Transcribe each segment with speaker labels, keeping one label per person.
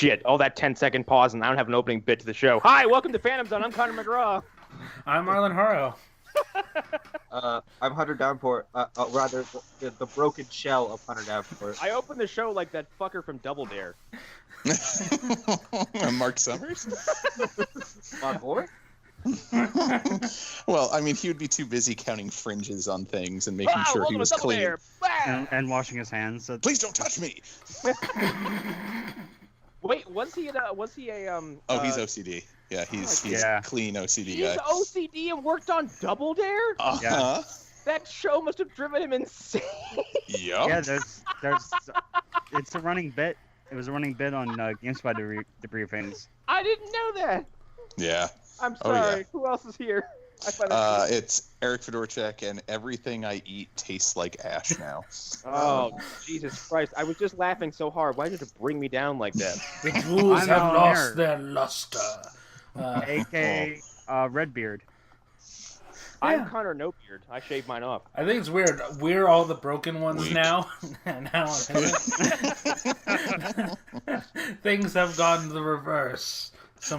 Speaker 1: Shit, all that 10-second pause and I don't have an opening bit to the show. Hi, welcome to Phantom Zone. I'm Connor McGraw.
Speaker 2: I'm Arlen Harrow.
Speaker 3: I'm Hunter Downpour. Rather, the broken shell of Hunter Downpour.
Speaker 1: I opened the show like that fucker from Double Dare.
Speaker 4: Mark Summers?
Speaker 3: Mark Boy?
Speaker 4: Well, I mean, he would be too busy counting fringes on things and making sure he was clean.
Speaker 5: And washing his hands. So...
Speaker 4: Please don't touch me!
Speaker 1: Wait, was he a
Speaker 4: Oh, he's OCD. Yeah, he's clean OCD
Speaker 1: he's
Speaker 4: guy.
Speaker 1: OCD and worked on Double Dare?
Speaker 4: Uh-huh.
Speaker 1: That show must have driven him insane.
Speaker 4: Yup.
Speaker 5: Yeah, there's it's a running bit. It was a running bit on GameSpot Debris Fans.
Speaker 1: I didn't know that.
Speaker 4: Yeah.
Speaker 1: I'm sorry.
Speaker 4: Oh, yeah.
Speaker 1: Who else is here?
Speaker 4: It's Eric Fedorchak, and everything I eat tastes like ash now.
Speaker 1: Oh, Jesus Christ. I was just laughing so hard. Why did it bring me down like that?
Speaker 2: The ghouls have lost their luster.
Speaker 5: A.K.A. Redbeard.
Speaker 1: I'm Connor No Beard. I shaved mine off.
Speaker 2: I think it's weird. We're all the broken ones now. Now things have gone the reverse.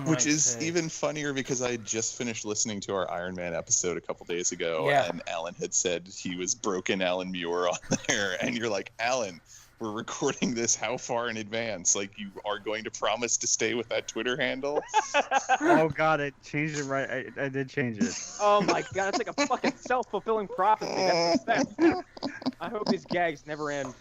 Speaker 4: Which is even funnier because I just finished listening to our Iron Man episode a couple days ago, and Allan had said he was broken Alan Muir on there, and you're like, Allan, we're recording this how far in advance? Like, you are going to promise to stay with that Twitter handle?
Speaker 5: Oh god, I changed it right. I did change it.
Speaker 1: Oh my god, it's like a fucking self-fulfilling prophecy. That's the best. I hope these gags never end.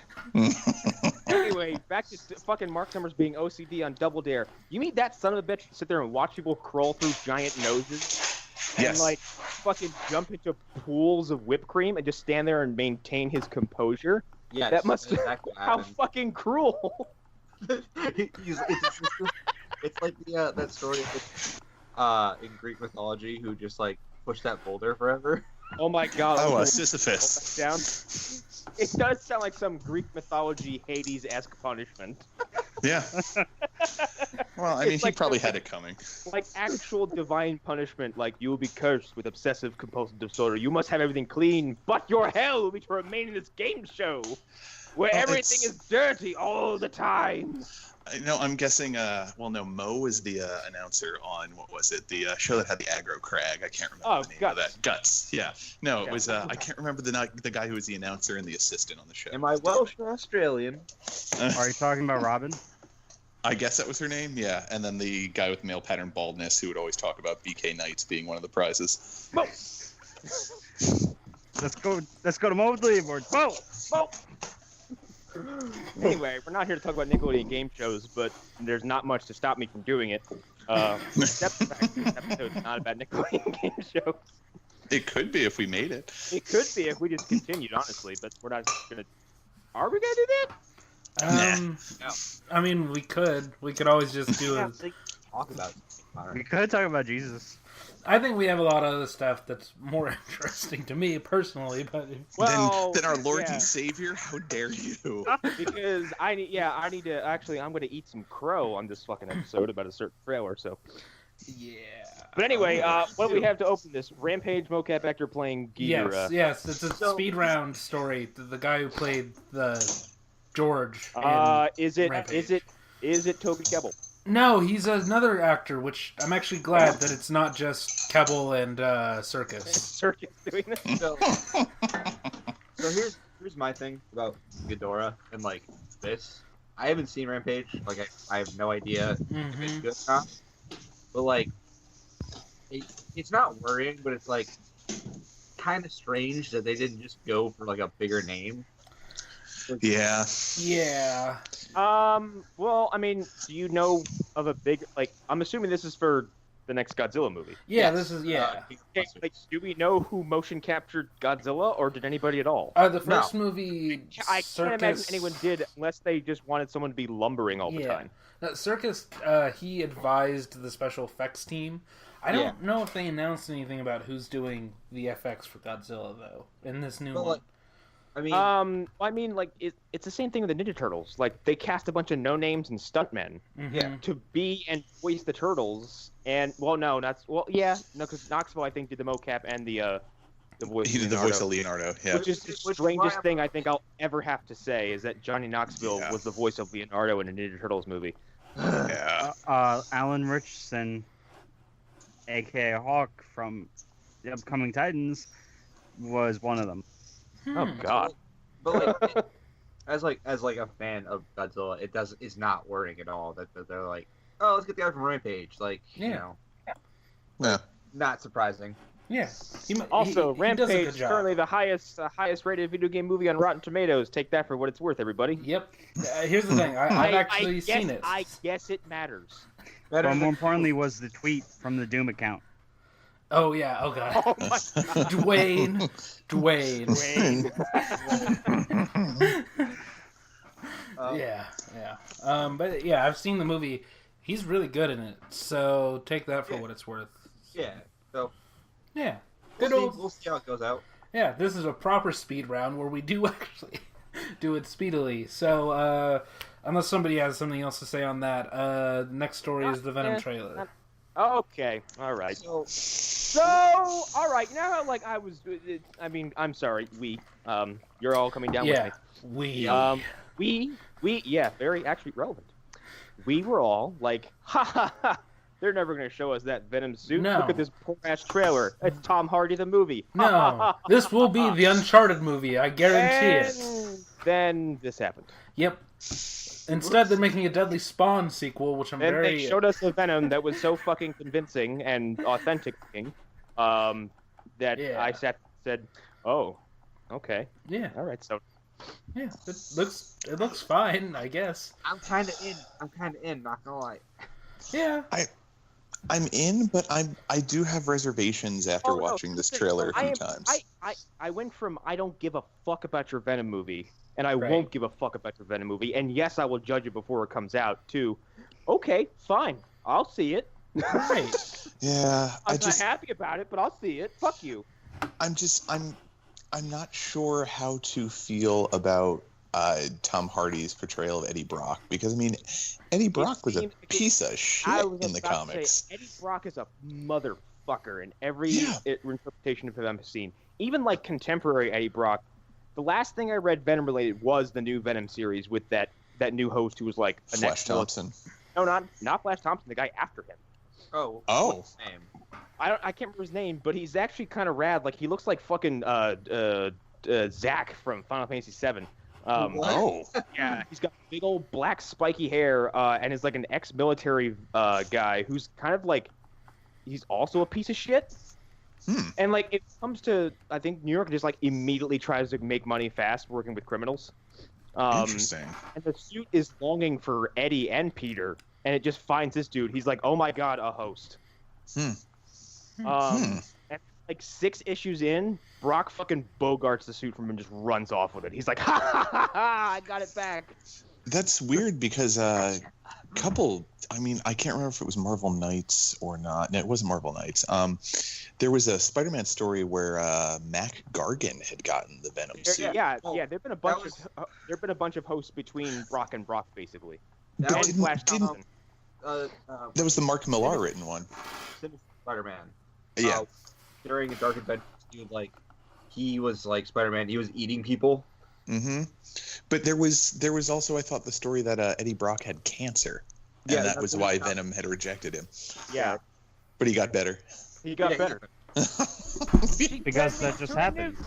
Speaker 1: Anyway, back to fucking Mark Summers being OCD on Double Dare. You mean that son of a bitch sit there and watch people crawl through giant noses? And like fucking jump into pools of whipped cream and just stand there and maintain his composure?
Speaker 3: Yeah,
Speaker 1: that must
Speaker 3: exactly
Speaker 1: how fucking cruel.
Speaker 3: It's like the that story in Greek mythology who just like pushed that boulder forever.
Speaker 1: Oh my god.
Speaker 4: Oh, Sisyphus.
Speaker 1: Down. It does sound like some Greek mythology Hades-esque punishment.
Speaker 4: Yeah. Well, I mean, he probably had it coming.
Speaker 1: Like actual divine punishment, like you will be cursed with obsessive compulsive disorder. You must have everything clean, but your hell will be to remain in this game show, where everything is dirty all the time.
Speaker 4: No, I'm guessing. Mo was the announcer on what was it? The show that had the aggro crag. I can't remember the name of that. Guts. Yeah. No, it was. I can't remember the guy who was the announcer and the assistant on the show.
Speaker 3: Am I Welsh or Australian?
Speaker 5: Are you talking about Robin?
Speaker 4: I guess that was her name. Yeah, and then the guy with male pattern baldness who would always talk about BK Knights being one of the prizes.
Speaker 1: Mo.
Speaker 5: Let's go to Mo's leaderboard. Mo.
Speaker 1: Anyway, we're not here to talk about Nickelodeon game shows, but there's not much to stop me from doing it. Except the fact this episode's not about Nickelodeon game shows.
Speaker 4: It could be if we made it.
Speaker 1: It could be if we just continued, honestly, but we're not gonna. Are we gonna do that?
Speaker 2: No. I mean, we could. We could always just do it.
Speaker 3: Talk about it.
Speaker 5: We could talk about Jesus.
Speaker 2: I think we have a lot of other stuff that's more interesting to me personally, but
Speaker 4: than our Lord and Savior. How dare you?
Speaker 1: Because I need to actually. I'm going to eat some crow on this fucking episode about a certain trailer. So
Speaker 2: yeah.
Speaker 1: But anyway, what do we have to open this? Rampage mocap actor playing Ghidorah.
Speaker 2: Yes, it's a speed round story. The guy who played the George.
Speaker 1: Is it Toby Kebbell?
Speaker 2: No, he's another actor, which I'm actually glad that it's not just Kebbell and Circus.
Speaker 1: Circus doing this.
Speaker 3: So here's my thing about Ghidorah and like this. I haven't seen Rampage. Like I have no idea if it's good or not. But like, it's not worrying, but it's like kind of strange that they didn't just go for like a bigger name.
Speaker 4: Yeah.
Speaker 2: Yeah.
Speaker 1: Well, I mean, do you know of a big I'm assuming this is for the next Godzilla movie.
Speaker 2: Yeah, this is
Speaker 1: okay, do we know who motion captured Godzilla, or did anybody at all?
Speaker 2: The first movie.
Speaker 1: I can't imagine anyone did, unless they just wanted someone to be lumbering all the time.
Speaker 2: Circus. He advised the special effects team. I don't know if they announced anything about who's doing the FX for Godzilla though in this new one.
Speaker 1: It's the same thing with the Ninja Turtles. Like, they cast a bunch of no-names and stuntmen to be and voice the Turtles. And, because Knoxville, I think, did the mocap and the voice.
Speaker 4: He did the voice of Leonardo, yeah.
Speaker 1: Which is the strangest thing I think I'll ever have to say, is that Johnny Knoxville was the voice of Leonardo in a Ninja Turtles movie.
Speaker 4: Yeah.
Speaker 5: Alan Richardson, aka Hawk from the upcoming Titans, was one of them.
Speaker 1: Oh God.
Speaker 3: But as a fan of Godzilla, it's not worrying at all that they're like, oh, let's get the guy from Rampage. Like,
Speaker 4: Yeah.
Speaker 3: not surprising.
Speaker 2: Yeah.
Speaker 1: Also,
Speaker 2: he does a
Speaker 1: Rampage
Speaker 2: good
Speaker 1: is
Speaker 2: job.
Speaker 1: currently the highest rated video game movie on Rotten Tomatoes. Take that for what it's worth, everybody.
Speaker 2: Yep. Here's the thing. I've actually seen it.
Speaker 1: I guess it matters.
Speaker 5: But more importantly was the tweet from the Doom account.
Speaker 2: Oh yeah. Oh god.
Speaker 1: Oh my God.
Speaker 2: Dwayne. Yeah. But yeah, I've seen the movie. He's really good in it. So take that for what it's worth.
Speaker 3: Yeah. So
Speaker 2: Yeah.
Speaker 3: we'll see how it goes out.
Speaker 2: Yeah, this is a proper speed round where we do actually do it speedily. So, unless somebody has something else to say on that, the next story is the Venom trailer.
Speaker 1: Okay, all right. So, all right. You know how I'm sorry. You're all coming down
Speaker 2: Yeah,
Speaker 1: with me. Yeah, very actually relevant. We were all like, ha ha ha. They're never going to show us that Venom suit.
Speaker 2: No.
Speaker 1: Look at this poor ass trailer. It's Tom Hardy the movie.
Speaker 2: No, this will be the Uncharted movie. I guarantee it.
Speaker 1: Then this happened.
Speaker 2: Yep. Instead, they're making a Deadly Spawn sequel, which I'm
Speaker 1: Then
Speaker 2: very.
Speaker 1: they showed us a Venom that was so fucking convincing and authentic looking, that
Speaker 2: Yeah.
Speaker 1: I sat and said, "Oh, okay,
Speaker 2: Yeah,
Speaker 1: all right." So
Speaker 2: yeah. It looks fine, I guess.
Speaker 3: I'm kind of in. Not gonna lie.
Speaker 2: Yeah.
Speaker 4: I'm in, but I do have reservations after watching this trailer a few times.
Speaker 1: I went from I don't give a fuck about your Venom movie, and I
Speaker 2: Right.
Speaker 1: won't give a fuck about your Venom movie, and yes, I will judge it before it comes out, to, okay, fine, I'll see it.
Speaker 2: Right.
Speaker 4: Yeah,
Speaker 1: I'm not happy about it, but I'll see it. Fuck you.
Speaker 4: I'm not sure how to feel about Tom Hardy's portrayal of Eddie Brock, because I mean, Eddie Brock was a piece of shit in the comics.
Speaker 1: Eddie Brock is a motherfucker in every interpretation of him I've seen. Even like contemporary Eddie Brock. The last thing I read Venom related was the new Venom series with that new host who was like a
Speaker 4: Flash Thompson.
Speaker 1: No, not Flash Thompson. The guy after him.
Speaker 3: Oh.
Speaker 1: What's his name? I can't remember his name, but he's actually kind of rad. Like he looks like fucking Zack from Final Fantasy VII. Yeah, he's got big old black spiky hair, and is like an ex-military guy who's kind of like he's also a piece of shit. And like it comes to, I think New York just like immediately tries to make money fast working with criminals.
Speaker 4: Interesting.
Speaker 1: And the suit is longing for Eddie and Peter, and it just finds this dude. He's like, oh my god, a host. And like 6 issues in, Brock fucking bogarts the suit from him and just runs off with it. He's like, ha ha ha ha, I got it back.
Speaker 4: That's weird because I can't remember if it was Marvel Knights or not. No, it wasn't Marvel Knights. There was a Spider-Man story where Mac Gargan had gotten the Venom suit.
Speaker 1: There've been a bunch of hosts between Brock and Brock basically.
Speaker 3: That
Speaker 1: And Flash Thompson.
Speaker 4: That was the Mark Millar written one.
Speaker 3: Spider-Man.
Speaker 4: Yeah.
Speaker 3: During a Dark Adventure, he was like Spider-Man. He was eating people.
Speaker 4: But there was also, I thought, the story that Eddie Brock had cancer, and that was why Venom had rejected him.
Speaker 1: Yeah.
Speaker 4: But he got better.
Speaker 1: He got better.
Speaker 5: Because that just happened.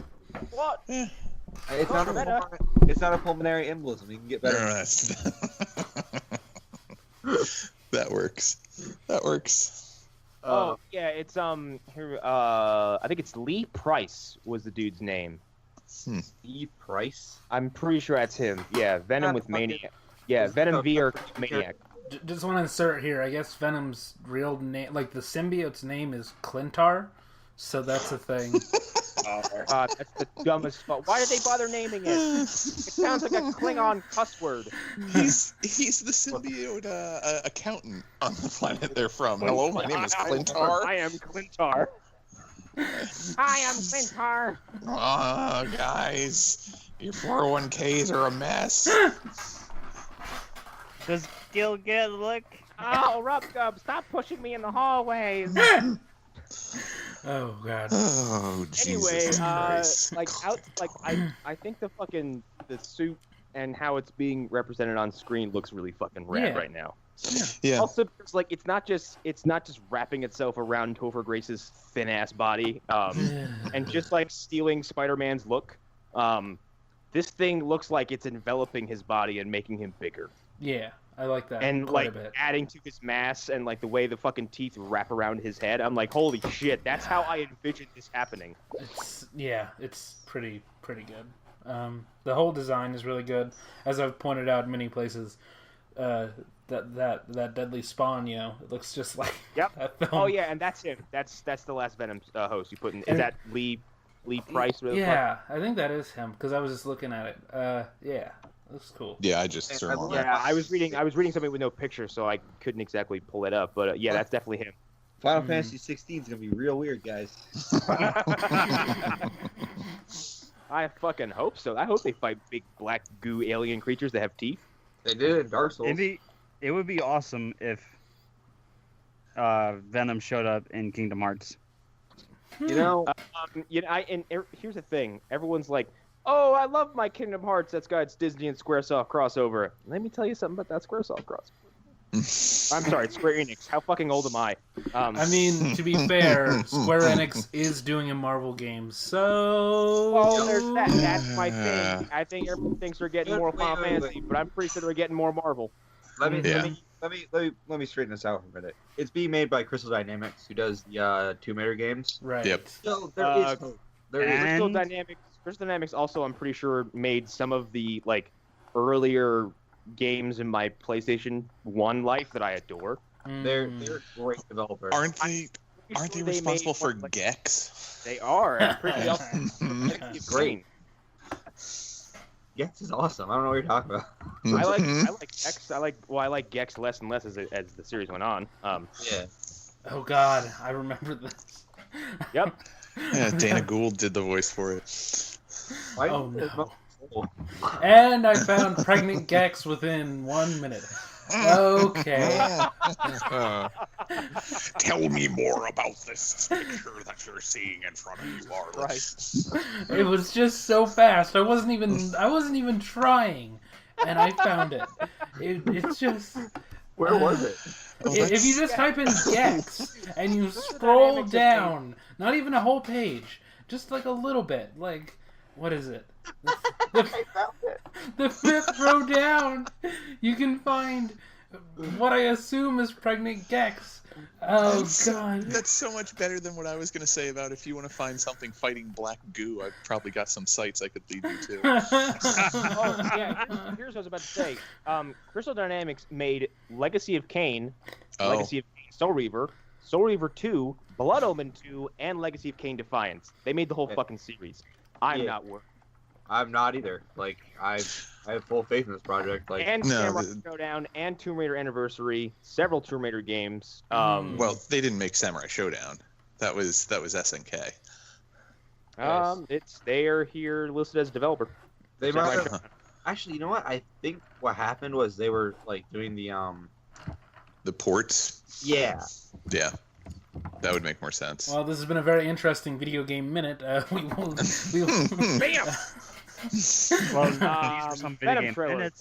Speaker 1: What?
Speaker 4: Yeah.
Speaker 3: It's not a pulmonary embolism. You can get better.
Speaker 4: That works.
Speaker 1: It's I think it's Lee Price was the dude's name.
Speaker 3: Lee Price?
Speaker 1: I'm pretty sure that's him. Yeah, Venom with Maniac. Yeah, Venom VR Maniac.
Speaker 2: Just want to insert here. I guess Venom's real name, like the symbiote's name, is Clintar, so that's a thing.
Speaker 1: That's the dumbest fuck. Why did they bother naming it? It sounds like a Klingon cuss word.
Speaker 4: He's the symbiote accountant on the planet they're from. Hello, my name is Clintar.
Speaker 1: I am Clintar. Hi, I'm Clintar.
Speaker 4: Oh, guys, your 401ks are a mess.
Speaker 5: Does Gil get a lick?
Speaker 1: Oh, Rub-Gub, stop pushing me in the hallways.
Speaker 2: Oh god.
Speaker 4: Oh, Jesus Christ.
Speaker 1: I think the suit and how it's being represented on screen looks really fucking rad right now.
Speaker 4: Yeah.
Speaker 1: Also, because like it's not just wrapping itself around Topher Grace's thin ass body, and just like stealing Spider-Man's look. This thing looks like it's enveloping his body and making him bigger.
Speaker 2: Yeah, I like that.
Speaker 1: And
Speaker 2: quite
Speaker 1: like
Speaker 2: a bit.
Speaker 1: adding to his mass and like the way the fucking teeth wrap around his head. I'm like, holy shit, that's how I envisioned this happening.
Speaker 2: It's pretty good. The whole design is really good, as I've pointed out in many places. That deadly spawn, it looks just like that film.
Speaker 1: Oh yeah, and that's him. That's the last Venom host you put in. Is that Lee Price? Really?
Speaker 2: Yeah, I think that is him because I was just looking at it. Yeah, looks cool.
Speaker 4: Yeah, I just threw him on there.
Speaker 1: Yeah, I was reading something with no picture, so I couldn't exactly pull it up. But yeah, that's definitely him.
Speaker 3: Final Fantasy 16 is gonna be real weird, guys.
Speaker 1: I fucking hope so. I hope they fight big black goo alien creatures that have teeth.
Speaker 3: They did in Dark Souls.
Speaker 5: It would be awesome if Venom showed up in Kingdom Hearts.
Speaker 1: Here's the thing. Everyone's like, "Oh, I love my Kingdom Hearts. That's got its Disney and SquareSoft crossover." Let me tell you something about that SquareSoft crossover. I'm sorry, Square Enix. How fucking old am I?
Speaker 2: I mean, to be fair, Square Enix is doing a Marvel game, so...
Speaker 1: Well, there's that. That's my thing. I think everyone thinks they're getting more Final Fantasy, but I'm pretty sure they're getting more Marvel.
Speaker 3: Let me straighten this out for a minute. It's being made by Crystal Dynamics, who does the Tomb Raider games.
Speaker 2: Right.
Speaker 4: Yep.
Speaker 3: So there is hope.
Speaker 1: Crystal Dynamics also, I'm pretty sure, made some of the like earlier games in my PlayStation 1 life that I adore.
Speaker 3: They're great developers.
Speaker 4: Aren't they responsible for Gex?
Speaker 1: They are. I'm pretty great.
Speaker 3: Gex is awesome. I don't know what you're talking about.
Speaker 1: I like Gex. I like Gex less and less as the series went on.
Speaker 3: Yeah.
Speaker 2: Oh God, I remember this.
Speaker 1: Yep.
Speaker 4: Yeah, Dana Gould did the voice for it.
Speaker 2: Oh no. And I found pregnant Gex within 1 minute. Okay.
Speaker 4: Tell me more about this picture that you're seeing in front of you, Arlen.
Speaker 1: Right.
Speaker 2: It was just so fast. I wasn't even trying, and I found it. It's just.
Speaker 3: Where was it?
Speaker 2: If you just type in Gex and you scroll down, not even a whole page, just like a little bit, like what is it? The fifth row down, you can find what I assume is pregnant Gex. Oh God,
Speaker 4: that's so much better than what I was gonna say about if you want to find something fighting black goo. I've probably got some sites I could lead you to.
Speaker 1: Oh yeah, here's what I was about to say. Crystal Dynamics made Legacy of Kain, Legacy of Kain Soul Reaver 2, Blood Omen 2, and Legacy of Kain Defiance. They made the whole fucking series. I'm not worried.
Speaker 3: I'm not either. Like I have full faith in this project. Like
Speaker 1: and Samurai Showdown and Tomb Raider Anniversary, several Tomb Raider games.
Speaker 4: Well, they didn't make Samurai Showdown. That was SNK.
Speaker 1: They are here listed as developer.
Speaker 3: They might have, actually, you know what? I think what happened was they were like doing the
Speaker 4: ports.
Speaker 3: Yeah.
Speaker 4: Yeah. That would make more sense.
Speaker 2: Well, this has been a very interesting video game minute. We will.
Speaker 1: Bam!
Speaker 5: Well, these are some video
Speaker 1: Venom
Speaker 5: game
Speaker 1: trailer.
Speaker 5: minutes.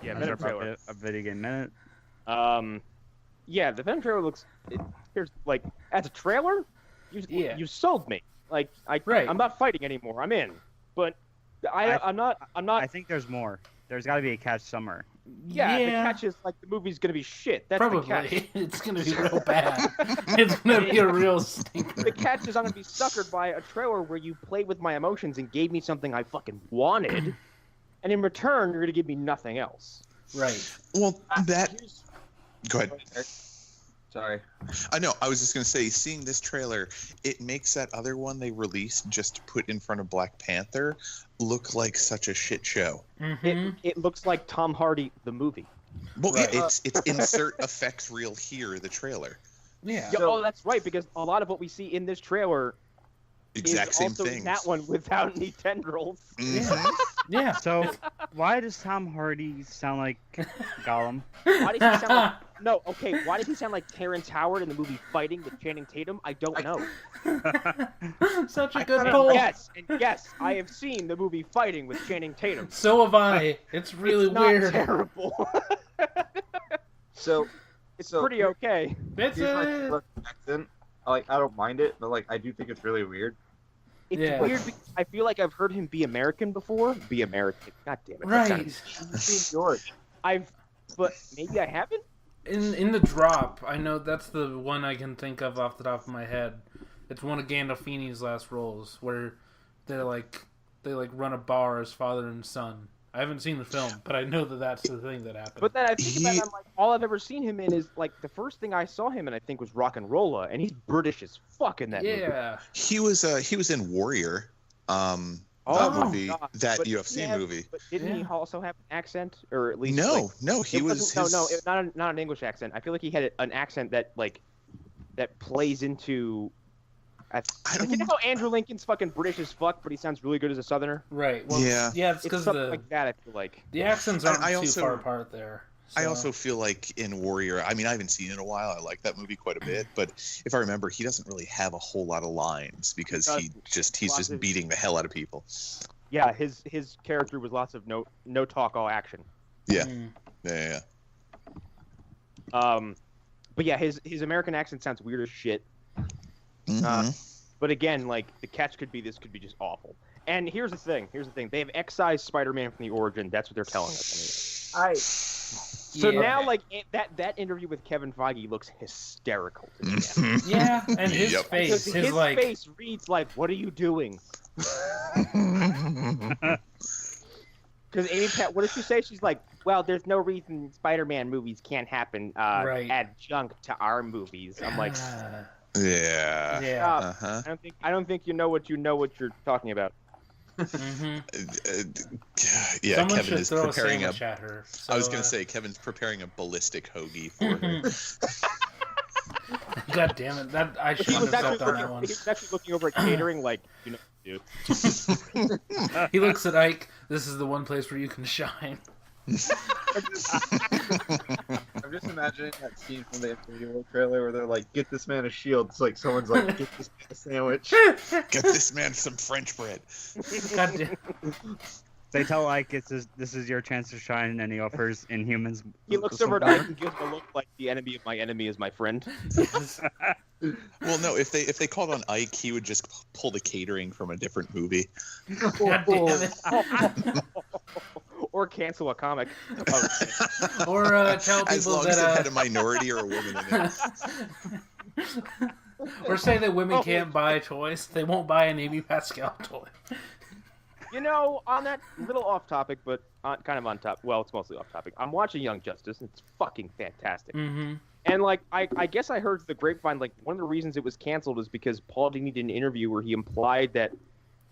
Speaker 1: Venom trailer.
Speaker 5: A video game minute.
Speaker 1: Yeah, the Venom trailer looks. Here's like as a trailer, you sold me. Like I'm not fighting anymore. I'm in, but I'm not.
Speaker 5: I think there's more. There's got to be a catch somewhere.
Speaker 1: Yeah, the catch is like the movie's gonna be shit. That's
Speaker 2: probably.
Speaker 1: The catch.
Speaker 2: It's gonna be real bad. It's gonna be a real stinker.
Speaker 1: The catch is I'm gonna be suckered by a trailer where you played with my emotions and gave me something I fucking wanted, and in return you're gonna give me nothing else.
Speaker 2: Right.
Speaker 4: Well, Go ahead.
Speaker 3: Sorry.
Speaker 4: I know. I was just gonna say, seeing this trailer, it makes that other one they released just put in front of Black Panther look like such a shit show.
Speaker 2: Mm-hmm.
Speaker 1: It looks like Tom Hardy the movie.
Speaker 4: Well, yeah, it's insert effects reel here, the trailer.
Speaker 2: Yeah.
Speaker 1: Oh, that's right, because a lot of what we see in this trailer
Speaker 4: exact
Speaker 1: is
Speaker 4: same
Speaker 1: also
Speaker 4: things.
Speaker 1: that one without any tendrils.
Speaker 4: Mm-hmm.
Speaker 2: Yeah.
Speaker 5: So, why does Tom Hardy sound like Gollum?
Speaker 1: Why does he sound like... No, okay, why does he sound like Terrence Howard in the movie Fighting with Channing Tatum? I don't know.
Speaker 2: Such a good poll.
Speaker 1: Yes, I have seen the movie Fighting with Channing Tatum.
Speaker 2: So have I. It's really
Speaker 1: it's not
Speaker 2: weird.
Speaker 1: terrible.
Speaker 3: So
Speaker 1: It's pretty okay.
Speaker 2: That's
Speaker 3: here's my
Speaker 2: it.
Speaker 3: English accent. I don't mind it, but I do think it's really weird.
Speaker 1: It's
Speaker 2: Yeah.
Speaker 1: weird because I feel like I've heard him be American before. Be American. God damn it.
Speaker 2: Right.
Speaker 3: He's George.
Speaker 1: But maybe I haven't.
Speaker 2: In the drop, I know that's the one I can think of off the top of my head. It's one of Gandolfini's last roles where they run a bar as father and son. I haven't seen the film, but I know that that's the thing that happened.
Speaker 1: But then I think about it, I'm like, all I've ever seen him in is the first thing I saw him in, I think, was Rock and Rolla, and he's British as fuck in that movie.
Speaker 2: Yeah.
Speaker 4: He was in Warrior.
Speaker 1: Oh,
Speaker 4: movie,
Speaker 1: God.
Speaker 4: that
Speaker 1: But
Speaker 4: UFC movie.
Speaker 1: But didn't he also have an accent, or at least
Speaker 4: No, he was.
Speaker 1: not an English accent. I feel like he had an accent that plays into. You know how Andrew Lincoln's fucking British as fuck, but he sounds really good as a Southerner.
Speaker 2: Right. Well,
Speaker 4: Yeah.
Speaker 2: Yeah, it's
Speaker 1: It's
Speaker 2: because
Speaker 1: something like that. I feel like
Speaker 2: the accents aren't
Speaker 4: I
Speaker 2: too
Speaker 4: also-
Speaker 2: far apart there. So.
Speaker 4: I also feel like in Warrior, I mean, I haven't seen it in a while. I like that movie quite a bit, but if I remember, he doesn't really have a whole lot of lines because he's just beating the hell out of people.
Speaker 1: Yeah, his character was lots of no talk, all action.
Speaker 4: Yeah.
Speaker 2: Mm.
Speaker 4: Yeah.
Speaker 1: But yeah, his American accent sounds weird as shit. But again, the catch could be this could be just awful. And here's the thing. They have excised Spider-Man from the origin. That's what they're telling us. Anyway. So
Speaker 2: Yeah.
Speaker 1: now, that interview with Kevin Feige looks hysterical to me.
Speaker 2: Yeah, and his
Speaker 4: Yep.
Speaker 2: face,
Speaker 1: Because
Speaker 2: his like,
Speaker 1: face reads like, "What are you doing?" Because Amy Pat, what did she say? She's like, "Well, there's no reason Spider-Man movies can't happen
Speaker 2: Right.
Speaker 1: adjunct to our movies." I'm like,
Speaker 4: Yeah.
Speaker 2: yeah.
Speaker 1: stop. I don't think you know what you're talking about.
Speaker 2: Mm-hmm.
Speaker 4: Yeah,
Speaker 2: Someone
Speaker 4: Kevin
Speaker 2: should
Speaker 4: is
Speaker 2: throw
Speaker 4: preparing
Speaker 2: a sandwich at her. So,
Speaker 4: I was gonna say Kevin's preparing a ballistic hoagie for her.
Speaker 2: God damn it! That I
Speaker 1: He
Speaker 2: shouldn't
Speaker 1: was,
Speaker 2: have
Speaker 1: actually
Speaker 2: stepped on that
Speaker 1: looking,
Speaker 2: one.
Speaker 1: he was actually looking over at catering, dude.
Speaker 2: He looks at Ike. This is the one place where you can shine.
Speaker 3: I'm just imagining that scene from the Infinity War trailer where they're like, "Get this man a shield." It's like someone's like, "Get this man a sandwich."
Speaker 4: Get this man some French bread.
Speaker 2: God damn.
Speaker 5: They tell Ike this is your chance to shine, and he offers Inhumans.
Speaker 1: He looks over at Ike and gives him a look like the enemy of my enemy is my friend.
Speaker 2: Yes.
Speaker 4: Well, no, if they called on Ike, he would just pull the catering from a different movie.
Speaker 2: God damn it.
Speaker 1: Or cancel a comic.
Speaker 2: Or tell people
Speaker 4: As long
Speaker 2: that
Speaker 4: as it had a minority or a woman in it.
Speaker 2: or say that women can't buy toys. They won't buy an Amy Pascal toy.
Speaker 1: On that little off topic, but kind of on top. Well, it's mostly off topic. I'm watching Young Justice. And it's fucking fantastic.
Speaker 2: Mm-hmm.
Speaker 1: And I guess I heard the grapevine. One of the reasons it was canceled is because Paul Dini did an interview where he implied that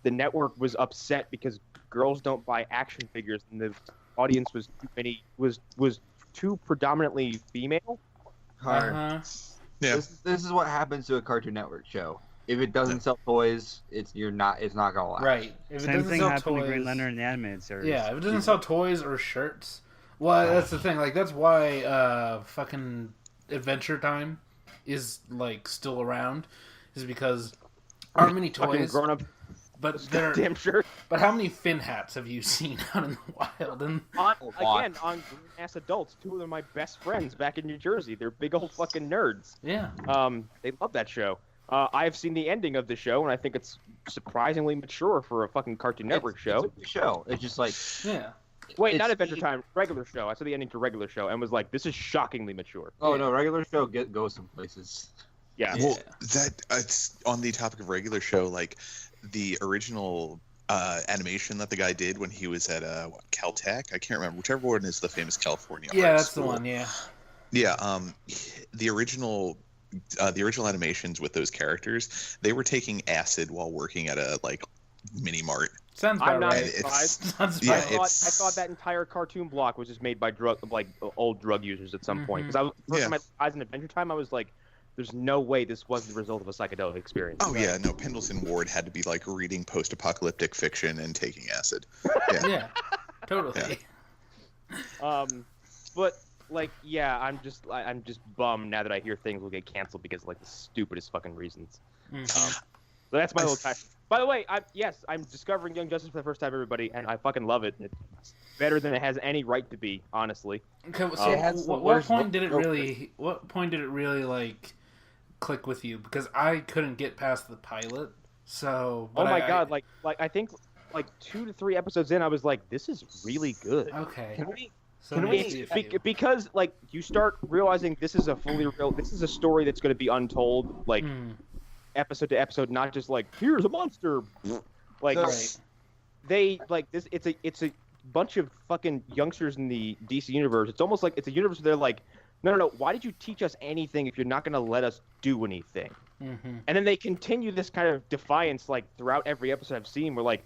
Speaker 1: the network was upset because girls don't buy action figures and the audience was too predominantly female.
Speaker 2: Uh-huh.
Speaker 4: Yeah.
Speaker 3: This is what happens to a Cartoon Network show. If it doesn't sell toys, it's not gonna last.
Speaker 2: Right. If it
Speaker 5: Same
Speaker 2: doesn't
Speaker 5: thing
Speaker 2: sell
Speaker 5: happened
Speaker 2: toys,
Speaker 5: to Green Lantern in the animated series.
Speaker 2: Yeah, if it doesn't sell toys or shirts, well, that's the thing. That's why fucking Adventure Time is still around, is because aren't many
Speaker 1: Fucking
Speaker 2: toys,
Speaker 1: grown up.
Speaker 2: but they're
Speaker 1: Damn sure.
Speaker 2: But how many fin hats have you seen out in the wild? And
Speaker 1: On grown ass adults. Two of them are my best friends back in New Jersey. They're big old fucking nerds.
Speaker 2: yeah,
Speaker 1: They love that show. I've seen the ending of the show, and I think it's surprisingly mature for a fucking Cartoon Network show.
Speaker 3: It's a good show. It's just like
Speaker 2: yeah.
Speaker 1: Wait, not
Speaker 3: it's-
Speaker 1: Adventure Time, regular show. I saw the ending to regular show and was like, this is shockingly mature.
Speaker 3: oh no, regular show goes some places.
Speaker 1: Yeah.
Speaker 4: Well, it's on the topic of regular show, the original animation that the guy did when he was at Caltech. I can't remember, whichever one is the famous California.
Speaker 2: Yeah,
Speaker 4: art
Speaker 2: that's
Speaker 4: school.
Speaker 2: the one. Yeah.
Speaker 4: Yeah, the original animations with those characters, they were taking acid while working at a mini mart.
Speaker 2: Sounds
Speaker 1: I'm
Speaker 2: about
Speaker 1: not
Speaker 2: right.
Speaker 1: surprised.
Speaker 2: Sounds
Speaker 4: Yeah,
Speaker 2: about right.
Speaker 1: I thought that entire cartoon block was just made by old drug users at some point. Because first time I was in Adventure Time, I was like, there's no way this wasn't the result of a psychedelic experience.
Speaker 4: Oh yeah, no, Pendleton Ward had to be reading post-apocalyptic fiction and taking acid. Yeah.
Speaker 2: Yeah, totally.
Speaker 1: But I'm just bummed now that I hear things will get canceled because of the stupidest fucking reasons.
Speaker 2: Mhm.
Speaker 1: So that's my little time. By the way, I'm discovering Young Justice for the first time, everybody, and I fucking love it. better than it has any right to be, honestly.
Speaker 2: Okay, so
Speaker 3: It has the
Speaker 2: what
Speaker 3: worst
Speaker 2: point did it
Speaker 3: Joker.
Speaker 2: really? What point did it really like click with you? Because I couldn't get past the pilot. So.
Speaker 1: Oh
Speaker 2: but
Speaker 1: my god! Like I think like 2 to 3 episodes in, I was like, this is really good.
Speaker 2: Okay.
Speaker 3: Can we?
Speaker 2: So
Speaker 3: can
Speaker 2: let
Speaker 3: we-
Speaker 2: me see a few.
Speaker 1: Because like you start realizing this is a fully real. This is a story that's going to be untold, like episode to episode, not just like here's a monster. Like
Speaker 3: So-
Speaker 2: Right.
Speaker 1: they like this. It's a bunch of fucking youngsters in the DC universe. It's almost like it's a universe where they're like, no. Why did you teach us anything if you're not going to let us do anything?
Speaker 2: Mm-hmm.
Speaker 1: And then they continue this kind of defiance like throughout every episode I've seen, where like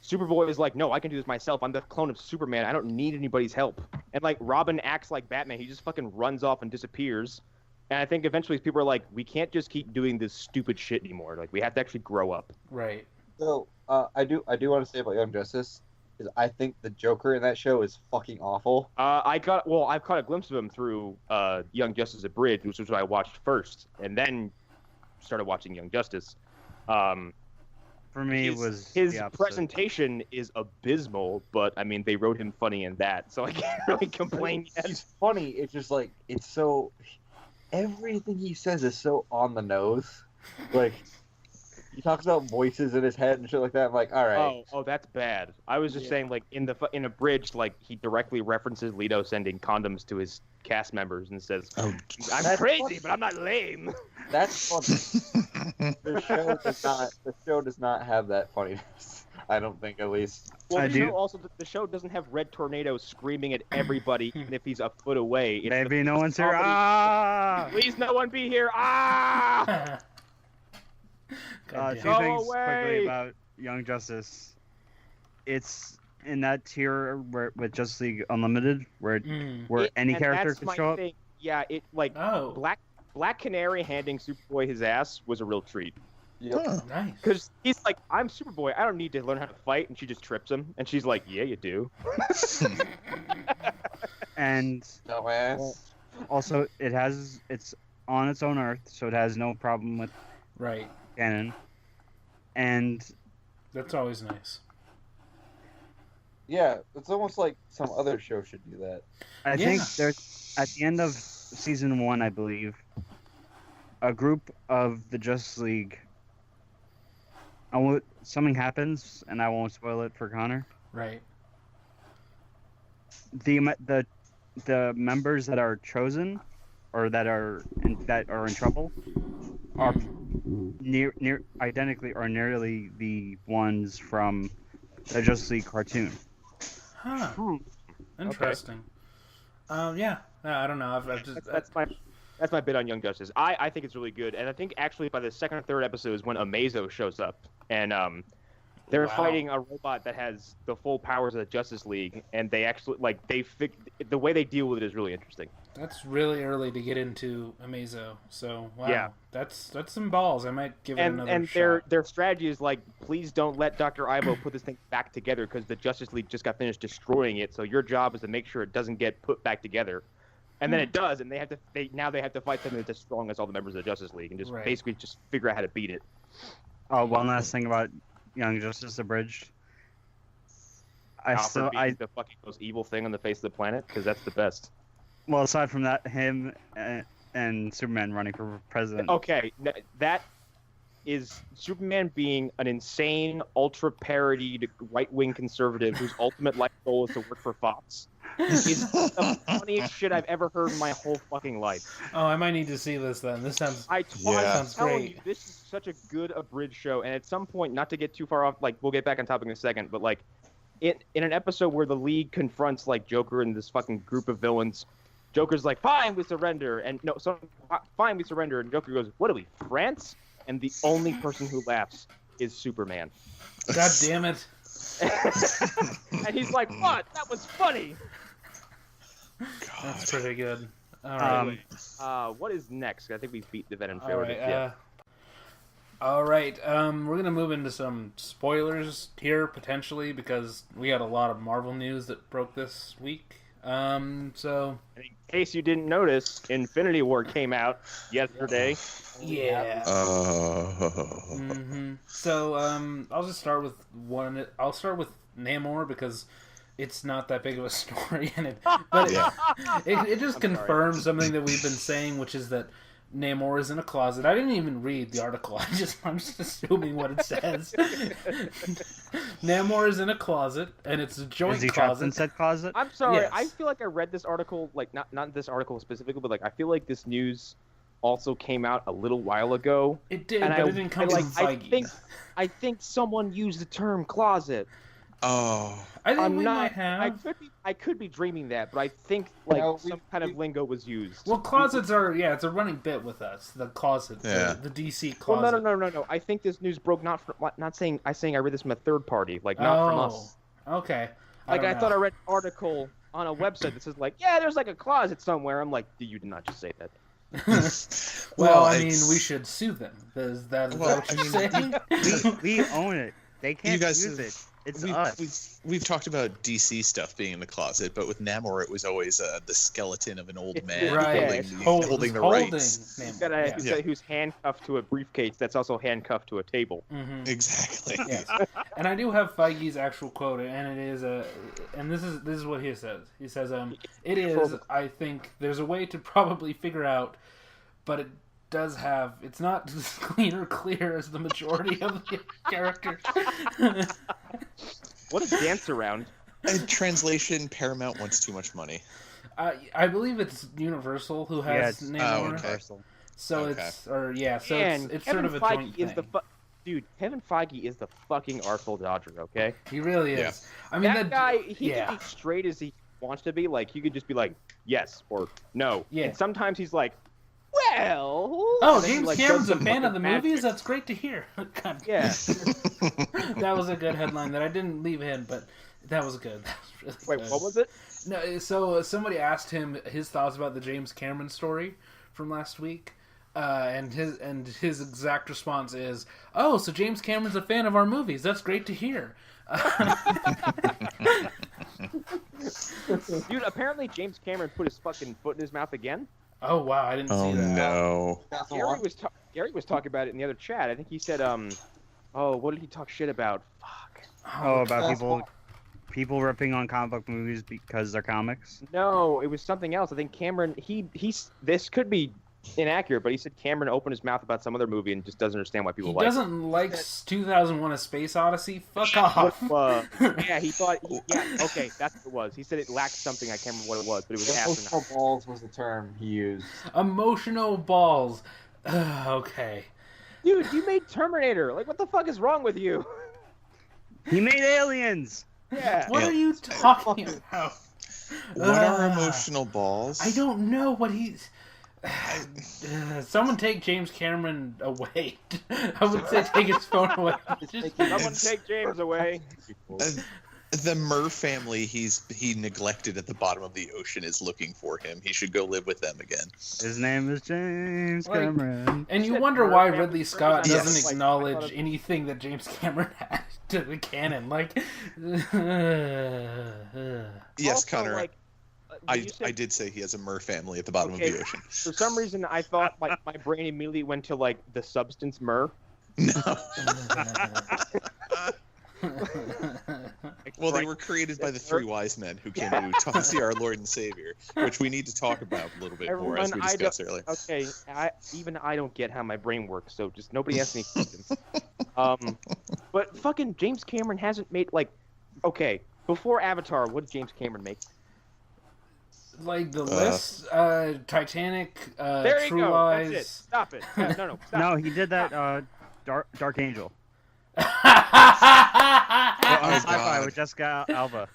Speaker 1: Superboy is like, no, I can do this myself. I'm the clone of Superman. I don't need anybody's help. And like Robin acts like Batman. He just fucking runs off and disappears. And I think eventually people are like, we can't just keep doing this stupid shit anymore. Like we have to actually grow up.
Speaker 2: Right.
Speaker 3: So I do want to say about Young Justice is I think the Joker in that show is fucking awful.
Speaker 1: I've caught a glimpse of him through Young Justice Abridged, which was what I watched first, and then started watching Young Justice.
Speaker 5: For me, it was
Speaker 1: His
Speaker 5: the opposite.
Speaker 1: presentation is abysmal, but I mean they wrote him funny in that, so I can't really complain yet.
Speaker 3: He's funny. It's just like it's so. Everything he says is so on the nose. Like he talks about voices in his head and shit like that. I'm like, all right.
Speaker 1: Oh, that's bad. I was just saying, like in Abridged, like he directly references Leto sending condoms to his cast members and says,
Speaker 4: Oh,
Speaker 1: "I'm
Speaker 3: That's
Speaker 1: crazy,
Speaker 3: funny.
Speaker 1: but I'm not lame."
Speaker 3: That's funny. The show does not have that funniness. I don't think, at least.
Speaker 1: Well,
Speaker 5: I
Speaker 1: the
Speaker 5: do-
Speaker 1: show also the show doesn't have Red Tornado screaming at everybody, even if he's a foot away. It's
Speaker 5: Maybe no one's here.
Speaker 1: comedy-
Speaker 5: Ah!
Speaker 1: Please, no one be here! Ah!
Speaker 2: God
Speaker 5: Two
Speaker 2: damn.
Speaker 1: Go
Speaker 5: things
Speaker 1: away!
Speaker 5: quickly about Young Justice. It's in that tier where, with Justice League Unlimited, where any
Speaker 1: And
Speaker 5: character
Speaker 1: that's
Speaker 5: could
Speaker 1: my
Speaker 5: show up.
Speaker 1: thing. Yeah, it like
Speaker 2: Oh,
Speaker 1: Black Canary handing Superboy his ass was a real treat.
Speaker 4: huh.
Speaker 2: nice.
Speaker 1: Because he's like, I'm Superboy. I don't need to learn how to fight. And she just trips him. And she's like, yeah, you do.
Speaker 5: And
Speaker 3: Dumbass.
Speaker 5: also, it's on its own Earth, so it has no problem with
Speaker 2: Right.
Speaker 5: canon. And
Speaker 2: That's always nice.
Speaker 3: Yeah, it's almost like some other show should do that.
Speaker 5: I
Speaker 2: Yeah.
Speaker 5: think there's at the end of season 1, I believe, a group of the Justice League. Something happens, and I won't spoil it for Connor.
Speaker 2: Right.
Speaker 5: The members that are chosen, or that are in trouble, are near identically or nearly the ones from the Justice League cartoon.
Speaker 2: Huh. Interesting. Yeah. No, I don't know. I've just
Speaker 1: That's my bit on Young Justice. I think it's really good. And I think actually by the second or third episode is when Amazo shows up. And they're
Speaker 2: Wow.
Speaker 1: fighting a robot that has the full powers of the Justice League. And they actually, like, the way they deal with it is really interesting.
Speaker 2: that's really early to get into Amazo. So wow.
Speaker 1: Yeah.
Speaker 2: That's some balls. I might give it another
Speaker 1: And
Speaker 2: shot.
Speaker 1: their strategy is like, please don't let Dr. Ivo put this thing back together because the Justice League just got finished destroying it. So your job is to make sure it doesn't get put back together. And then it does, and they have to fight something that's as strong as all the members of the Justice League and just
Speaker 2: Right.
Speaker 1: basically just figure out how to beat it.
Speaker 5: Oh, one last thing about Young Justice Abridged.
Speaker 1: Alfred being the fucking most evil thing on the face of the planet, because that's the best.
Speaker 5: Well, aside from that, him and Superman running for president.
Speaker 1: Okay, that is Superman being an insane, ultra-parodied right-wing conservative whose ultimate life goal is to work for Fox. Is the funniest shit I've ever heard in my whole fucking life.
Speaker 2: Oh, I might need to see this then. This sounds
Speaker 1: I'm
Speaker 2: sounds
Speaker 1: telling
Speaker 2: great.
Speaker 1: you, this is such a good abridged show, and at some point, not to get too far off, like, we'll get back on topic in a second, but, like, in an episode where the League confronts, like, Joker and this fucking group of villains, Joker's like, fine, we surrender, and fine, we surrender, and Joker goes, what are we, France? And the only person who laughs is Superman.
Speaker 2: God damn it.
Speaker 1: And he's like, what? That was funny!
Speaker 2: That's pretty good. All right.
Speaker 1: What is next? I think we beat the Venom
Speaker 2: All
Speaker 1: show.
Speaker 2: right.
Speaker 1: Yeah.
Speaker 2: All right. We're gonna move into some spoilers here potentially because we had a lot of Marvel news that broke this week. So
Speaker 1: In case you didn't notice, Infinity War came out yesterday.
Speaker 2: yeah.
Speaker 4: Oh.
Speaker 2: So I'll just start with one. I'll start with Namor because it's not that big of a story in it. But it just confirms something that we've been saying, which is that Namor is in a closet. I didn't even read the article. I'm just assuming what it says. Namor is in a closet, and it's a joint
Speaker 5: Is he trapped
Speaker 2: closet.
Speaker 5: in said closet?
Speaker 1: I'm sorry.
Speaker 2: Yes.
Speaker 1: I feel like I read this article, like not this article specifically, but like I feel like this news also came out a little while ago.
Speaker 2: It did,
Speaker 1: And
Speaker 2: but it didn't come from Feige.
Speaker 1: I think someone used the term closet.
Speaker 4: Oh,
Speaker 2: I think
Speaker 1: I'm
Speaker 2: we
Speaker 1: not.
Speaker 2: might have.
Speaker 1: I could be dreaming that, but I think like
Speaker 3: No,
Speaker 1: some kind of lingo was used.
Speaker 2: Well, closets are it's a running bit with us. The closet,
Speaker 4: Yeah.
Speaker 2: the DC
Speaker 1: Well,
Speaker 2: closet.
Speaker 1: no. I think this news broke not saying I read this from a third party, like not from us.
Speaker 2: Okay.
Speaker 1: Like I
Speaker 2: don't
Speaker 1: thought I
Speaker 2: know.
Speaker 1: read an article on a website that says like, yeah, there's like a closet somewhere. I'm like, you did not just say that.
Speaker 2: Well, I
Speaker 4: it's-
Speaker 2: mean, we should sue them. Is that
Speaker 4: Well,
Speaker 2: what
Speaker 4: I
Speaker 2: you're
Speaker 4: mean,
Speaker 2: saying?
Speaker 5: We own it. They can't
Speaker 4: You guys
Speaker 5: use
Speaker 4: have-
Speaker 5: it. It's us.
Speaker 4: We've talked about DC stuff being in the closet, but with Namor, it was always the skeleton of an old man
Speaker 2: Right.
Speaker 4: holding the rights.
Speaker 1: He's got a
Speaker 2: Yeah.
Speaker 1: who's handcuffed to a briefcase that's also handcuffed to a table.
Speaker 2: Mhm.
Speaker 4: Exactly.
Speaker 2: Yes. And I do have Feige's actual quote, and it is and this is what he says. He says, it is. I think there's a way to probably figure out, but it does have. It's not as clean or clear as the majority of the characters.
Speaker 1: What a dance around!
Speaker 4: In translation, Paramount wants too much money.
Speaker 2: I believe it's Universal who has
Speaker 5: it's
Speaker 2: Namor.
Speaker 5: Universal.
Speaker 2: So
Speaker 4: Okay.
Speaker 2: it's so
Speaker 1: And
Speaker 2: it's
Speaker 1: Kevin
Speaker 2: sort of a
Speaker 1: Feige
Speaker 2: joint
Speaker 1: is
Speaker 2: thing.
Speaker 1: Dude, Kevin Feige is the fucking Artful Dodger. Okay,
Speaker 2: He really is.
Speaker 4: Yeah.
Speaker 2: I mean,
Speaker 1: that guy, he
Speaker 2: yeah.
Speaker 1: can be straight as he wants to be. Like he could just be like yes or no.
Speaker 2: Yeah.
Speaker 1: And sometimes he's like, well.
Speaker 2: Oh,
Speaker 1: and then he,
Speaker 2: James
Speaker 1: like,
Speaker 2: Cameron's
Speaker 1: does
Speaker 2: a
Speaker 1: some
Speaker 2: fan of the
Speaker 1: fucking
Speaker 2: movies?
Speaker 1: magic.
Speaker 2: That's great to hear. God,
Speaker 1: Yeah.
Speaker 2: that was a good headline that I didn't leave in, but that was good. That was really
Speaker 1: Wait,
Speaker 2: good.
Speaker 1: what was it?
Speaker 2: No, so somebody asked him his thoughts about the James Cameron story from last week, and his exact response is, "Oh, so James Cameron's a fan of our movies. That's great to hear."
Speaker 1: Dude, apparently James Cameron put his fucking foot in his mouth again.
Speaker 2: Oh wow, I didn't
Speaker 4: Oh
Speaker 2: see that.
Speaker 4: no.
Speaker 1: Gary was talking about it in the other chat. I think he said, oh, what did he talk shit about? Fuck.
Speaker 5: Oh, about people ripping on comic book movies because they're comics.
Speaker 1: No, it was something else. I think Cameron, he's this could be inaccurate, but he said Cameron opened his mouth about some other movie and just doesn't understand why people
Speaker 2: He
Speaker 1: like
Speaker 2: doesn't like 2001: A Space Odyssey. Fuck off.
Speaker 1: it. Yeah, he thought. Yeah, okay, that's what it was. He said it lacked something. I can't remember what it was, but it was astronaut.
Speaker 3: Emotional balls was the term he used.
Speaker 2: Emotional balls. Okay.
Speaker 1: Dude, you made Terminator. Like, what the fuck is wrong with you?
Speaker 5: He made aliens.
Speaker 1: Yeah.
Speaker 2: What are you talking about?
Speaker 4: What are emotional balls?
Speaker 2: I don't know what he's. Someone take James Cameron away. I would say take his phone away.
Speaker 1: Someone take James away.
Speaker 4: The Murr family he neglected at the bottom of the ocean is looking for him. He should go live with them again.
Speaker 5: His name is James
Speaker 2: Like-
Speaker 5: Cameron.
Speaker 2: And you
Speaker 1: Said
Speaker 2: wonder
Speaker 1: Murr
Speaker 2: why
Speaker 1: family
Speaker 2: Ridley
Speaker 1: first.
Speaker 2: Scott
Speaker 4: Yes.
Speaker 2: doesn't
Speaker 1: Like,
Speaker 2: acknowledge
Speaker 1: I thought it-
Speaker 2: anything that James Cameron had to the canon. Like,
Speaker 4: Yes,
Speaker 1: Also,
Speaker 4: Connor.
Speaker 1: like,
Speaker 4: I
Speaker 1: you said-
Speaker 4: did say he has a Murr family at the bottom
Speaker 1: Okay.
Speaker 4: of the ocean.
Speaker 1: For some reason, I thought like my brain immediately went to like the substance myrrh.
Speaker 4: No.
Speaker 1: Like,
Speaker 4: Well, they
Speaker 1: right-
Speaker 4: were created by the three wise men who came to see our Lord and Savior, which we need to talk about a little bit more as we
Speaker 1: Everyone,
Speaker 4: discussed earlier.
Speaker 1: Okay, even I don't get how my brain works, so just nobody ask me questions. But fucking James Cameron hasn't made like, okay, before Avatar, what did James Cameron make?
Speaker 2: like the list, Titanic,
Speaker 1: There you
Speaker 2: True
Speaker 1: go.
Speaker 2: Lies.
Speaker 1: That's it. Stop it. No, stop.
Speaker 5: No, he did that. Dark Angel.
Speaker 2: oh,
Speaker 5: On Sci-Fi
Speaker 4: God.
Speaker 5: with Jessica Alba.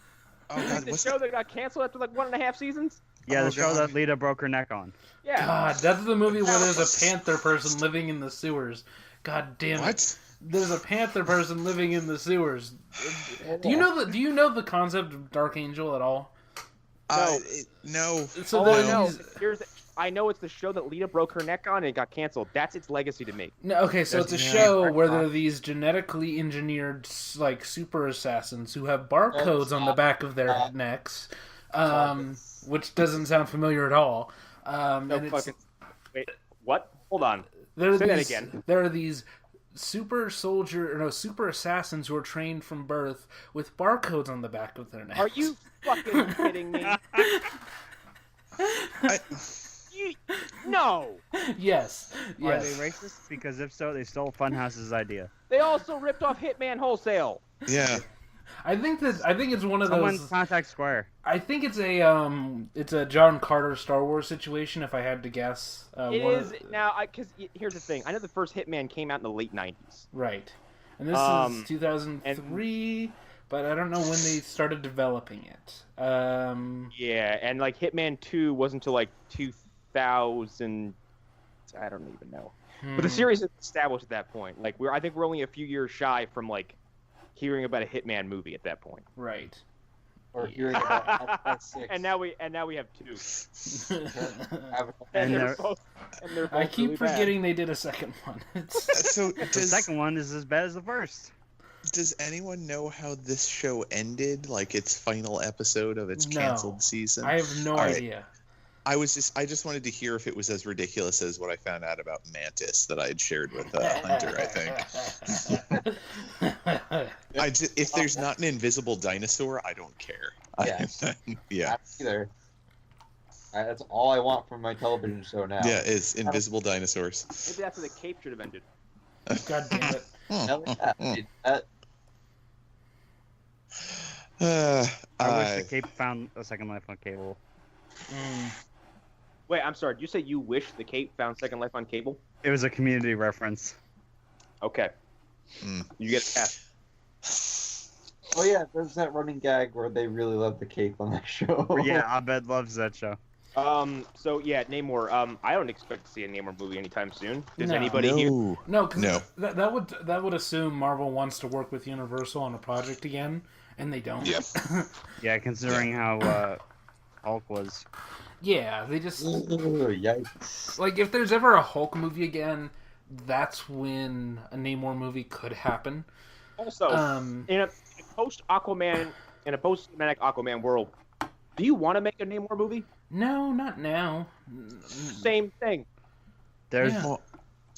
Speaker 4: Oh God,
Speaker 1: the
Speaker 4: what's
Speaker 1: show that got canceled after like 1.5 seasons.
Speaker 5: Yeah,
Speaker 4: Oh,
Speaker 5: the show
Speaker 4: God.
Speaker 5: that Lita broke her neck on.
Speaker 1: Yeah.
Speaker 2: God, that's the movie where there's a panther person living in the sewers. God damn it.
Speaker 4: what?
Speaker 2: There's a panther person living in the sewers. Do you know the concept of Dark Angel at all?
Speaker 4: No.
Speaker 2: So
Speaker 1: Oh,
Speaker 2: there
Speaker 1: I
Speaker 2: are
Speaker 1: know.
Speaker 2: these-
Speaker 1: I know it's the show that Lita broke her neck on and it got canceled. That's its legacy to me.
Speaker 2: No, okay, so it's a show where there are these genetically engineered, like, super assassins who have barcodes on the back of their necks, which doesn't sound familiar at all.
Speaker 1: No
Speaker 2: And it's,
Speaker 1: fucking. Wait, what? Hold on.
Speaker 2: there are
Speaker 1: Say that
Speaker 2: these,
Speaker 1: again.
Speaker 2: There are these super assassins who are trained from birth with barcodes on the back of their necks.
Speaker 1: Are you fucking kidding me? No.
Speaker 2: Yes.
Speaker 5: Are they racist? Because if so, they stole Funhouse's idea.
Speaker 1: They also ripped off Hitman Wholesale.
Speaker 4: Yeah.
Speaker 2: I think it's one of
Speaker 5: Someone
Speaker 2: those.
Speaker 5: contact Square.
Speaker 2: I think it's a John Carter Star Wars situation. If I had to guess,
Speaker 1: It is now. Because here's the thing. I know the first Hitman came out in the late '90s.
Speaker 2: Right, and this is 2003, but I don't know when they started developing it.
Speaker 1: Yeah, and like Hitman 2 wasn't until like 2000. I don't even know. But the series is established at that point. Like I think we're only a few years shy from like hearing about a Hitman movie at that point.
Speaker 2: Right.
Speaker 3: Or hearing about Half-Life 6.
Speaker 1: And now we have 2.
Speaker 5: And
Speaker 1: they're both
Speaker 2: I keep
Speaker 1: really
Speaker 2: forgetting they did a second one.
Speaker 4: So
Speaker 5: The second one is as bad as the first.
Speaker 4: does anyone know how this show ended? Like its final episode of its canceled season?
Speaker 2: I have no idea.
Speaker 4: I just wanted to hear if it was as ridiculous as what I found out about Mantis that I had shared with Hunter, I think. If there's not an invisible dinosaur, I don't care.
Speaker 3: Yeah.
Speaker 4: Yeah.
Speaker 3: Either. That's all I want from my television show now.
Speaker 4: Yeah, it's invisible dinosaurs.
Speaker 1: Maybe that's where the cape should have ended.
Speaker 2: God damn it.
Speaker 3: Hell yeah, dude.
Speaker 5: I wish the Cape found a second life on Cable.
Speaker 1: Wait, I'm sorry. Did you say you wish the cape found Second Life on cable?
Speaker 5: It was a community reference.
Speaker 1: Okay. You get a pass.
Speaker 3: Oh yeah, there's that running gag where they really love the cape on that show.
Speaker 5: Yeah, Abed loves that show.
Speaker 1: So yeah, Namor. I don't expect to see a Namor movie anytime soon. Does
Speaker 2: No.
Speaker 1: anybody here?
Speaker 2: No, because
Speaker 4: No.
Speaker 2: that would assume Marvel wants to work with Universal on a project again, and they don't.
Speaker 4: Yep.
Speaker 5: Yeah, considering how Hulk was.
Speaker 2: Yeah, they just
Speaker 3: Yikes.
Speaker 2: like if there's ever a Hulk movie again, that's when a Namor movie could happen.
Speaker 1: Also, in a post Aquaman, in a post cinematic Aquaman world, do you want to make a Namor movie?
Speaker 2: No, not now.
Speaker 1: Same thing.
Speaker 5: There's
Speaker 2: Yeah.
Speaker 4: Well,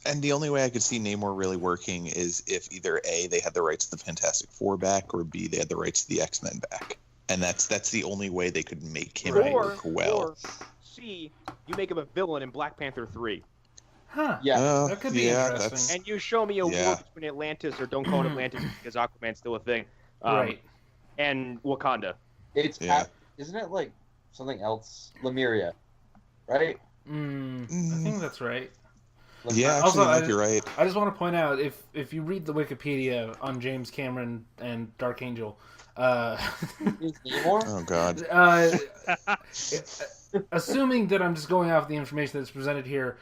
Speaker 4: and the only way I could see Namor really working is if either A, they had the rights to the Fantastic Four back, or B, they had the rights to the X-Men back. And that's the only way they could make him work well.
Speaker 1: Or C, you make him a villain in Black Panther 3.
Speaker 2: Huh.
Speaker 3: Yeah.
Speaker 2: That could be interesting.
Speaker 4: That's,
Speaker 1: And you show me a
Speaker 4: Yeah.
Speaker 1: war between Atlantis, or don't call it Atlantis because Aquaman's still a thing.
Speaker 2: Right.
Speaker 1: And Wakanda.
Speaker 3: It's
Speaker 4: Yeah.
Speaker 3: Isn't it like something else? Lemuria, right?
Speaker 2: I think that's right.
Speaker 4: yeah, actually,
Speaker 2: Also,
Speaker 4: you might be right.
Speaker 2: I just want to point out if you read the Wikipedia on James Cameron and Dark Angel,
Speaker 3: Is Namor?
Speaker 4: Oh God.
Speaker 2: assuming that I'm just going off the information that's presented here,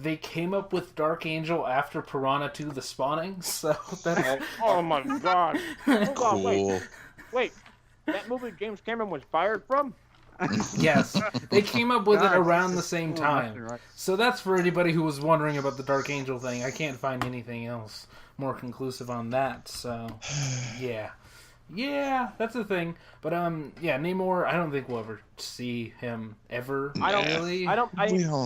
Speaker 2: they came up with Dark Angel after Piranha 2: The Spawning. So that's
Speaker 1: Oh my god. Hold on,
Speaker 4: Cool.
Speaker 1: wait. That movie James Cameron was fired from?
Speaker 2: yes, they came up with it
Speaker 5: God,
Speaker 2: around the
Speaker 5: this is
Speaker 2: same
Speaker 5: so much
Speaker 2: time.
Speaker 5: right.
Speaker 2: So that's for anybody who was wondering about the Dark Angel thing. I can't find anything else more conclusive on that. So yeah, that's the thing. But Namor, I don't think we'll ever see him ever.
Speaker 1: I don't
Speaker 2: really.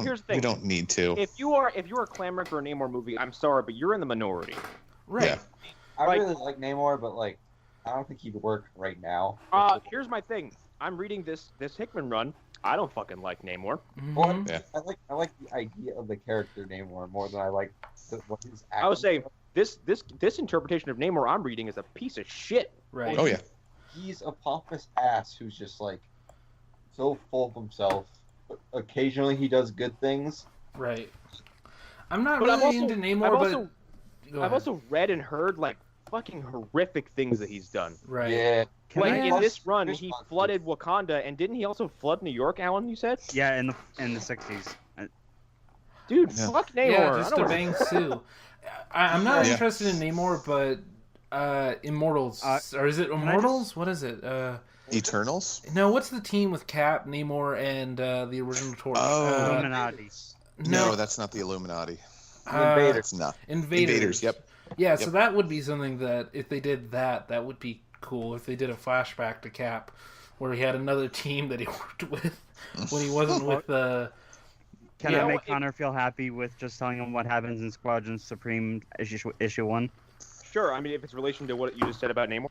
Speaker 1: Here's the thing.
Speaker 4: We don't need to.
Speaker 1: If you are clamoring for a Namor movie, I'm sorry, but you're in the minority.
Speaker 2: Right.
Speaker 4: Yeah.
Speaker 3: I
Speaker 1: Like-
Speaker 3: really like Namor, but like, I don't think he'd work right now.
Speaker 1: Here's my thing. I'm reading this Hickman run. I don't fucking like Namor.
Speaker 3: Well,
Speaker 2: Mhm.
Speaker 4: Yeah.
Speaker 3: I like the idea of the character Namor more than I like what he's acting.
Speaker 1: I would say this interpretation of Namor I'm reading is a piece of shit.
Speaker 2: Right.
Speaker 4: Oh yeah.
Speaker 3: he's a pompous ass who's just like so full of himself. But occasionally he does good things.
Speaker 2: Right. I'm not
Speaker 1: But
Speaker 2: really
Speaker 1: I've also-
Speaker 2: into Namor,
Speaker 1: I've
Speaker 2: but
Speaker 1: also-
Speaker 2: go
Speaker 1: I've
Speaker 2: ahead.
Speaker 1: also read and heard like fucking horrific things that he's done.
Speaker 2: right.
Speaker 3: Yeah.
Speaker 1: Like
Speaker 5: I
Speaker 1: in
Speaker 5: ask-
Speaker 1: this run,
Speaker 3: Fish
Speaker 1: he
Speaker 3: monsters.
Speaker 1: flooded Wakanda, and didn't he also flood New York, Allan? You said,
Speaker 5: Yeah, in the 60s.
Speaker 1: dude,
Speaker 4: Yeah.
Speaker 1: fuck Namor.
Speaker 2: Yeah,
Speaker 1: I
Speaker 2: just
Speaker 1: don't
Speaker 2: to
Speaker 1: wanna-
Speaker 2: bang Sue. I'm not
Speaker 4: Yeah.
Speaker 2: interested in Namor, but Immortals, or is it Immortals? What is it?
Speaker 4: Eternals.
Speaker 2: No, what's the team with Cap, Namor, and the original Torch?
Speaker 4: Oh.
Speaker 5: Illuminati.
Speaker 4: No, that's not the Illuminati.
Speaker 3: Invaders.
Speaker 4: It's not.
Speaker 2: Invaders.
Speaker 4: Yep.
Speaker 2: Yeah, so
Speaker 4: Yep.
Speaker 2: that would be something that if they did that would be cool. If they did a flashback to Cap, where he had another team that he worked with when he wasn't with
Speaker 5: Can
Speaker 2: Yeah.
Speaker 5: I make Connor feel happy with just telling him what happens in Squadron Supreme issue 1?
Speaker 1: Sure. I mean, if it's in relation to what you just said about Namor.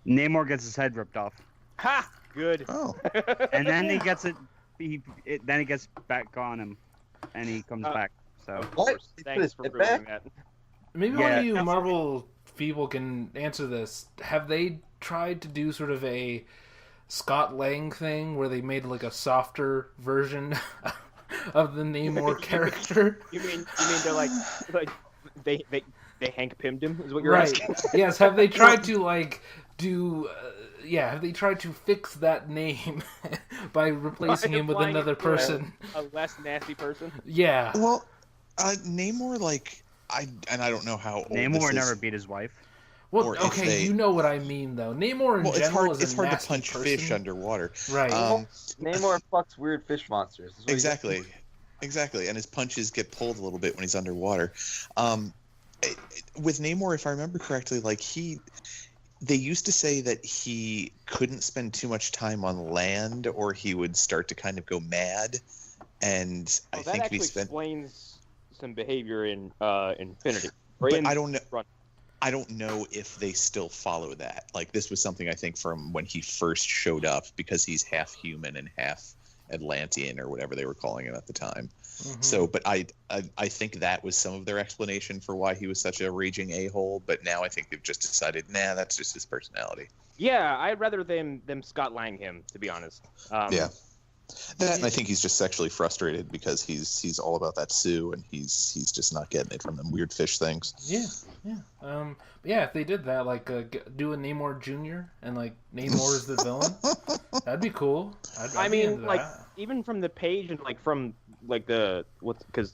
Speaker 5: Namor gets his head ripped off,
Speaker 1: Ha! Good.
Speaker 4: Oh,
Speaker 5: and then he gets then he gets back on him, and he comes back. So
Speaker 1: Of
Speaker 3: What?
Speaker 1: course.
Speaker 3: He put
Speaker 1: Thanks
Speaker 3: his
Speaker 1: for
Speaker 3: head
Speaker 1: proving
Speaker 3: back?
Speaker 1: that.
Speaker 2: Maybe one
Speaker 5: Yeah.
Speaker 2: of you Marvel people can answer this. Have they tried to do sort of a Scott Lang thing where they made like a softer version of the Namor character?
Speaker 1: You mean they're like they Hank Pym'd him? Is what you're
Speaker 2: Right.
Speaker 1: asking?
Speaker 2: Yes. Have they tried to like do? Have they tried to fix that name by replacing him with
Speaker 1: applying
Speaker 2: another
Speaker 1: it to a-
Speaker 2: person?
Speaker 1: A less nasty person.
Speaker 2: Yeah.
Speaker 4: well, Namor, like I don't know how old
Speaker 5: Namor
Speaker 4: this is.
Speaker 5: never beat his wife.
Speaker 2: Well,
Speaker 4: or if
Speaker 2: okay,
Speaker 4: they-
Speaker 2: you know what I mean, though. Namor in
Speaker 4: Well,
Speaker 2: general
Speaker 4: it's
Speaker 2: is a
Speaker 4: hard to
Speaker 2: nasty
Speaker 4: punch
Speaker 2: person.
Speaker 4: fish underwater.
Speaker 2: Right.
Speaker 3: Namor fucks weird fish monsters. That's what he does.
Speaker 4: Exactly, and his punches get pulled a little bit when he's underwater. With Namor, if I remember correctly, like they used to say that he couldn't spend too much time on land, or he would start to kind of go mad. And I
Speaker 1: That
Speaker 4: think
Speaker 1: actually
Speaker 4: we spent.
Speaker 1: explains some behavior in Infinity. Or
Speaker 4: But
Speaker 1: in
Speaker 4: I don't know.
Speaker 1: Run.
Speaker 4: I don't know if they still follow that. Like this was something I think from when he first showed up, because he's half human and half Atlantean or whatever they were calling him at the time.
Speaker 2: Mhm.
Speaker 4: So, but I think that was some of their explanation for why he was such a raging a-hole. But now I think they've just decided, nah, that's just his personality.
Speaker 1: Yeah, I'd rather them Scott Lang him, to be honest.
Speaker 4: Yeah. That, and I think he's just sexually frustrated because he's all about that Sue, and he's just not getting it from them weird fish things.
Speaker 2: Yeah. If they did that, like do a Namor Jr. and like Namor is the villain, that'd be cool. I'd be into
Speaker 1: like
Speaker 2: that.
Speaker 1: even from the page and like from like because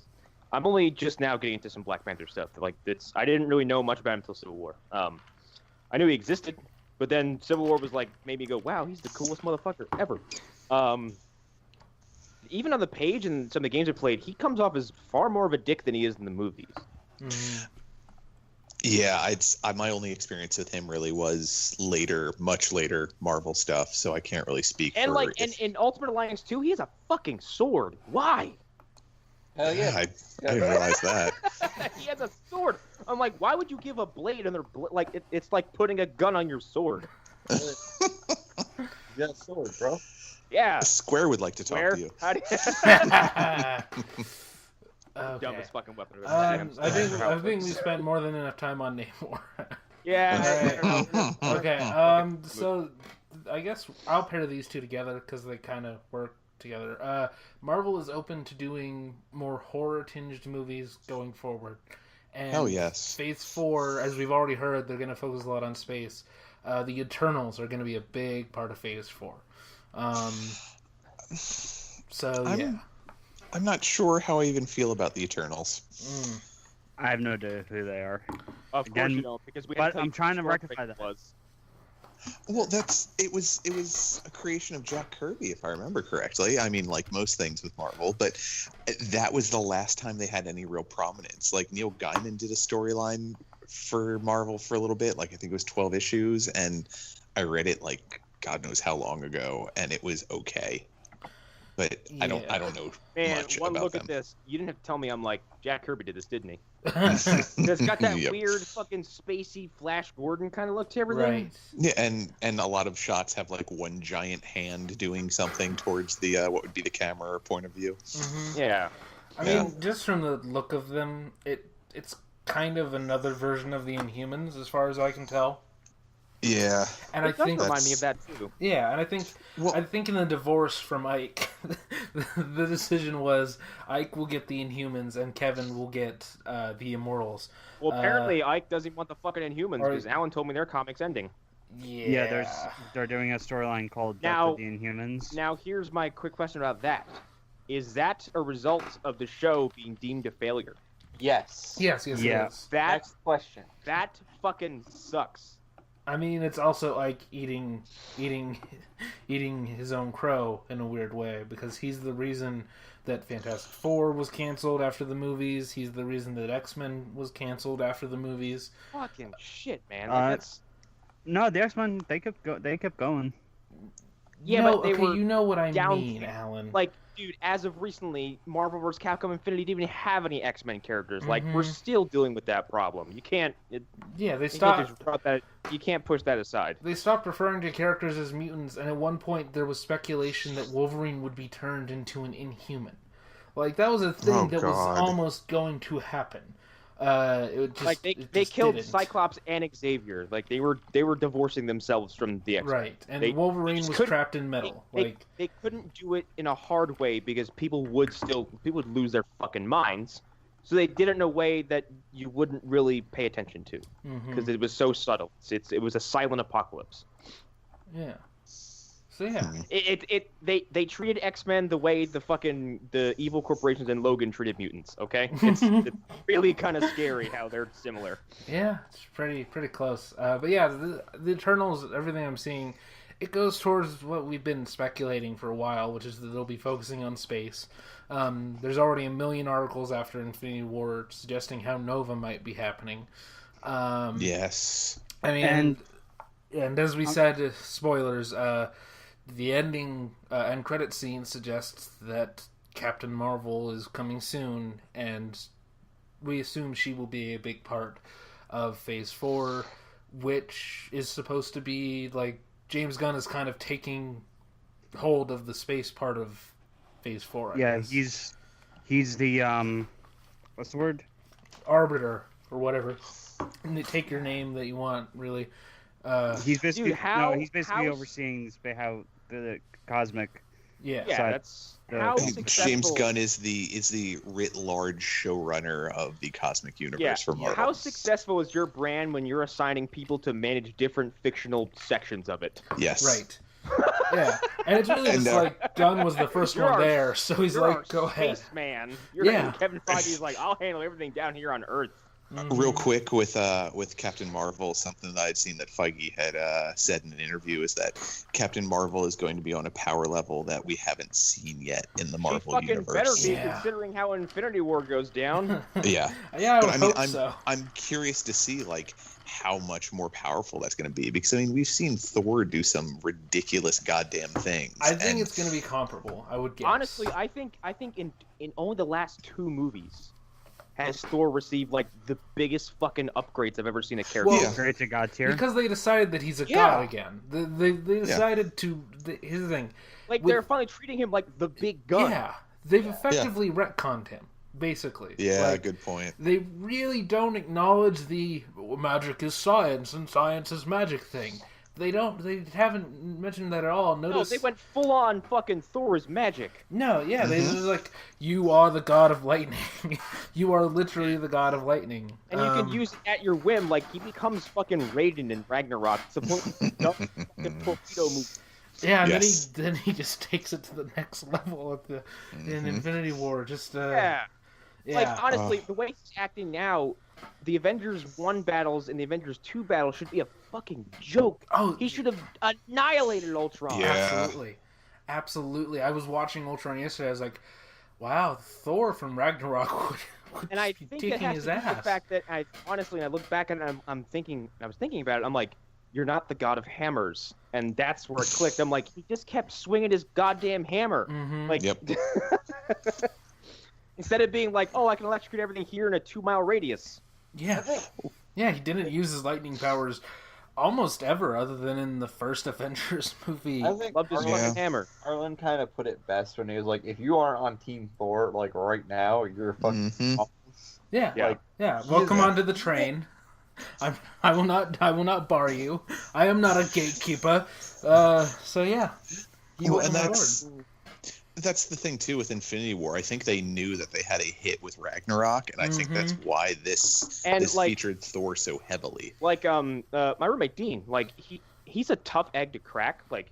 Speaker 1: I'm only just now getting into some Black Panther stuff. Like I didn't really know much about him until Civil War. I knew he existed, but then Civil War was like made me go, wow, he's the coolest motherfucker ever. Even on the page and some of the games I played, he comes off as far more of a dick than he is in the movies.
Speaker 2: Mhm.
Speaker 4: Yeah, my only experience with him really was much later Marvel stuff, so I can't really speak.
Speaker 1: And
Speaker 4: for
Speaker 1: like
Speaker 4: if-
Speaker 1: in Ultimate Alliance 2, he has a fucking sword. Why?
Speaker 3: Hell yeah.
Speaker 4: I didn't realize that.
Speaker 1: He has a sword. I'm like, why would you give a blade another like it's like putting a gun on your sword.
Speaker 3: You got a sword, bro.
Speaker 1: Yeah.
Speaker 4: Square would like to talk
Speaker 1: Where?
Speaker 4: to you.
Speaker 1: How do you...
Speaker 2: Okay.
Speaker 1: Dumbest fucking weapon.
Speaker 2: I think we spent more than enough time on Namor.
Speaker 1: Yeah.
Speaker 2: Okay. So I guess I'll pair these two together because they kind of work together. Marvel is open to doing more horror-tinged movies going forward. And
Speaker 4: Oh, yes.
Speaker 2: Phase 4, as we've already heard, they're going to focus a lot on space. The Eternals are going to be a big part of Phase 4. Yeah.
Speaker 4: I'm not sure how I even feel about the Eternals.
Speaker 5: I have no idea who they are.
Speaker 1: Of course
Speaker 5: Again,
Speaker 1: you don't, because we.
Speaker 5: but I'm trying to rectify that.
Speaker 4: Well, it was a creation of Jack Kirby, if I remember correctly. I mean, like most things with Marvel, but that was the last time they had any real prominence. Like Neil Gaiman did a storyline for Marvel for a little bit, like I think it was 12 issues, and I read it like God knows how long ago, and it was okay. But I don't know
Speaker 1: Man,
Speaker 4: much
Speaker 1: one
Speaker 4: about
Speaker 1: look
Speaker 4: them.
Speaker 1: at this. You didn't have to tell me. I'm like, Jack Kirby did this, didn't he? It's got that
Speaker 4: Yep.
Speaker 1: weird fucking spacey Flash Gordon kind of look to everything.
Speaker 2: Right.
Speaker 4: Yeah, and a lot of shots have like one giant hand doing something towards the what would be the camera or point of view.
Speaker 2: Mm-hmm.
Speaker 1: Yeah.
Speaker 2: I mean, just from the look of them, it's kind of another version of the Inhumans, as far as I can tell.
Speaker 4: Yeah,
Speaker 2: And
Speaker 1: It
Speaker 2: I
Speaker 1: does
Speaker 2: think
Speaker 1: remind me of that too.
Speaker 2: Yeah, and I think in the divorce from Ike, the decision was Ike will get the Inhumans and Kevin will get the Immortals.
Speaker 1: Well, apparently Ike doesn't want the fucking Inhumans
Speaker 2: or-
Speaker 1: because Allan told me their comic's ending.
Speaker 2: Yeah,
Speaker 5: They're doing a storyline called Death
Speaker 1: Now-
Speaker 5: of the Inhumans.
Speaker 1: Now, here's my quick question about that. Is that a result of the show being deemed a failure?
Speaker 3: Yes.
Speaker 2: Yes,
Speaker 5: Yeah.
Speaker 2: it is.
Speaker 1: That
Speaker 3: Next question.
Speaker 1: that fucking sucks.
Speaker 2: I mean, it's also Ike eating his own crow in a weird way, because he's the reason that Fantastic Four was canceled after the movies. He's the reason that X-Men was canceled after the movies.
Speaker 1: Fucking shit, man.
Speaker 5: Uh,
Speaker 1: That's
Speaker 5: No, the X-Men they kept going.
Speaker 1: Yeah,
Speaker 2: no,
Speaker 1: but they
Speaker 2: okay,
Speaker 1: were
Speaker 2: you know what I
Speaker 1: down
Speaker 2: mean, Alan.
Speaker 1: like, dude, as of recently, Marvel vs. Capcom Infinity didn't even have any X-Men characters. Like, we're still dealing with that problem. You can't.
Speaker 2: They
Speaker 1: You
Speaker 2: stopped.
Speaker 1: can't just drop that. You can't push that aside.
Speaker 2: They stopped referring to characters as mutants, and at one point there was speculation that Wolverine would be turned into an Inhuman. Like, that was a thing that was almost going to happen. It just,
Speaker 1: like they
Speaker 2: just
Speaker 1: killed
Speaker 2: didn't.
Speaker 1: Cyclops and Xavier. Like they were divorcing themselves from the X-Men.
Speaker 2: Right, and Wolverine was trapped in metal.
Speaker 1: They couldn't do it in a hard way because people would lose their fucking minds. So they did it in a way that you wouldn't really pay attention to because it was so subtle. It was a silent apocalypse.
Speaker 2: Yeah. So yeah,
Speaker 1: they treated X-Men the way the evil corporations in Logan treated mutants. Okay, it's really kind of scary how they're similar.
Speaker 2: Yeah, it's pretty close. But yeah, the Eternals, everything I'm seeing, it goes towards what we've been speculating for a while, which is that they'll be focusing on space. There's already a million articles after Infinity War suggesting how Nova might be happening.
Speaker 4: Yes.
Speaker 2: I mean, and as we said, spoilers. The ending end credit scene suggests that Captain Marvel is coming soon, and we assume she will be a big part of Phase 4, which is supposed to be, like, James Gunn is kind of taking hold of the space part of Phase 4, I guess.
Speaker 5: He's the, what's the word?
Speaker 2: Arbiter, or whatever. And they take your name that you want, really.
Speaker 5: He's basically
Speaker 1: dude,
Speaker 5: overseeing how the cosmic.
Speaker 2: Yeah,
Speaker 1: that's how successful.
Speaker 4: James Gunn is the writ large showrunner of the cosmic universe for Marvel.
Speaker 1: How successful is your brand when you're assigning people to manage different fictional sections of it?
Speaker 4: Yes.
Speaker 2: Right. Yeah, and it's really just like Gunn was the first one there, so he's like, "Go ahead,
Speaker 1: man." Kevin Feige is like, "I'll handle everything down here on Earth."
Speaker 4: Real quick with Captain Marvel, something that I'd seen that Feige had said in an interview is that Captain Marvel is going to be on a power level that we haven't seen yet in the Marvel universe.
Speaker 1: Better be, considering how Infinity War goes down.
Speaker 4: Yeah,
Speaker 2: yeah,
Speaker 4: but
Speaker 2: hope so.
Speaker 4: I'm curious to see like how much more powerful that's going to be, because I mean we've seen Thor do some ridiculous goddamn things.
Speaker 2: I think it's going to be comparable. I would guess.
Speaker 1: Honestly, I think in only the last 2 movies has Thor received like the biggest fucking upgrades I've ever seen a character.
Speaker 5: Well, upgrade to god tier.
Speaker 2: Because they decided that he's a god again. They decided to. Here's the thing.
Speaker 1: Like they're finally treating him like the big gun.
Speaker 2: Yeah, they've effectively retconned him. Basically.
Speaker 4: Yeah,
Speaker 2: like,
Speaker 4: good point.
Speaker 2: They really don't acknowledge the magic is science and science is magic thing. They haven't mentioned that at all. Notice...
Speaker 1: No, they went full on fucking Thor is magic.
Speaker 2: No, yeah, they just like, you are the god of lightning. You are literally the god of lightning.
Speaker 1: And you can use it at your whim, like he becomes fucking Raiden in Ragnarok. It's a fucking torpedo move.
Speaker 2: Yeah, and then he just takes it to the next level in Infinity War. Just
Speaker 1: yeah. Like honestly, the way he's acting now, the Avengers 1 battles and the Avengers 2 battles should be a fucking joke.
Speaker 2: Oh,
Speaker 1: he should have annihilated Ultron.
Speaker 4: Yeah.
Speaker 2: Absolutely. I was watching Ultron yesterday. I was like, wow, Thor from Ragnarok would
Speaker 1: and I
Speaker 2: be
Speaker 1: think
Speaker 2: kicking
Speaker 1: it has
Speaker 2: his
Speaker 1: to do with
Speaker 2: ass.
Speaker 1: the fact that I look back and I was thinking about it. I'm like, you're not the god of hammers, and that's where it clicked. I'm like, he just kept swinging his goddamn hammer.
Speaker 2: Mm-hmm.
Speaker 1: Like, instead of being like, oh, I can electrocute everything here in a 2-mile radius.
Speaker 2: Yeah. Yeah, he didn't use his lightning powers almost ever, other than in the first Avengers movie.
Speaker 3: I think
Speaker 1: loved his fucking hammer.
Speaker 3: Arlen kind of put it best when he was like, if you aren't on Team Thor, like right now, you're fucking
Speaker 2: Yeah.
Speaker 1: Yeah.
Speaker 2: Yeah. Welcome onto the train. I will not bar you. I am not a gatekeeper. So yeah.
Speaker 4: That's the thing too with Infinity War. I think they knew that they had a hit with Ragnarok, and I think that's why this featured Thor so heavily.
Speaker 1: Like my roommate Dean, like he's a tough egg to crack. Like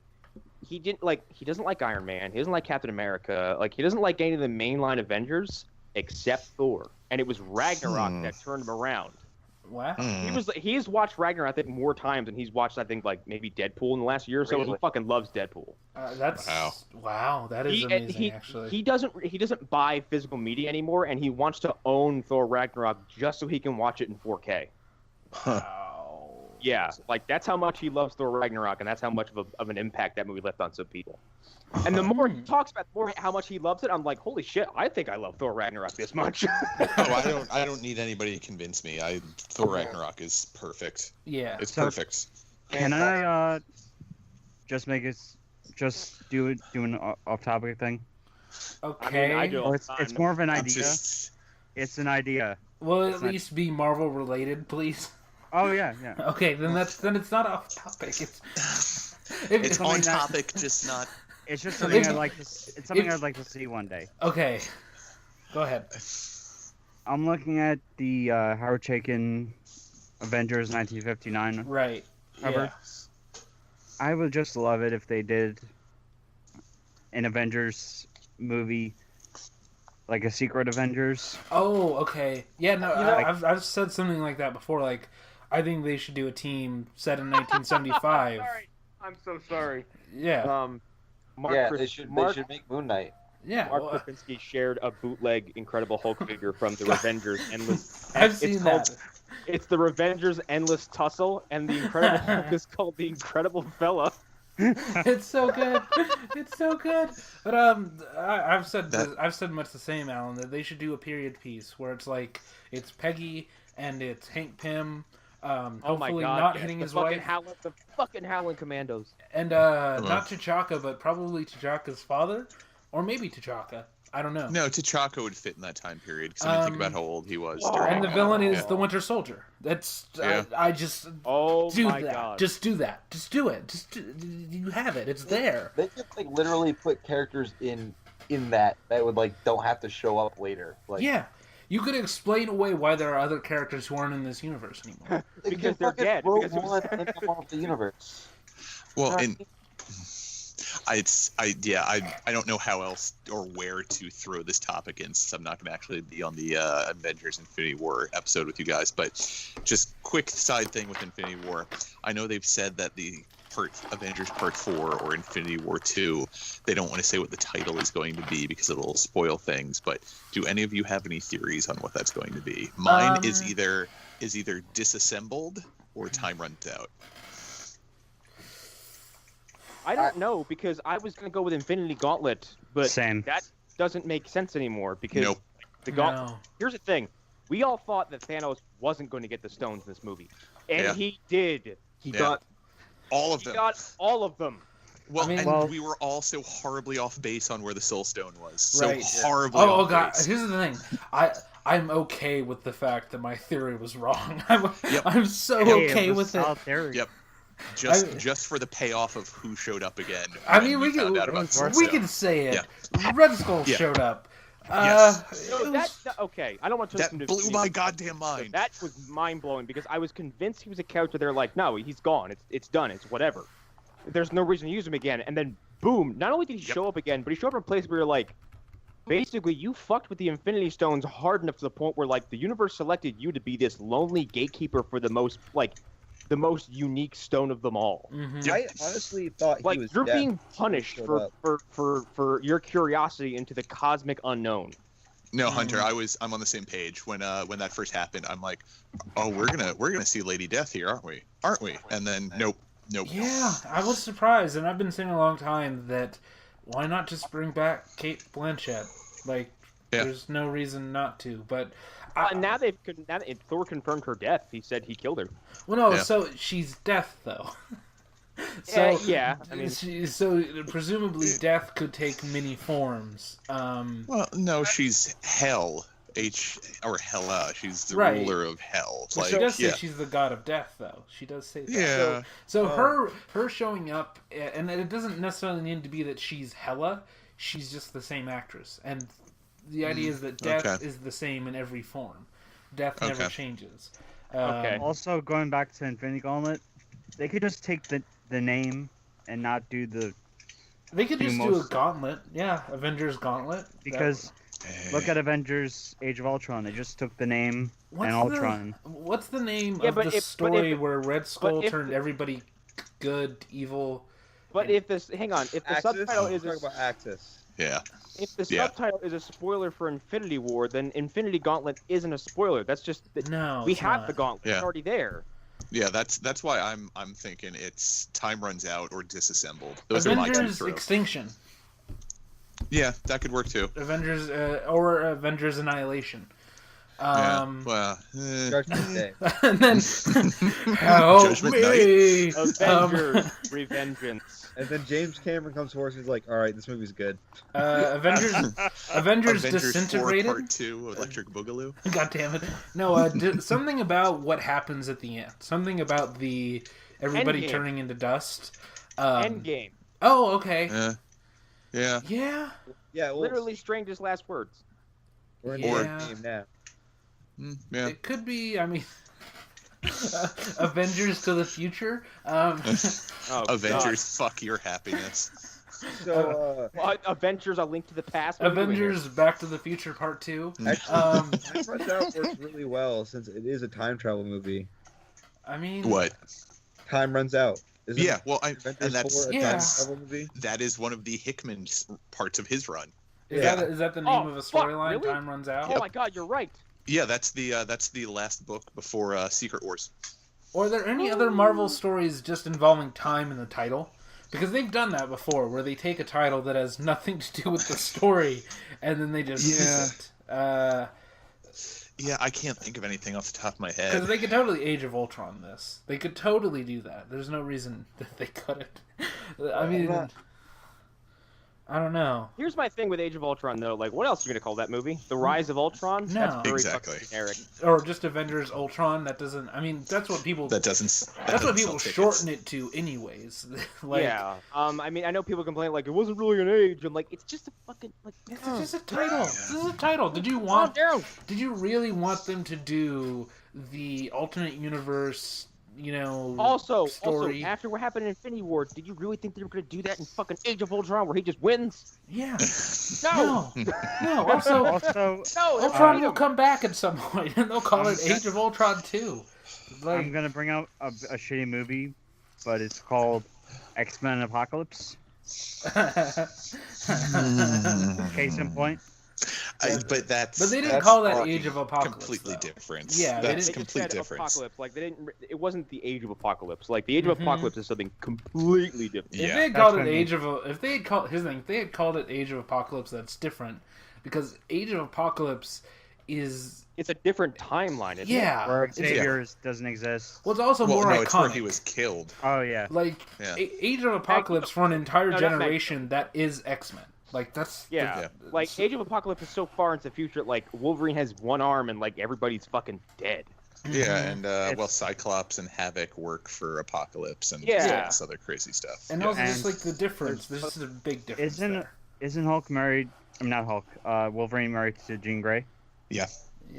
Speaker 1: he doesn't like Iron Man, he doesn't like Captain America, like he doesn't like any of the mainline Avengers except Thor. And it was Ragnarok that turned him around.
Speaker 2: Wow.
Speaker 1: He's watched Ragnarok I think more times than he's watched I think like maybe Deadpool in the last year or so.
Speaker 3: Really?
Speaker 1: He fucking loves Deadpool.
Speaker 2: That's wow. That is amazing. Actually,
Speaker 1: he doesn't buy physical media anymore, and he wants to own Thor Ragnarok just so he can watch it in 4K.
Speaker 2: Wow.
Speaker 1: Yeah, like that's how much he loves Thor Ragnarok, and that's how much of an impact that movie left on some people. And the more he talks about how much he loves it, I'm like, holy shit, I think I love Thor Ragnarok this much.
Speaker 4: I don't need anybody to convince me. Thor Ragnarok is perfect.
Speaker 2: Yeah.
Speaker 4: It's perfect.
Speaker 5: Can I just do an off-topic thing?
Speaker 2: Okay.
Speaker 1: I do.
Speaker 5: Oh, it's more of an idea. It's an idea.
Speaker 2: Will it at least be Marvel related, please?
Speaker 5: Oh yeah.
Speaker 2: Okay, then it's not off topic.
Speaker 4: It's on topic, just not.
Speaker 5: It's just something I'd like to. It's something I'd like to see one day.
Speaker 2: Okay, go ahead.
Speaker 5: I'm looking at the Howard Chaykin Avengers 1959
Speaker 2: Right.
Speaker 5: cover.
Speaker 2: Yeah.
Speaker 5: I would just love it if they did an Avengers movie, like a Secret Avengers.
Speaker 2: Oh, okay. Yeah, no,
Speaker 1: You know,
Speaker 2: I've said something like that before. Like, I think they should do a team set in 1975.
Speaker 1: Sorry. I'm so sorry.
Speaker 2: Yeah.
Speaker 3: They should make Moon Knight.
Speaker 2: Yeah.
Speaker 1: Mark Krupinski shared a bootleg Incredible Hulk figure from the Revengers Endless.
Speaker 2: I've seen that.
Speaker 1: It's the Revengers Endless Tussle, and the Incredible Hulk is called the Incredible Fella.
Speaker 2: It's so good. It's so good. But I've said much the same, Alan. That they should do a period piece where it's like it's Peggy and it's Hank Pym. Hopefully not hitting his wife.
Speaker 1: The fucking Howling Commandos.
Speaker 2: And not T'Chaka, but probably T'Chaka's father, or maybe T'Chaka. I don't know.
Speaker 4: No, T'Chaka would fit in that time period because I mean, think about how old he was.
Speaker 2: And the villain is the Winter Soldier. That's I just do
Speaker 1: my
Speaker 2: that.
Speaker 1: God.
Speaker 2: Just do that. Just do it. You have it. It's there.
Speaker 3: They could like literally put characters in that would like don't have to show up later. Like
Speaker 2: Yeah. You could explain away why there are other characters who aren't in this universe anymore.
Speaker 1: Because they're dead.
Speaker 3: Because
Speaker 1: Because
Speaker 3: one in the universe.
Speaker 4: Well, and I don't know how else or where to throw this topic in, since I'm not going to actually be on the Avengers Infinity War episode with you guys. But just quick side thing with Infinity War. I know they've said that the Avengers Part 4 or Infinity War 2, they don't want to say what the title is going to be because it'll spoil things. But do any of you have any theories on what that's going to be? Mine is either disassembled or time runs out.
Speaker 1: I don't know, because I was going to go with Infinity Gauntlet, but
Speaker 5: Same.
Speaker 1: that doesn't make sense anymore because the Gauntlet.
Speaker 2: No.
Speaker 1: Here's the thing. We all thought that Thanos wasn't going to get the stones in this movie. And he did. He got
Speaker 4: all of them.
Speaker 1: He got all of them.
Speaker 4: Well,
Speaker 2: I mean,
Speaker 4: we were all so horribly off base on where the Soul Stone was.
Speaker 2: Right.
Speaker 4: So horribly
Speaker 2: Oh
Speaker 4: off
Speaker 2: god,
Speaker 4: base.
Speaker 2: here's the thing. I'm okay with the fact that my theory was wrong. I'm so okay with it.
Speaker 5: Theory.
Speaker 4: Yep. Just for the payoff of who showed up again.
Speaker 2: I mean, we
Speaker 4: found out about Soul
Speaker 2: we
Speaker 4: Stone.
Speaker 2: can say it.
Speaker 4: Yeah.
Speaker 2: Red Skull showed up.
Speaker 4: Yes.
Speaker 1: Okay, I don't want to
Speaker 4: That blew my goddamn mind.
Speaker 1: That was mind-blowing because I was convinced he was a character. They're like, no, he's gone. It's done. It's whatever. There's no reason to use him again. And then, boom, not only did he show up again, but he showed up in a place where you're like, basically, you fucked with the Infinity Stones hard enough to the point where, like, the universe selected you to be this lonely gatekeeper for the most unique stone of them all.
Speaker 2: Mm-hmm.
Speaker 3: I honestly thought
Speaker 1: Like,
Speaker 3: he was
Speaker 1: you're
Speaker 3: dead.
Speaker 1: being punished for your curiosity into the cosmic unknown.
Speaker 4: No, Hunter, I'm on the same page. When that first happened, I'm like, oh, we're gonna see Lady Death here, aren't we? And then nope.
Speaker 2: Yeah, I was surprised, and I've been saying a long time that why not just bring back Kate Blanchett? Like, there's no reason not to. But
Speaker 1: now that Thor confirmed her death, he said he killed her.
Speaker 2: well, no, so she's Death though.
Speaker 1: So I mean,
Speaker 2: so presumably Death could take many forms.
Speaker 4: Well, no, she's Hell. Hela. She's the
Speaker 2: Right.
Speaker 4: ruler of Hell.
Speaker 2: Well, she does say she's the god of death, though. She does say that.
Speaker 4: Yeah.
Speaker 2: So her showing up, and it doesn't necessarily need to be that she's Hela. She's just the same actress, and the idea is that death is the same in every form. Death never changes.
Speaker 5: Also, going back to Infinity Gauntlet, they could just take the name and not do the.
Speaker 2: They could just do a gauntlet. Yeah, Avengers Gauntlet.
Speaker 5: Because. Look at Avengers: Age of Ultron. They just took the name and Ultron.
Speaker 2: What's the name of the story where Red Skull turned everybody good, evil?
Speaker 1: But if the subtitle is
Speaker 3: talk about Axis.
Speaker 4: Yeah.
Speaker 1: If the subtitle is a spoiler for Infinity War, then Infinity Gauntlet isn't a spoiler. That's just
Speaker 2: no.
Speaker 1: We have the gauntlet. It's already there.
Speaker 4: Yeah, that's why I'm thinking it's Time Runs Out or Disassembled. Those are my two
Speaker 2: Avengers
Speaker 4: throws.
Speaker 2: Extinction.
Speaker 4: Yeah, that could work too.
Speaker 2: Avengers or Avengers Annihilation.
Speaker 4: Well,
Speaker 3: Judgment Day.
Speaker 2: And then help
Speaker 4: Judgment
Speaker 2: me.
Speaker 1: Avengers Revengeance.
Speaker 3: And then James Cameron comes forward and he's like, all right, this movie's good.
Speaker 2: Avengers
Speaker 4: Avengers 4
Speaker 2: Disintegrated.
Speaker 4: Part 2, Electric Boogaloo.
Speaker 2: God damn it! No, something about what happens at the end. Something about the everybody
Speaker 1: Endgame.
Speaker 2: turning into dust.
Speaker 1: Endgame.
Speaker 2: Oh, okay.
Speaker 4: Yeah.
Speaker 2: Yeah.
Speaker 3: Yeah, well,
Speaker 1: Literally Strange's last words.
Speaker 3: we're in
Speaker 2: Yeah.
Speaker 3: the game now.
Speaker 4: Yeah.
Speaker 2: It could be. I mean, Avengers to the future.
Speaker 1: Oh,
Speaker 4: Avengers, fuck your happiness.
Speaker 3: So,
Speaker 1: God. Avengers: A Link to the Past. What are we doing here?
Speaker 2: Avengers Back to the Future Part 2.
Speaker 3: actually, Time Runs Out works really well since it is a time travel movie.
Speaker 2: I mean,
Speaker 4: What?
Speaker 3: Time Runs Out. Isn't
Speaker 4: Yeah, well,
Speaker 3: Avengers
Speaker 4: and that's
Speaker 3: 4 a
Speaker 2: Yeah.
Speaker 3: time travel movie?
Speaker 4: that is one of the Hickman parts of his run.
Speaker 2: is that the name
Speaker 1: Oh,
Speaker 2: of a
Speaker 1: fuck,
Speaker 2: storyline?
Speaker 1: really?
Speaker 2: Time Runs Out.
Speaker 1: Oh my God, you're right.
Speaker 4: Yeah, that's the last book before Secret Wars.
Speaker 2: Or are there any other Marvel stories just involving time in the title? Because they've done that before, where they take a title that has nothing to do with the story, and then they just use it.
Speaker 4: Yeah, I can't think of anything off the top of my head.
Speaker 2: Because they could totally Age of Ultron this. They could totally do that. There's no reason that they couldn't. I mean, I don't know.
Speaker 1: Here's my thing with Age of Ultron, though. Like, what else are you gonna call that movie? The Rise of Ultron?
Speaker 2: No.
Speaker 1: That's very
Speaker 4: Exactly.
Speaker 1: fucking generic.
Speaker 2: Or just Avengers Ultron. That doesn't. I mean, that's what people.
Speaker 4: That doesn't.
Speaker 2: That's what people shorten it to, anyways. Like,
Speaker 1: Yeah. I mean, I know people complain like it wasn't really an age. I'm like, it's just a fucking like.
Speaker 2: It's just a title. This is a title. Did you
Speaker 1: Calm
Speaker 2: want?
Speaker 1: down.
Speaker 2: Did you really want them to do the alternate universe?
Speaker 1: Also,
Speaker 2: story?
Speaker 1: after what happened in Infinity War, did you really think they were gonna do that in fucking Age of Ultron, where he just wins?
Speaker 2: Yeah.
Speaker 1: No.
Speaker 2: No. Also,
Speaker 5: Also,
Speaker 1: No.
Speaker 2: Ultron will come back at some point, and they'll call it Age of Ultron 2. Like,
Speaker 5: I'm gonna bring out a shitty movie, but it's called X-Men Apocalypse. Case in point.
Speaker 4: But
Speaker 2: but they didn't
Speaker 4: that's
Speaker 2: call that
Speaker 4: fucking
Speaker 2: Age of Apocalypse.
Speaker 4: completely
Speaker 2: though.
Speaker 4: different.
Speaker 2: Yeah, they
Speaker 4: that's
Speaker 2: didn't-
Speaker 4: complete
Speaker 1: It said
Speaker 4: difference.
Speaker 1: Apocalypse. Like they didn't. It wasn't the Age of Apocalypse. Like the Age of
Speaker 2: Mhm.
Speaker 1: Apocalypse is something completely different.
Speaker 2: If
Speaker 4: Yeah.
Speaker 2: they had
Speaker 5: That's
Speaker 2: called
Speaker 5: what
Speaker 2: it
Speaker 5: I mean.
Speaker 2: Age of, if they had called here's the thing, if they had called it Age of Apocalypse, that's different, because Age of Apocalypse is
Speaker 1: It's a different timeline. Isn't
Speaker 2: yeah.
Speaker 5: Where Xavier doesn't exist.
Speaker 2: Well, it's also
Speaker 4: Well,
Speaker 2: more
Speaker 4: no, it's where
Speaker 2: iconic.
Speaker 4: he was killed.
Speaker 5: Oh yeah.
Speaker 2: Like
Speaker 4: Yeah.
Speaker 2: Age of Apocalypse for an entire
Speaker 1: No, that's
Speaker 2: generation, that is X-Men. Like that's
Speaker 1: it? Yeah.
Speaker 4: Yeah.
Speaker 1: Like Age of Apocalypse is so far into the future. Like Wolverine has one arm and like everybody's fucking dead.
Speaker 4: Yeah, and
Speaker 5: It's-
Speaker 4: well, Cyclops and Havoc work for Apocalypse and
Speaker 1: Yeah.
Speaker 4: all this other crazy stuff.
Speaker 2: And
Speaker 4: Yeah.
Speaker 2: also just
Speaker 5: And
Speaker 2: like the difference. There's a big difference.
Speaker 5: Isn't Hulk married? I'm not Hulk. Wolverine married to Jean Grey.
Speaker 4: Yeah.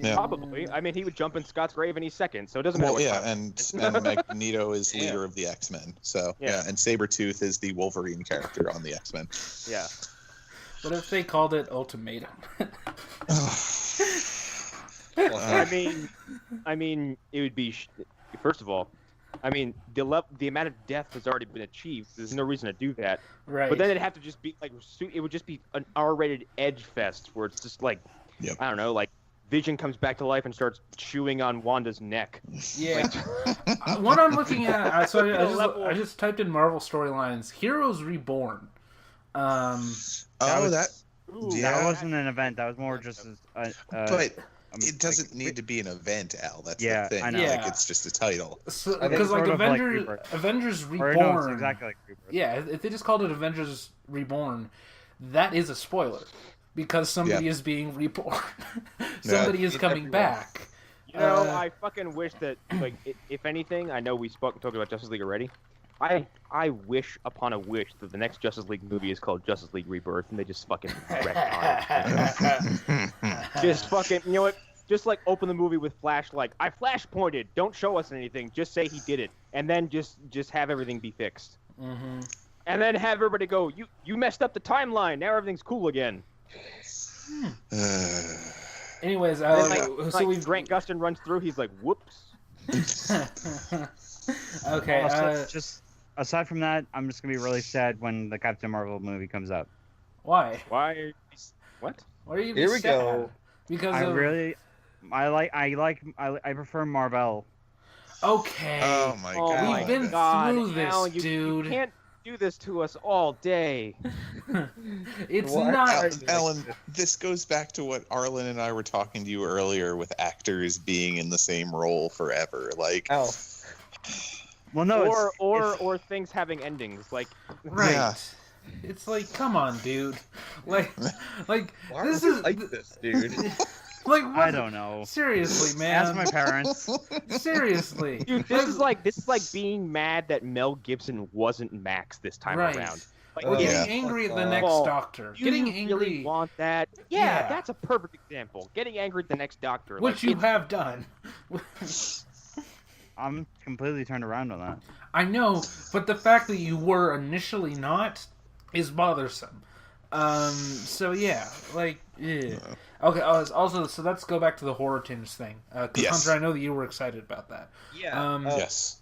Speaker 2: there.
Speaker 1: Probably. I mean, he would jump in Scott's grave any second, so it doesn't matter.
Speaker 4: Well,
Speaker 1: what
Speaker 4: yeah,
Speaker 1: time.
Speaker 4: and Magneto is
Speaker 1: Yeah.
Speaker 4: leader of the X-Men. So
Speaker 1: Yeah.
Speaker 4: yeah, and Sabretooth is the Wolverine character on the X-Men.
Speaker 1: Yeah.
Speaker 2: What if they called it Ultimatum?
Speaker 1: I mean, it would be. First of all, I mean, the amount of death has already been achieved. There's no reason to do that.
Speaker 2: Right.
Speaker 1: But then it'd have to just be like, it would just be an R-rated edge fest where it's just like,
Speaker 4: Yep.
Speaker 1: I don't know, like Vision comes back to life and starts chewing on Wanda's neck.
Speaker 2: Yeah. What I'm looking at,
Speaker 1: Level.
Speaker 2: I just typed in Marvel storylines. Heroes Reborn.
Speaker 4: That
Speaker 1: Ooh,
Speaker 4: Yeah.
Speaker 5: That wasn't an event. That was more just
Speaker 4: but it doesn't need to be an event, Al. That's
Speaker 5: Yeah,
Speaker 4: the thing.
Speaker 5: I know.
Speaker 2: Yeah.
Speaker 4: Like it's just a title.
Speaker 5: I think
Speaker 2: Because
Speaker 5: it's
Speaker 2: like
Speaker 5: sort of like
Speaker 2: Avengers,
Speaker 5: Rebirth.
Speaker 2: Avengers
Speaker 5: Or
Speaker 2: Reborn.
Speaker 5: no, it's exactly like Rebirth.
Speaker 2: Yeah, if they just called it Avengers Reborn, that is a spoiler because somebody is being reborn. Somebody is coming
Speaker 1: everywhere.
Speaker 2: back.
Speaker 1: You know, I fucking wish that, like, if anything, I know we talked about Justice League already. I wish upon a wish that the next Justice League movie is called Justice League Rebirth, and they just fucking wreck on it. Just fucking, you know what? Just like open the movie with Flash, like I flash pointed. Don't show us anything. Just say he did it, and then just have everything be fixed.
Speaker 2: Mm-hmm.
Speaker 1: And then have everybody go, you messed up the timeline. Now everything's cool again.
Speaker 2: Anyways,
Speaker 1: And
Speaker 2: so
Speaker 1: like
Speaker 2: we've
Speaker 1: Grant Gustin runs through. He's like, whoops.
Speaker 2: okay.
Speaker 5: Also, just aside from that, I'm just gonna be really sad when the Captain Marvel movie comes out.
Speaker 2: Why?
Speaker 1: Why? What?
Speaker 2: Why are you
Speaker 3: Here we
Speaker 2: sad?
Speaker 3: go.
Speaker 2: Because
Speaker 5: I
Speaker 2: of...
Speaker 5: prefer Marvel.
Speaker 2: Okay.
Speaker 4: Oh my
Speaker 1: Oh
Speaker 4: god.
Speaker 2: We've been
Speaker 1: God,
Speaker 2: through this,
Speaker 1: Alan, you
Speaker 2: dude.
Speaker 1: can't do this to us all day.
Speaker 2: It's
Speaker 3: Well,
Speaker 2: not.
Speaker 4: Alan, this goes back to what Arlen and I were talking to you earlier with actors being in the same role forever. Like,
Speaker 3: Ow.
Speaker 5: Well, no,
Speaker 1: or things having endings. Like,
Speaker 2: Right.
Speaker 4: Yeah.
Speaker 2: It's like, come on, dude. Like
Speaker 3: Why
Speaker 2: this
Speaker 3: are you
Speaker 2: is
Speaker 3: like this, dude?
Speaker 2: like what?
Speaker 5: I don't know.
Speaker 2: Seriously, man.
Speaker 5: Ask my parents.
Speaker 2: Seriously.
Speaker 1: dude, this is like being mad that Mel Gibson wasn't Max this time
Speaker 2: Right.
Speaker 1: around. Like,
Speaker 3: Oh,
Speaker 2: Getting
Speaker 4: Yeah.
Speaker 2: angry at the
Speaker 3: Well,
Speaker 2: next Doctor.
Speaker 1: you
Speaker 2: Getting
Speaker 1: really
Speaker 2: angry,
Speaker 1: want that? Yeah,
Speaker 2: Yeah.
Speaker 1: that's a perfect example. Getting angry at the next Doctor.
Speaker 2: which
Speaker 1: like,
Speaker 2: you
Speaker 1: it's-
Speaker 2: have done.
Speaker 5: I'm completely turned around on that.
Speaker 2: I know, but the fact that you were initially not is bothersome. So yeah, like, yeah. Okay. Also, so let's go back to the horror-tinged thing. 'Cause
Speaker 4: Yes.
Speaker 2: Hunter, I know that you were excited about that.
Speaker 3: Yeah.
Speaker 4: yes.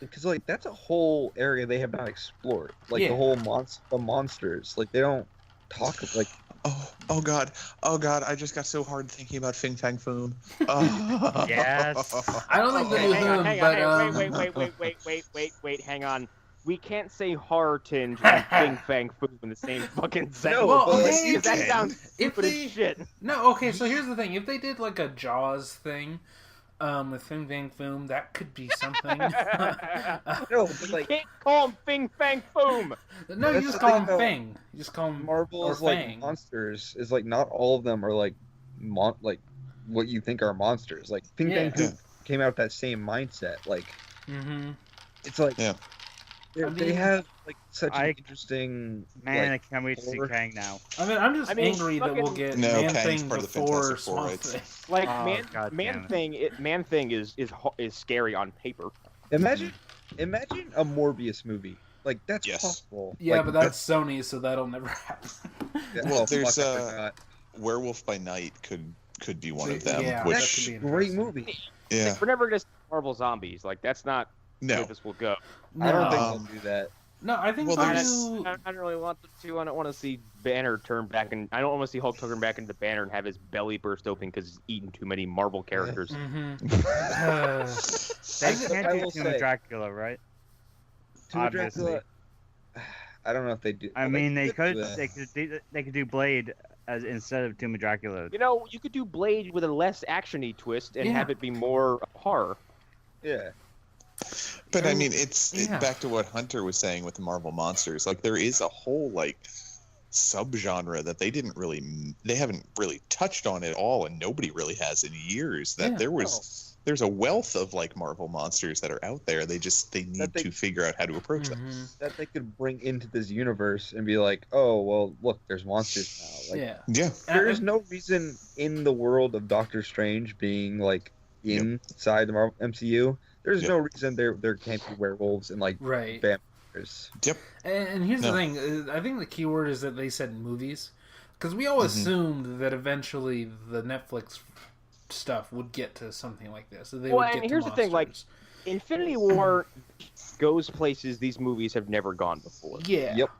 Speaker 3: Because like that's a whole area they have not explored. Like
Speaker 2: Yeah.
Speaker 3: the whole the monsters. Like they don't talk like.
Speaker 4: Oh god. Oh god, I just got so hard thinking about Fing Fang Foom. Oh.
Speaker 5: Yes.
Speaker 2: I don't think
Speaker 1: Okay,
Speaker 2: that
Speaker 1: hang on,
Speaker 2: was
Speaker 1: hang
Speaker 2: him,
Speaker 1: on,
Speaker 2: but
Speaker 1: wait, hang on. We can't say horror-tinged and Fing Fang Foom in the same fucking sentence.
Speaker 2: Well,
Speaker 3: but,
Speaker 2: okay,
Speaker 3: like,
Speaker 1: that
Speaker 4: can.
Speaker 1: sounds
Speaker 2: if
Speaker 1: stupid
Speaker 2: they
Speaker 1: as shit.
Speaker 2: no, okay. So here's the thing: if they did like a Jaws thing, with Fing Fang Foom, that could be something.
Speaker 3: No, but
Speaker 1: You
Speaker 3: like
Speaker 1: can't call him Fing Fang Foom.
Speaker 2: No, you
Speaker 3: That's
Speaker 2: just
Speaker 3: the
Speaker 2: call
Speaker 3: thing
Speaker 2: him
Speaker 3: about
Speaker 2: Fing. You just call him
Speaker 3: Marvel's
Speaker 2: or
Speaker 3: like
Speaker 2: Fang.
Speaker 3: monsters is like not all of them are like like what you think are monsters. Like Ping
Speaker 2: Yeah.
Speaker 3: Bang Poop came out with that same mindset. Like
Speaker 2: Mm-hmm.
Speaker 3: it's like
Speaker 4: Yeah.
Speaker 2: I
Speaker 3: they
Speaker 2: mean,
Speaker 3: have like such an
Speaker 5: I-
Speaker 3: interesting
Speaker 5: Man,
Speaker 3: like,
Speaker 5: I can't wait to see
Speaker 3: horror.
Speaker 5: Kang now.
Speaker 2: I mean, I'm just
Speaker 1: I mean,
Speaker 2: angry that we'll
Speaker 1: fucking-
Speaker 2: get
Speaker 4: No,
Speaker 2: Man
Speaker 4: Kang's
Speaker 2: Thing
Speaker 4: part of the
Speaker 2: before
Speaker 4: Fantastic Four,
Speaker 2: Swamp
Speaker 4: right?
Speaker 2: Thing.
Speaker 1: Like
Speaker 5: Oh, God damn it.
Speaker 1: Man Thing is scary on paper.
Speaker 3: Imagine a Morbius movie. Like that's
Speaker 4: Yes.
Speaker 3: possible.
Speaker 2: Yeah,
Speaker 3: Like,
Speaker 2: but that's Sony, so that'll never happen.
Speaker 3: yeah,
Speaker 4: Well, there's,
Speaker 3: fuck, I forgot.
Speaker 4: Werewolf by Night could be one of them.
Speaker 2: Yeah, that
Speaker 4: which
Speaker 2: could be
Speaker 3: Great
Speaker 2: interesting.
Speaker 3: movie.
Speaker 4: yeah.
Speaker 1: Like, we're never gonna see Marvel Zombies. Like that's not where
Speaker 4: No.
Speaker 1: this will go.
Speaker 2: No,
Speaker 3: I don't think
Speaker 4: Um,
Speaker 3: they'll do that.
Speaker 2: no, I think
Speaker 4: Well,
Speaker 2: they'll
Speaker 4: there's-
Speaker 2: do.
Speaker 1: I don't really want them to. I don't want to see Banner turn back, and I don't want to see Hulk turn back into Banner and have his belly burst open because he's eaten too many Marvel characters.
Speaker 2: Mhm.
Speaker 5: They can't
Speaker 3: I
Speaker 5: do
Speaker 3: will
Speaker 5: Tomb of
Speaker 3: say-
Speaker 5: Dracula, right?
Speaker 3: Tomb of
Speaker 5: obviously.
Speaker 3: Dracula. I don't know if they do.
Speaker 5: I mean, they could
Speaker 3: do that.
Speaker 5: they could do Blade as instead of Tomb of Dracula.
Speaker 1: You know, you could do Blade with a less actiony twist and
Speaker 2: Yeah.
Speaker 1: have it be more horror.
Speaker 3: Yeah.
Speaker 4: But I mean, it's
Speaker 2: Yeah.
Speaker 4: back to what Hunter was saying with the Marvel monsters. Like there is a whole like subgenre that they haven't really touched on at all, and nobody really has in years. That
Speaker 2: Yeah.
Speaker 4: there's a wealth of like Marvel monsters that are out there. They need
Speaker 3: they-
Speaker 4: to figure out how to approach them.
Speaker 2: Mhm.
Speaker 3: That they could bring into this universe and be like, oh well, look, there's monsters now. Like,
Speaker 2: Yeah.
Speaker 4: Yeah,
Speaker 3: there is no reason in the world of Doctor Strange being like inside the Marvel MCU. There's
Speaker 4: Yep.
Speaker 3: no reason there can't be werewolves and like
Speaker 2: Right.
Speaker 3: vampires.
Speaker 2: And here's
Speaker 4: No.
Speaker 2: the thing. I think the key word is that they said movies, because we all assumed that eventually the Netflix stuff would get to something like this. That they
Speaker 1: Well,
Speaker 2: would
Speaker 1: and
Speaker 2: get to
Speaker 1: here's the thing, like,
Speaker 2: monsters.
Speaker 1: Infinity War goes places these movies have never gone before.
Speaker 2: Yeah.
Speaker 3: Yep.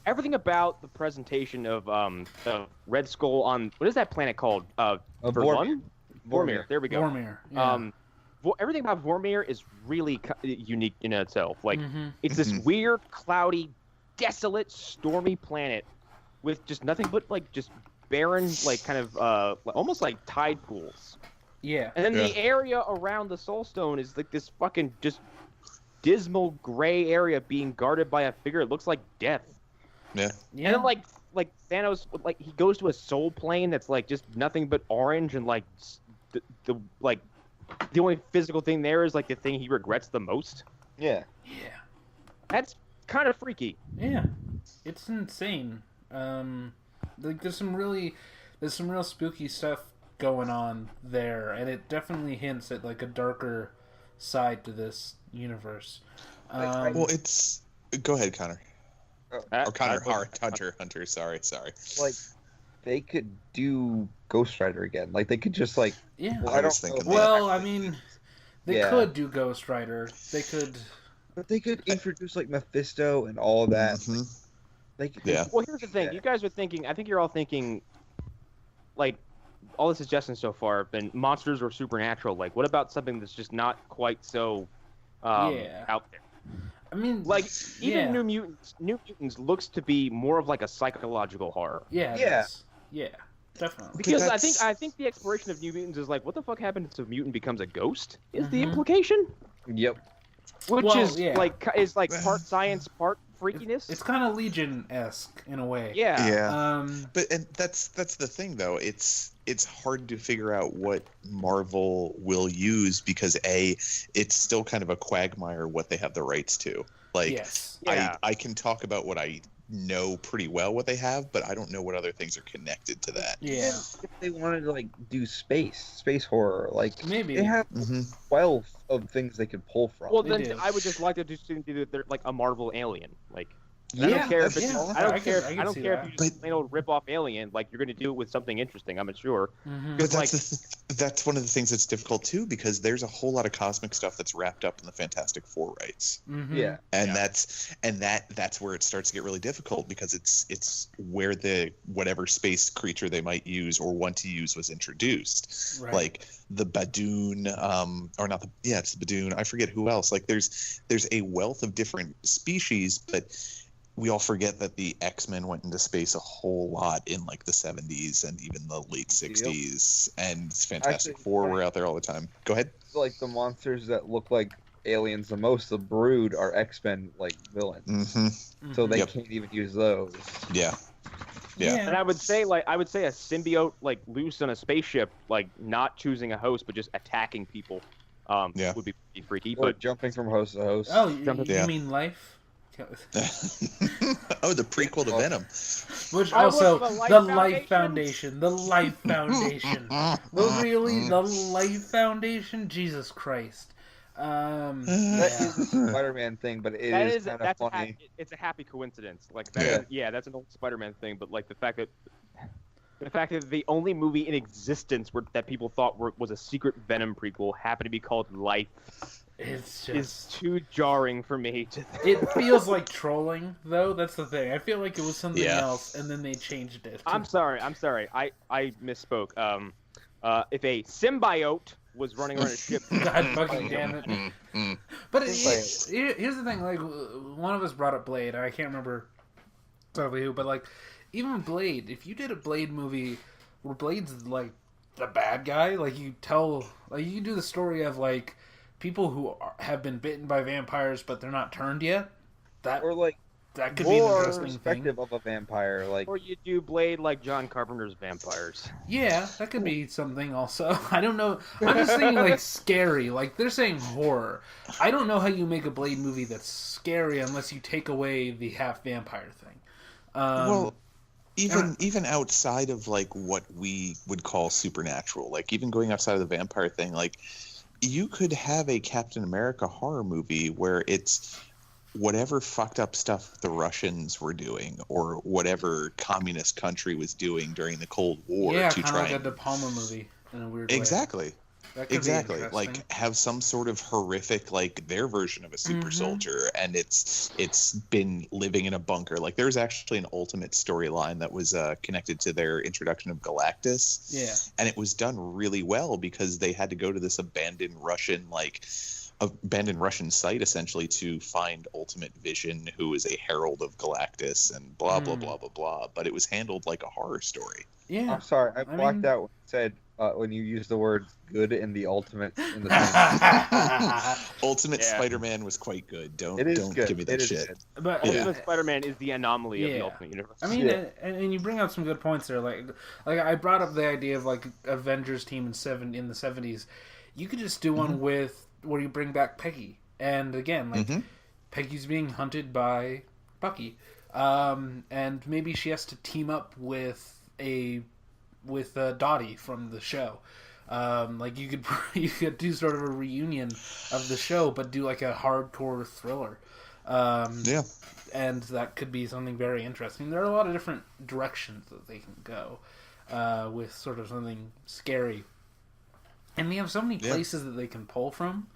Speaker 1: Everything about the presentation of Red Skull on what is that planet called? Vormir. Vormir. There we go.
Speaker 2: Vormir. Yeah.
Speaker 1: Everything about Vormir is really unique in itself. Like,
Speaker 2: Mhm.
Speaker 1: it's this
Speaker 4: Mhm.
Speaker 1: weird, cloudy, desolate, stormy planet with just nothing but like just barren, like kind of almost like tide pools.
Speaker 2: Yeah.
Speaker 1: And then the
Speaker 4: Yeah.
Speaker 1: area around the Soul Stone is like this fucking just dismal gray area being guarded by a figure. It looks like death.
Speaker 2: Yeah.
Speaker 1: And then like Thanos, like he goes to a soul plane that's like just nothing but orange and like the like the only physical thing there is like the thing he regrets the most.
Speaker 3: Yeah.
Speaker 2: Yeah.
Speaker 1: That's kind of freaky.
Speaker 2: Yeah. It's insane. Like there's some real spooky stuff going on there, and it definitely hints at like a darker side to this universe.
Speaker 4: Well, it's go ahead, Connor. Or Connor, Hunter. Sorry.
Speaker 3: Like they could do Ghost Rider again. Like they could just like
Speaker 2: Yeah.
Speaker 3: well,
Speaker 4: I
Speaker 3: I don't
Speaker 4: was thinking
Speaker 3: know.
Speaker 4: that.
Speaker 2: Well, I mean, they
Speaker 3: Yeah.
Speaker 2: could do Ghost Rider. They could.
Speaker 3: But they could introduce like Mephisto and all of that.
Speaker 4: Mhm.
Speaker 3: They could,
Speaker 4: Yeah.
Speaker 1: Well, here's the thing.
Speaker 3: Yeah.
Speaker 1: You guys are thinking. I think you're all thinking, like, all the suggestions so far have been monsters or supernatural. Like, what about something that's just not quite so out there?
Speaker 2: I mean,
Speaker 1: like even New Mutants looks to be more of like a psychological horror.
Speaker 2: Yeah, definitely.
Speaker 1: Because I think the exploration of New Mutants is like, what the fuck happens if a mutant becomes a ghost? Is the implication?
Speaker 3: Yep.
Speaker 1: Which is like part science, part freakiness.
Speaker 2: It's kind of Legion-esque in a way.
Speaker 4: Yeah. But that's the thing though. It's hard to figure out what Marvel will use because it's still kind of a quagmire what they have the rights to. Like I can talk about what I know pretty well what they have, but I don't know what other things are connected to that.
Speaker 3: Yeah. If they wanted to like do space horror, like
Speaker 2: maybe
Speaker 3: they have 12 of things they could pull from.
Speaker 1: Well, then I would just like to do like a Marvel alien, like. I don't care if you just plain old rip-off alien. Like, you're going to do it with something interesting, I'm sure.
Speaker 4: But that's one of the things that's difficult too, because there's a whole lot of cosmic stuff that's wrapped up in the Fantastic Four rights.
Speaker 3: Yeah,
Speaker 4: and that's where it starts to get really difficult because it's where the whatever space creature they might use or want to use was introduced.
Speaker 2: Right.
Speaker 4: Like the Badoon, or not it's the Badoon. I forget who else. Like there's a wealth of different species, but we all forget that the X-Men went into space a whole lot in like the 70s and even the late 60s, and Fantastic Four were out there all the time. Go ahead.
Speaker 3: Like the monsters that look like aliens the most, the Brood, are X-Men like villains, so they can't even use those.
Speaker 4: Yeah.
Speaker 1: And I would say a symbiote like loose on a spaceship, like not choosing a host but just attacking people, would be pretty freaky.
Speaker 3: Or
Speaker 1: but
Speaker 3: jumping from host to host.
Speaker 2: Oh, you mean Life?
Speaker 4: The prequel to Venom.
Speaker 2: Which also the Life Foundation. The Life Foundation. Really, the Life Foundation? Jesus Christ.
Speaker 3: That is a Spider-Man thing, but it is kind of funny.
Speaker 1: It's a happy coincidence. Like that that's an old Spider-Man thing, but like the fact that the only movie in existence that people thought was a secret Venom prequel happened to be called Life. Is too jarring for me to think.
Speaker 2: It feels like trolling, though. That's the thing. I feel like it was something else, and then they changed it.
Speaker 1: I'm sorry. I misspoke. If a symbiote was running around a ship,
Speaker 2: God fucking damn it. But here's the thing. Like, one of us brought up Blade. I can't remember exactly who, but like, even Blade. If you did a Blade movie where Blade's like the bad guy, like you do the story of like people who have been bitten by vampires but they're not turned yet. That could be an interesting
Speaker 3: perspective of a vampire, like,
Speaker 1: or you do Blade like John Carpenter's vampires.
Speaker 2: Yeah, that could be something also. I don't know. I'm just thinking like scary. Like they're saying horror. I don't know how you make a Blade movie that's scary unless you take away the half vampire thing.
Speaker 4: Well, even outside of like what we would call supernatural, like even going outside of the vampire thing, like you could have a Captain America horror movie where it's whatever fucked up stuff the Russians were doing or whatever communist country was doing during the Cold War to try
Speaker 2: like a De Palma movie in a weird way.
Speaker 4: Exactly. Like have some sort of horrific, like their version of a super soldier, and it's been living in a bunker. Like there's actually an Ultimate storyline that was connected to their introduction of Galactus.
Speaker 2: Yeah,
Speaker 4: and it was done really well because they had to go to this abandoned Russian site essentially to find Ultimate Vision, who is a herald of Galactus, and blah blah blah blah blah. But it was handled like a horror story.
Speaker 2: Yeah,
Speaker 3: I'm sorry, I blocked out when you said when you used the word "good" in the Ultimate in the
Speaker 4: Ultimate Spider-Man was quite good. Don't give me that shit.
Speaker 1: Good. But Ultimate Spider-Man is the anomaly of the Ultimate Universe.
Speaker 2: I mean, and you bring out some good points there. Like I brought up the idea of like Avengers team in the 70s. You could just do one with where you bring back Peggy, and again, like Peggy's being hunted by Bucky, and maybe she has to team up with Dottie from the show. Like you could do sort of a reunion of the show, but do like a hardcore thriller. And that could be something very interesting. There are a lot of different directions that they can go with sort of something scary, and they have so many places that they can pull from.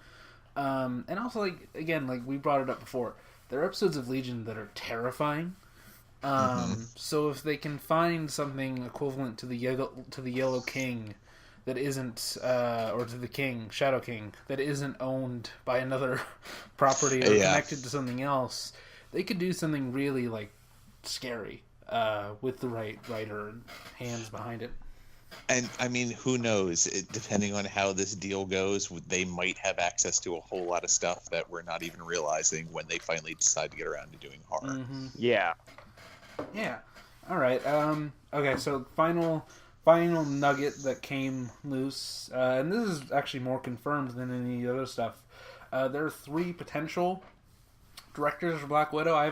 Speaker 2: And also, like again, like we brought it up before, there are episodes of Legion that are terrifying. So if they can find something equivalent to the Yellow King that isn't, or to the King, Shadow King, that isn't owned by another property or connected to something else, they could do something really like scary with the right writer and hands behind it.
Speaker 4: And I mean, who knows? Depending on how this deal goes, they might have access to a whole lot of stuff that we're not even realizing when they finally decide to get around to doing horror.
Speaker 2: Mm-hmm.
Speaker 1: Yeah.
Speaker 2: Yeah. All right. Okay. So final nugget that came loose, and this is actually more confirmed than any other stuff. There are 3 potential directors for Black Widow. I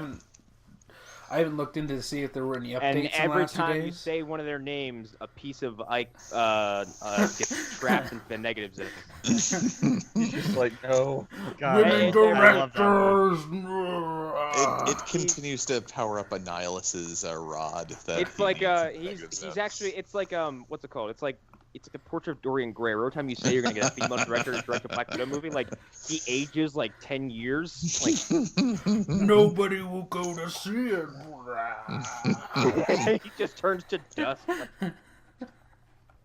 Speaker 2: haven't looked into to see if there were any updates.
Speaker 1: And
Speaker 2: in the
Speaker 1: every
Speaker 2: last 2
Speaker 1: time
Speaker 2: days.
Speaker 1: you say one of their names, a piece of Ike gets trapped in the negatives.
Speaker 5: He's just like, no.
Speaker 2: Women directors.
Speaker 4: It continues to power up Annihilus's rod. That
Speaker 1: It's like he's actually it's like what's it called? It's like a portrait of Dorian Gray. Every time you say you're gonna get a female director to direct a Black Widow movie, like he ages like 10 years. Like
Speaker 2: Nobody will go to see it.
Speaker 1: he just turns to dust.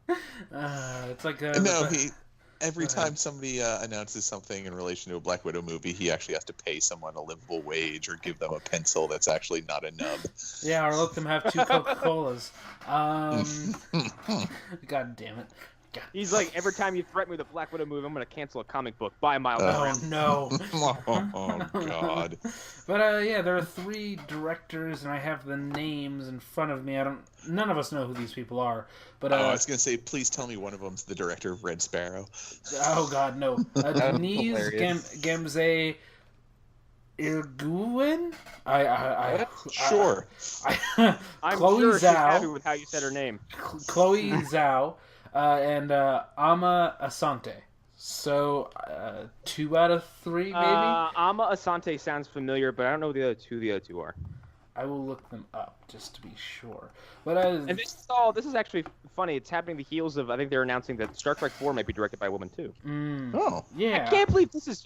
Speaker 2: It's like
Speaker 4: every time somebody announces something in relation to a Black Widow movie, he actually has to pay someone a livable wage or give them a pencil that's actually not a nub.
Speaker 2: Yeah, or let them have 2 Coca-Colas. God damn it. God.
Speaker 1: He's like, every time you threaten me with a Black Widow movie, I'm gonna cancel a comic book. Bye, Miles.
Speaker 2: Oh no.
Speaker 4: Oh God.
Speaker 2: But yeah, there are 3 directors, and I have the names in front of me. None of us know who these people are. But
Speaker 4: I was gonna say, please tell me one of them's the director of Red Sparrow.
Speaker 2: Oh God, no. Denise Gamze Irguin?
Speaker 4: Sure.
Speaker 1: I'm
Speaker 2: Chloe
Speaker 1: sure she's
Speaker 2: Zhao.
Speaker 1: happy with how you said her name.
Speaker 2: Chloe Zhao. And Ama Asante. So, 2 out of 3, maybe?
Speaker 1: Ama Asante sounds familiar, but I don't know who the other two are.
Speaker 2: I will look them up, just to be sure. But
Speaker 1: And this is actually funny. It's happening the heels of, I think they're announcing that Star Trek 4 might be directed by a woman, too.
Speaker 4: Oh.
Speaker 2: Yeah.
Speaker 1: I can't believe this is...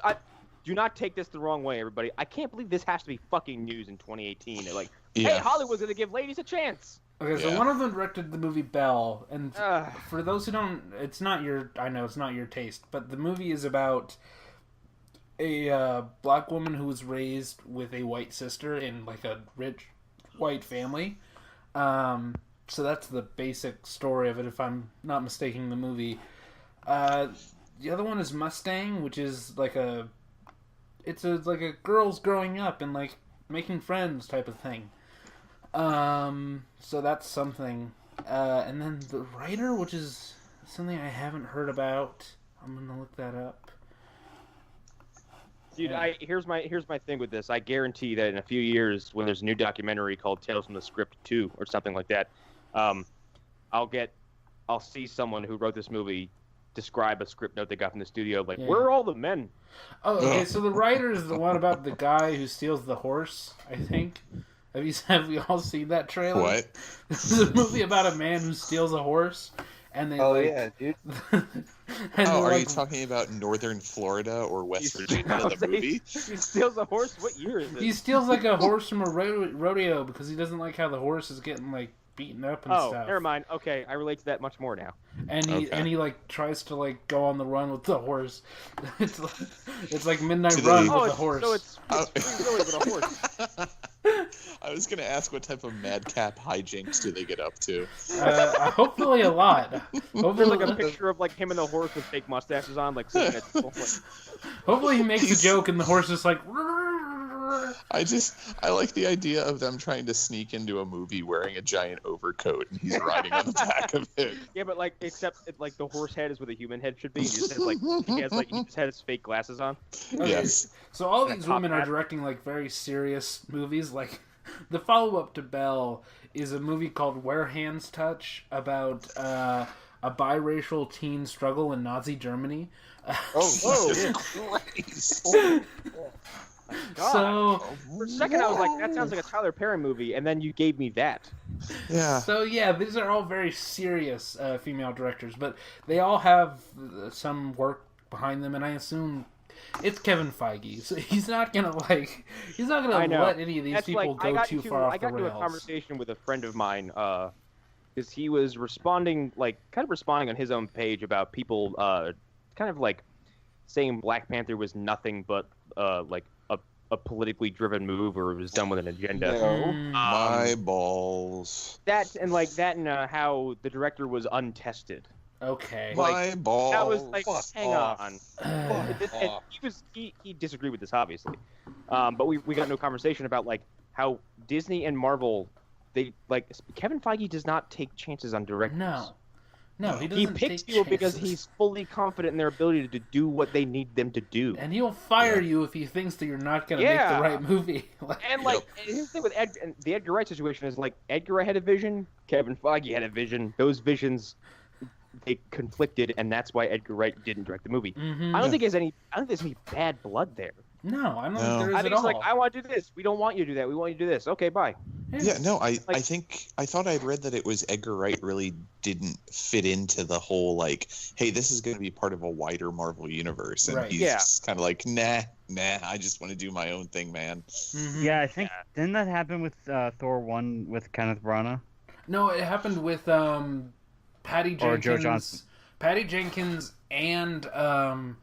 Speaker 1: do not take this the wrong way, everybody. I can't believe this has to be fucking news in 2018. They're like, hey, Hollywood's gonna give ladies a chance!
Speaker 2: Okay, so one of them directed the movie Belle, and for those who don't, I know it's not your taste, but the movie is about a black woman who was raised with a white sister in like a rich white family. So that's the basic story of it, if I'm not mistaking the movie. The other one is Mustang, which is like it's like a girls growing up and like making friends type of thing. So that's something. And then the writer, which is something I haven't heard about. I'm gonna look that up.
Speaker 1: Dude, here's my thing with this. I guarantee that in a few years, when there's a new documentary called Tales from the Script 2 or something like that, I'll see someone who wrote this movie describe a script note they got from the studio, like, where are all the men?
Speaker 2: Oh, okay, so the writer is the one about the guy who steals the horse, I think. Have we all seen that trailer?
Speaker 4: What?
Speaker 2: This is a movie about a man who steals a horse, and they
Speaker 5: yeah, dude.
Speaker 4: Are you talking about Northern Florida or West Virginia, the movie?
Speaker 1: He steals a horse? What year is it?
Speaker 2: He steals like a horse from a rodeo because he doesn't like how the horse is getting like beaten up and stuff.
Speaker 1: Oh, never mind. Okay, I relate to that much more now.
Speaker 2: And he like tries to like go on the run with the horse. It's like Midnight Run with the horse.
Speaker 1: So it's Free Willy with a horse.
Speaker 4: I was going to ask what type of madcap hijinks do they get up to?
Speaker 2: Hopefully a lot.
Speaker 1: There's like a picture of like him and the horse with fake mustaches on, like sitting at the like...
Speaker 2: Hopefully he makes a joke and the horse is like.
Speaker 4: I like the idea of them trying to sneak into a movie wearing a giant overcoat and he's riding on the back of it.
Speaker 1: Yeah, but like except like the horse head is where the human head should be. He just has his fake glasses on.
Speaker 2: Okay.
Speaker 4: Yes.
Speaker 2: So all these women are directing like very serious movies. Like the follow-up to Belle is a movie called Where Hands Touch about a biracial teen struggle in Nazi Germany.
Speaker 4: Whoa! Christ.
Speaker 1: God.
Speaker 2: So
Speaker 1: for a second I was like, that sounds like a Tyler Perry movie, and then you gave me that.
Speaker 4: Yeah.
Speaker 2: So yeah, these are all very serious female directors, but they all have some work behind them, and I assume it's Kevin Feige, so he's not gonna let any of these people go too far off the rails.
Speaker 1: I got into a conversation with a friend of mine, because he was responding on his own page about people, kind of like saying Black Panther was nothing but like a politically driven move, or it was done with an agenda.
Speaker 4: No. My balls.
Speaker 1: That and how the director was untested.
Speaker 2: Okay.
Speaker 4: My balls.
Speaker 1: That was like, hang
Speaker 4: off.
Speaker 1: on. And he disagreed with this, obviously. But we got into a conversation about like how Disney and Marvel, they like Kevin Feige does not take chances on directors.
Speaker 2: No, he doesn't.
Speaker 1: He picks people because he's fully confident in their ability to do what they need them to do.
Speaker 2: And he'll fire you if he thinks that you're not going to make the right movie.
Speaker 1: And his thing with the Edgar Wright situation is like Edgar Wright had a vision, Kevin Feige had a vision. Those visions, they conflicted, and that's why Edgar Wright didn't direct the movie.
Speaker 2: Mm-hmm.
Speaker 1: I don't think there's any bad blood there.
Speaker 2: No, I don't think there is
Speaker 1: I think
Speaker 2: at
Speaker 1: it's
Speaker 2: all.
Speaker 1: like, I want to do this. We don't want you to do that. We want you to do this. Okay, bye.
Speaker 4: Yeah, no, I thought I'd read that it was Edgar Wright really didn't fit into the whole like, hey, this is going to be part of a wider Marvel universe, and he's just kind of like, nah, I just want to do my own thing, man.
Speaker 2: Mm-hmm.
Speaker 5: Yeah, I think didn't that happen with Thor 1 with Kenneth Branagh?
Speaker 2: No, it happened with Patty Jenkins,
Speaker 5: or Joe Johnston.
Speaker 2: Patty Jenkins, and I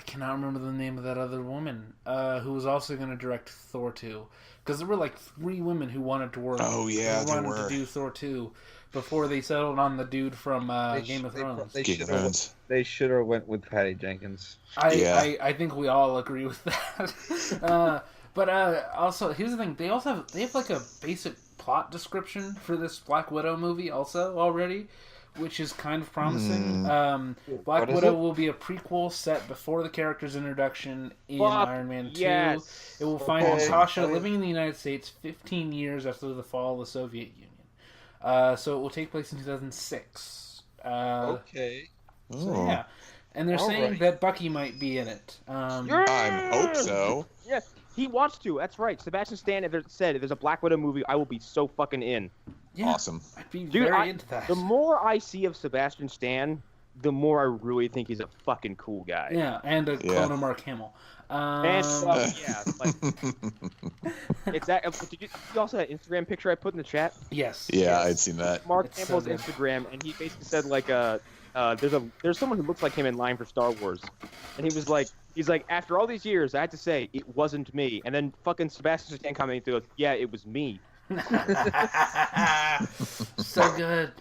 Speaker 2: cannot remember the name of that other woman who was also going to direct Thor 2. Because there were like 3 women who wanted to work.
Speaker 4: Oh yeah,
Speaker 2: who wanted to do Thor 2 before they settled on the dude from Game of Thrones.
Speaker 3: They should have went with Patty Jenkins.
Speaker 2: I think we all agree with that. But also, here's the thing: they have like a basic plot description for this Black Widow movie also already, which is kind of promising. Black Widow will be a prequel set before the character's introduction in Iron Man 2.
Speaker 1: Yes.
Speaker 2: It will find Natasha living in the United States 15 years after the fall of the Soviet Union. So it will take place in 2006.
Speaker 3: Okay.
Speaker 2: So, yeah. And they're saying that Bucky might be in it.
Speaker 4: I hope so.
Speaker 1: Yeah, he wants to. That's right. Sebastian Stan said, if there's a Black Widow movie, I will be so fucking in.
Speaker 2: Yeah,
Speaker 4: awesome.
Speaker 2: I'd be very into that.
Speaker 1: The more I see of Sebastian Stan, the more I really think he's a fucking cool guy.
Speaker 2: Yeah, and a clone of Mark Hamill.
Speaker 1: It's that. Did you also that Instagram picture I put in the chat?
Speaker 2: Yes.
Speaker 4: Yeah,
Speaker 2: yes.
Speaker 4: I'd seen that.
Speaker 1: Mark Hamill's Instagram, and he basically said like, there's someone who looks like him in line for Star Wars, and he's like, after all these years, I had to say it wasn't me, and then fucking Sebastian Stan commenting through, yeah, it was me.
Speaker 2: So good.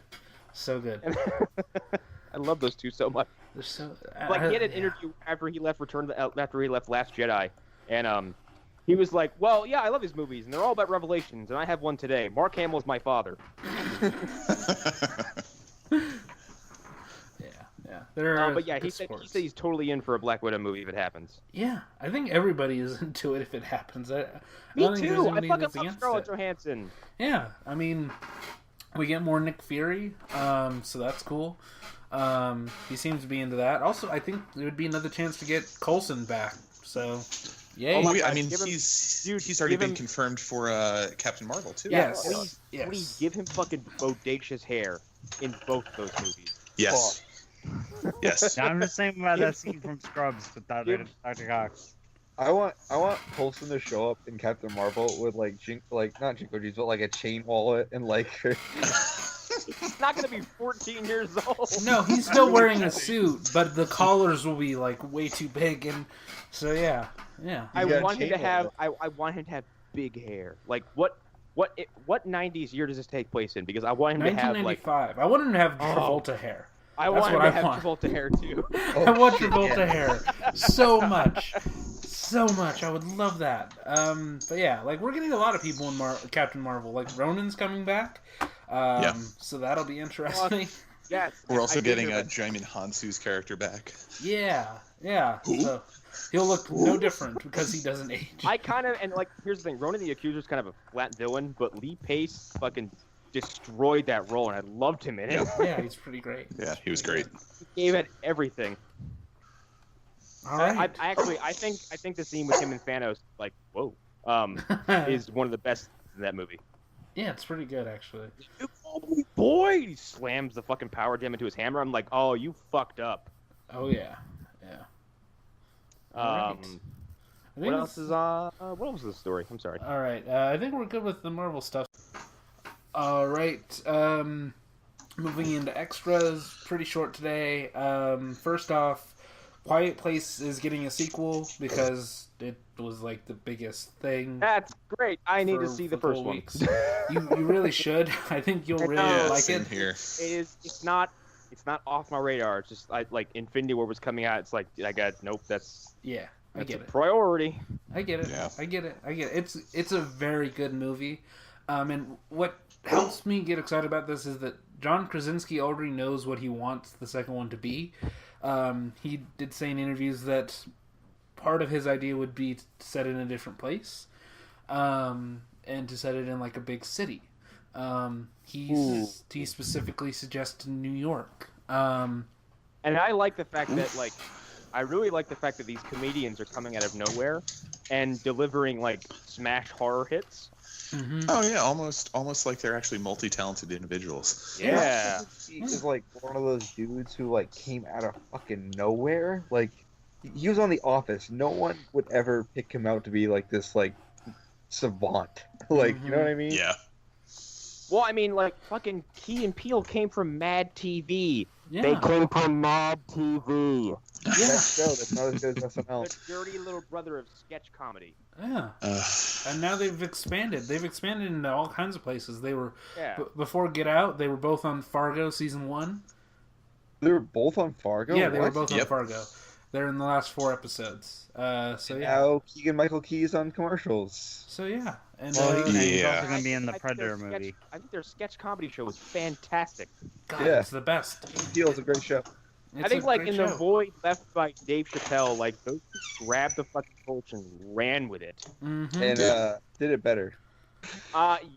Speaker 1: I love those two so much.
Speaker 2: They're so
Speaker 1: like he had an interview after he left Last Jedi, and he was like, "Well, yeah, I love his movies, and they're all about revelations, and I have one today. Mark Hamill is my father."
Speaker 2: Yeah.
Speaker 1: But yeah, he said he's totally in for a Black Widow movie if it happens.
Speaker 2: Yeah, I think everybody is into it if it happens.
Speaker 1: Me too. I fucking love Scarlett Johansson.
Speaker 2: Yeah, I mean, we get more Nick Fury, so that's cool. He seems to be into that. Also, I think there would be another chance to get Coulson back. So, yay!
Speaker 4: I mean, he's already been confirmed for Captain Marvel too.
Speaker 1: Yes. Please give him fucking bodacious hair in both those movies.
Speaker 4: Yes. Yes.
Speaker 5: Now, I'm just saying about that scene from Scrubs with Dr. Cox.
Speaker 3: I want Coulson to show up in Captain Marvel with not Jinko Jeans, but like a chain wallet and like.
Speaker 1: He's not gonna be 14 years old.
Speaker 2: No, he's still wearing a suit, but the collars will be like way too big, and so yeah.
Speaker 1: I want him to have big hair. Like what 90s year does this take place in? Because I want him to have like
Speaker 2: 1995. I want him to have Travolta hair.
Speaker 1: I want him to have Travolta hair too.
Speaker 2: I want Travolta hair so much. I would love that. But yeah, like we're getting a lot of people in Captain Marvel. Like Ronan's coming back. So that'll be interesting.
Speaker 1: Yes.
Speaker 4: We're also getting Djimon Hounsou's character back.
Speaker 2: Yeah. So he'll look no different because he doesn't age.
Speaker 1: Here's the thing. Ronan the Accuser's kind of a flat villain, but Lee Pace fucking destroyed that role, and I loved him in it.
Speaker 2: Yeah, he's pretty great.
Speaker 4: Yeah, he was great.
Speaker 1: He gave it everything.
Speaker 2: All right.
Speaker 1: I think the scene with him and Thanos, like, whoa, is one of the best in that movie.
Speaker 2: Yeah, it's pretty good actually.
Speaker 1: You call me boy! He slams the fucking power gem into his hammer. I'm like, oh, you fucked up.
Speaker 2: Oh yeah. Alright.
Speaker 1: What else is what was the story? I'm sorry.
Speaker 2: All right, I think we're good with the Marvel stuff. All right, moving into extras, pretty short today. First off, Quiet Place is getting a sequel because it was like the biggest thing.
Speaker 1: That's great. I need to see the first one.
Speaker 2: You really should. I think you'll really like it.
Speaker 4: Here.
Speaker 1: It's not off my radar. It's just like Infinity War was coming out. It's like nope. That's
Speaker 2: I get it.
Speaker 1: Priority.
Speaker 2: I get it.
Speaker 4: Yeah.
Speaker 2: I get it. It's a very good movie. And what helps me get excited about this is that John Krasinski already knows what he wants the second one to be. He did say in interviews that part of his idea would be to set it in a different place, and to set it in like a big city. He specifically suggested New York.
Speaker 1: And I like the fact that I really like the fact that these comedians are coming out of nowhere and delivering like smash horror hits.
Speaker 2: Mm-hmm.
Speaker 4: Oh yeah, almost like they're actually multi-talented individuals.
Speaker 1: Yeah.
Speaker 6: He is like one of those dudes who like came out of fucking nowhere. Like he was on The Office. No one would ever pick him out to be like this like savant. Like you know what I mean?
Speaker 4: Yeah.
Speaker 1: Well, I mean, like fucking Key and Peele came from Mad TV.
Speaker 2: Yeah.
Speaker 1: They came from Mad TV.
Speaker 6: That's not as good as SNL.
Speaker 1: The dirty little brother of sketch comedy.
Speaker 2: Yeah. And now they've expanded. They've expanded into all kinds of places. They were before Get Out. They were both on Fargo season 1.
Speaker 6: They were both on Fargo.
Speaker 2: Yeah, they were
Speaker 6: What?
Speaker 2: both on Fargo. They're in the last 4 episodes. So yeah.
Speaker 6: Now Keegan-Michael Key's on commercials.
Speaker 2: So yeah. And
Speaker 5: Well, and he's
Speaker 4: Yeah.
Speaker 5: also going to be in the
Speaker 1: I think
Speaker 5: Predator
Speaker 1: their
Speaker 5: movie.
Speaker 1: I think their sketch comedy show was fantastic.
Speaker 2: God,
Speaker 6: Yeah.
Speaker 2: it's the best.
Speaker 6: Peele's a great show.
Speaker 2: It's
Speaker 1: I think
Speaker 2: a
Speaker 1: like
Speaker 2: great
Speaker 1: in the
Speaker 2: show.
Speaker 1: void left by Dave Chappelle, like those two grabbed the fucking torch and ran with it.
Speaker 2: Mhm.
Speaker 6: And did it better.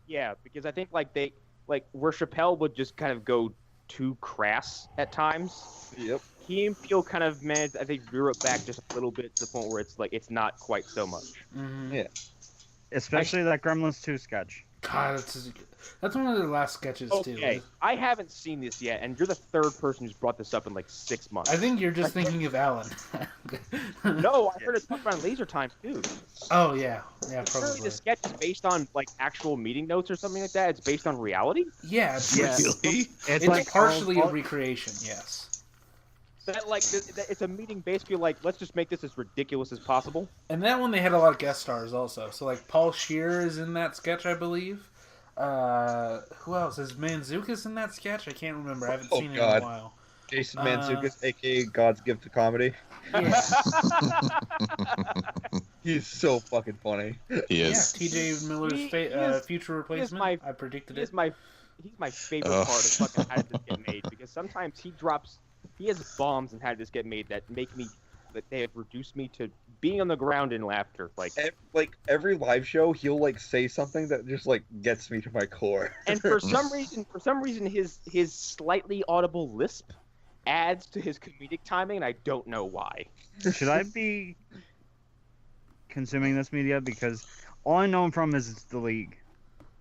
Speaker 1: Yeah, because I think like they where Chappelle would just kind of go too crass at times.
Speaker 6: Yep.
Speaker 1: Key and Peele kind of managed, I think, drew it back just a little bit to the point where it's like it's not quite so much.
Speaker 2: Mhm.
Speaker 6: Yeah.
Speaker 5: Especially that Gremlins 2 sketch.
Speaker 2: God, that's one of their last sketches too.
Speaker 1: Okay, I haven't seen this yet, and you're the third person who's brought this up in like 6 months.
Speaker 2: I think you're just thinking of Allan.
Speaker 1: No, I heard it talked about Laser Time too.
Speaker 2: Oh yeah, yeah,
Speaker 1: Apparently
Speaker 2: probably.
Speaker 1: the sketch is based on like actual meeting notes or something like that. It's based on reality.
Speaker 2: Yeah, it's
Speaker 4: Really?
Speaker 2: It's
Speaker 5: like
Speaker 2: partially a
Speaker 5: all-
Speaker 2: recreation. Yes.
Speaker 1: That like it's a meeting basically like let's just make this as ridiculous as possible.
Speaker 2: And that one they had a lot of guest stars also. So like Paul Scheer is in that sketch, I believe. Who else? Is Mantzoukas in that sketch? I can't remember. I haven't
Speaker 6: Oh,
Speaker 2: seen it
Speaker 6: God.
Speaker 2: in a while.
Speaker 6: Jason Mantzoukas, aka God's gift to comedy.
Speaker 2: Yeah,
Speaker 6: He's so fucking funny.
Speaker 4: He
Speaker 2: yeah.
Speaker 4: is.
Speaker 2: T.J. Miller's
Speaker 1: He is-
Speaker 2: future replacement.
Speaker 1: my-
Speaker 2: I predicted
Speaker 1: he's
Speaker 2: it.
Speaker 1: my favorite
Speaker 4: Ugh.
Speaker 1: part of fucking How Did This Get Made because sometimes he has bombs in How Did This Get Made that they have reduced me to being on the ground in laughter.
Speaker 6: Like every live show, he'll like say something that just like gets me to my core.
Speaker 1: And for some reason, his slightly audible lisp adds to his comedic timing, and I don't know why.
Speaker 5: Should I be consuming this media? Because all I know him from is The League.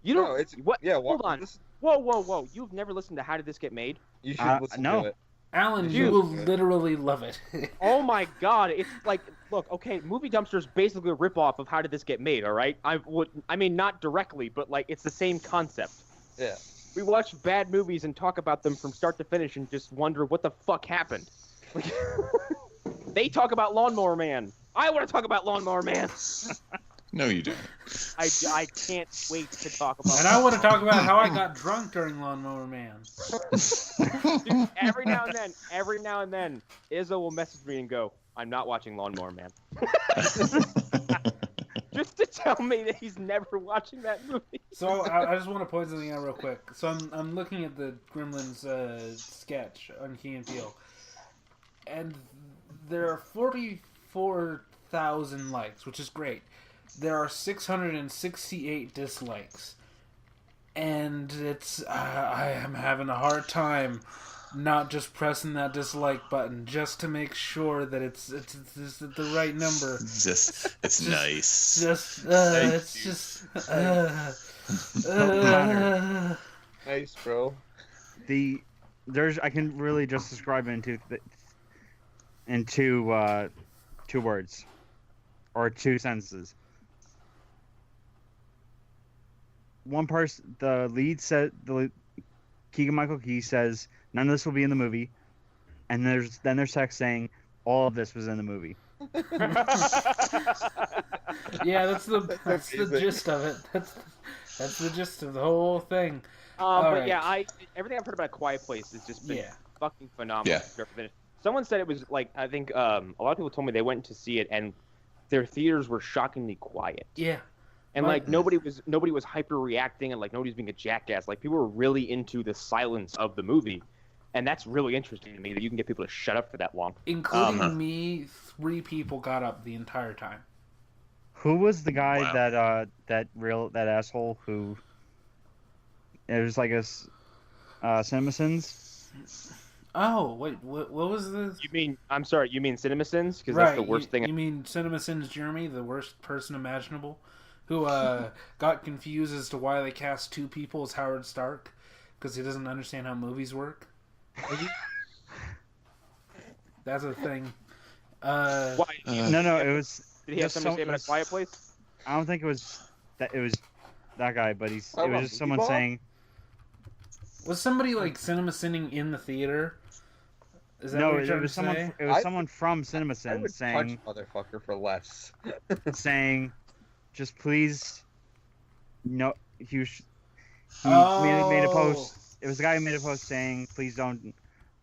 Speaker 1: You don't.
Speaker 6: No, it's
Speaker 1: what?
Speaker 6: yeah.
Speaker 1: Hold on.
Speaker 6: This,
Speaker 1: Whoa! You've never listened to How Did This Get Made?
Speaker 6: you should listen
Speaker 5: no.
Speaker 6: to it.
Speaker 2: Alan, you
Speaker 1: Dude.
Speaker 2: will literally love it.
Speaker 1: Oh my god! It's like, look, okay, Movie Dumpster is basically a ripoff of How Did This Get Made? All right, I mean, not directly, but like it's the same concept.
Speaker 6: Yeah.
Speaker 1: We watch bad movies and talk about them from start to finish and just wonder what the fuck happened. They talk about Lawnmower Man. I want to talk about Lawnmower Man.
Speaker 4: No, you don't.
Speaker 1: I can't wait to talk about.
Speaker 2: And I want to talk about how I got drunk during Lawnmower Man.
Speaker 1: Dude, every now and then, Izzo will message me and go, "I'm not watching Lawnmower Man," just to tell me that he's never watching that movie.
Speaker 2: So I just want to point something out real quick. So I'm looking at the Gremlins sketch on Key and Peele, and there are 44,000 likes, which is great. There are 668 dislikes, and it's I am having a hard time not just pressing that dislike button just to make sure that it's the right number.
Speaker 4: It's nice.
Speaker 6: Nice, bro.
Speaker 5: I can really just describe it into 2 words. Or 2 sentences. One person, the lead said, Keegan-Michael Key says, none of this will be in the movie. And there's text saying, all of this was in the movie.
Speaker 2: Yeah, that's the gist of it. That's the gist of the whole thing.
Speaker 1: But
Speaker 2: right.
Speaker 1: yeah, everything I've heard about Quiet Place has just been fucking phenomenal.
Speaker 4: Yeah.
Speaker 1: Someone said it was like, I think a lot of people told me they went to see it and their theaters were shockingly quiet.
Speaker 2: Yeah.
Speaker 1: And like nobody was hyper reacting and like nobody's being a jackass. Like people were really into the silence of the movie. And that's really interesting to me that you can get people to shut up for that long.
Speaker 2: Including me, 3 people got up the entire time.
Speaker 5: Who was the guy that asshole who? It was like a CinemaSins.
Speaker 2: Oh wait, what was this?
Speaker 1: You mean CinemaSins? Because
Speaker 2: Right,
Speaker 1: that's the worst thing.
Speaker 2: You mean CinemaSins Jeremy, the worst person imaginable, who got confused as to why they cast 2 people as Howard Stark because he doesn't understand how movies work. That's a thing.
Speaker 1: Why?
Speaker 5: No, it was.
Speaker 1: Did he have something to say about A Quiet Place?
Speaker 5: I don't think it was that. It was that guy, but it was just someone
Speaker 6: Ball?
Speaker 5: saying.
Speaker 2: Was somebody like CinemaSinning in the theater? Is that
Speaker 5: No,
Speaker 2: what you're
Speaker 5: it
Speaker 2: trying
Speaker 5: was
Speaker 2: to
Speaker 5: someone.
Speaker 2: say?
Speaker 5: It was
Speaker 6: I-
Speaker 5: someone from
Speaker 6: I
Speaker 5: CinemaSins
Speaker 6: would
Speaker 5: saying,
Speaker 6: punch motherfucker for less.
Speaker 5: saying, just please. No, he made a post. It was the guy who made a post saying, please don't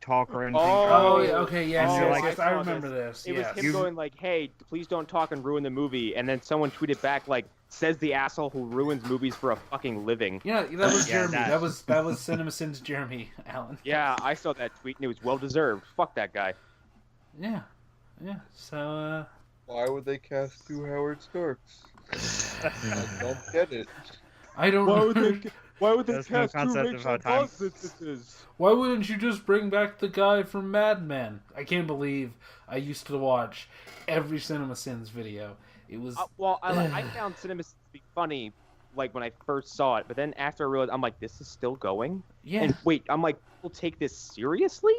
Speaker 5: talk or anything.
Speaker 2: Oh, yeah, okay, yes,
Speaker 5: Oh,
Speaker 2: yes,
Speaker 1: I
Speaker 2: I
Speaker 1: saw
Speaker 2: remember this.
Speaker 1: It was
Speaker 2: Yes.
Speaker 1: him going like, "Hey, please don't talk and ruin the movie," and then someone tweeted back like, "Says the asshole who ruins movies for a fucking living."
Speaker 2: Yeah, that was
Speaker 5: Yeah,
Speaker 2: Jeremy. That was CinemaSins Jeremy, Allan.
Speaker 1: Yeah, I saw that tweet and it was well deserved. Fuck that guy.
Speaker 2: Yeah. So,
Speaker 6: Why would they cast 2 Howard Starks? I don't get it.
Speaker 2: I don't.
Speaker 1: Why would
Speaker 5: There's no concept of how time.
Speaker 2: Why wouldn't you just bring back the guy from Mad Men? I can't believe I used to watch every CinemaSins video. It was
Speaker 1: I found cinema to be funny, like when I first saw it, but then after I realized, I'm like, this is still going.
Speaker 2: yeah.
Speaker 1: And wait, I'm like, people take this seriously?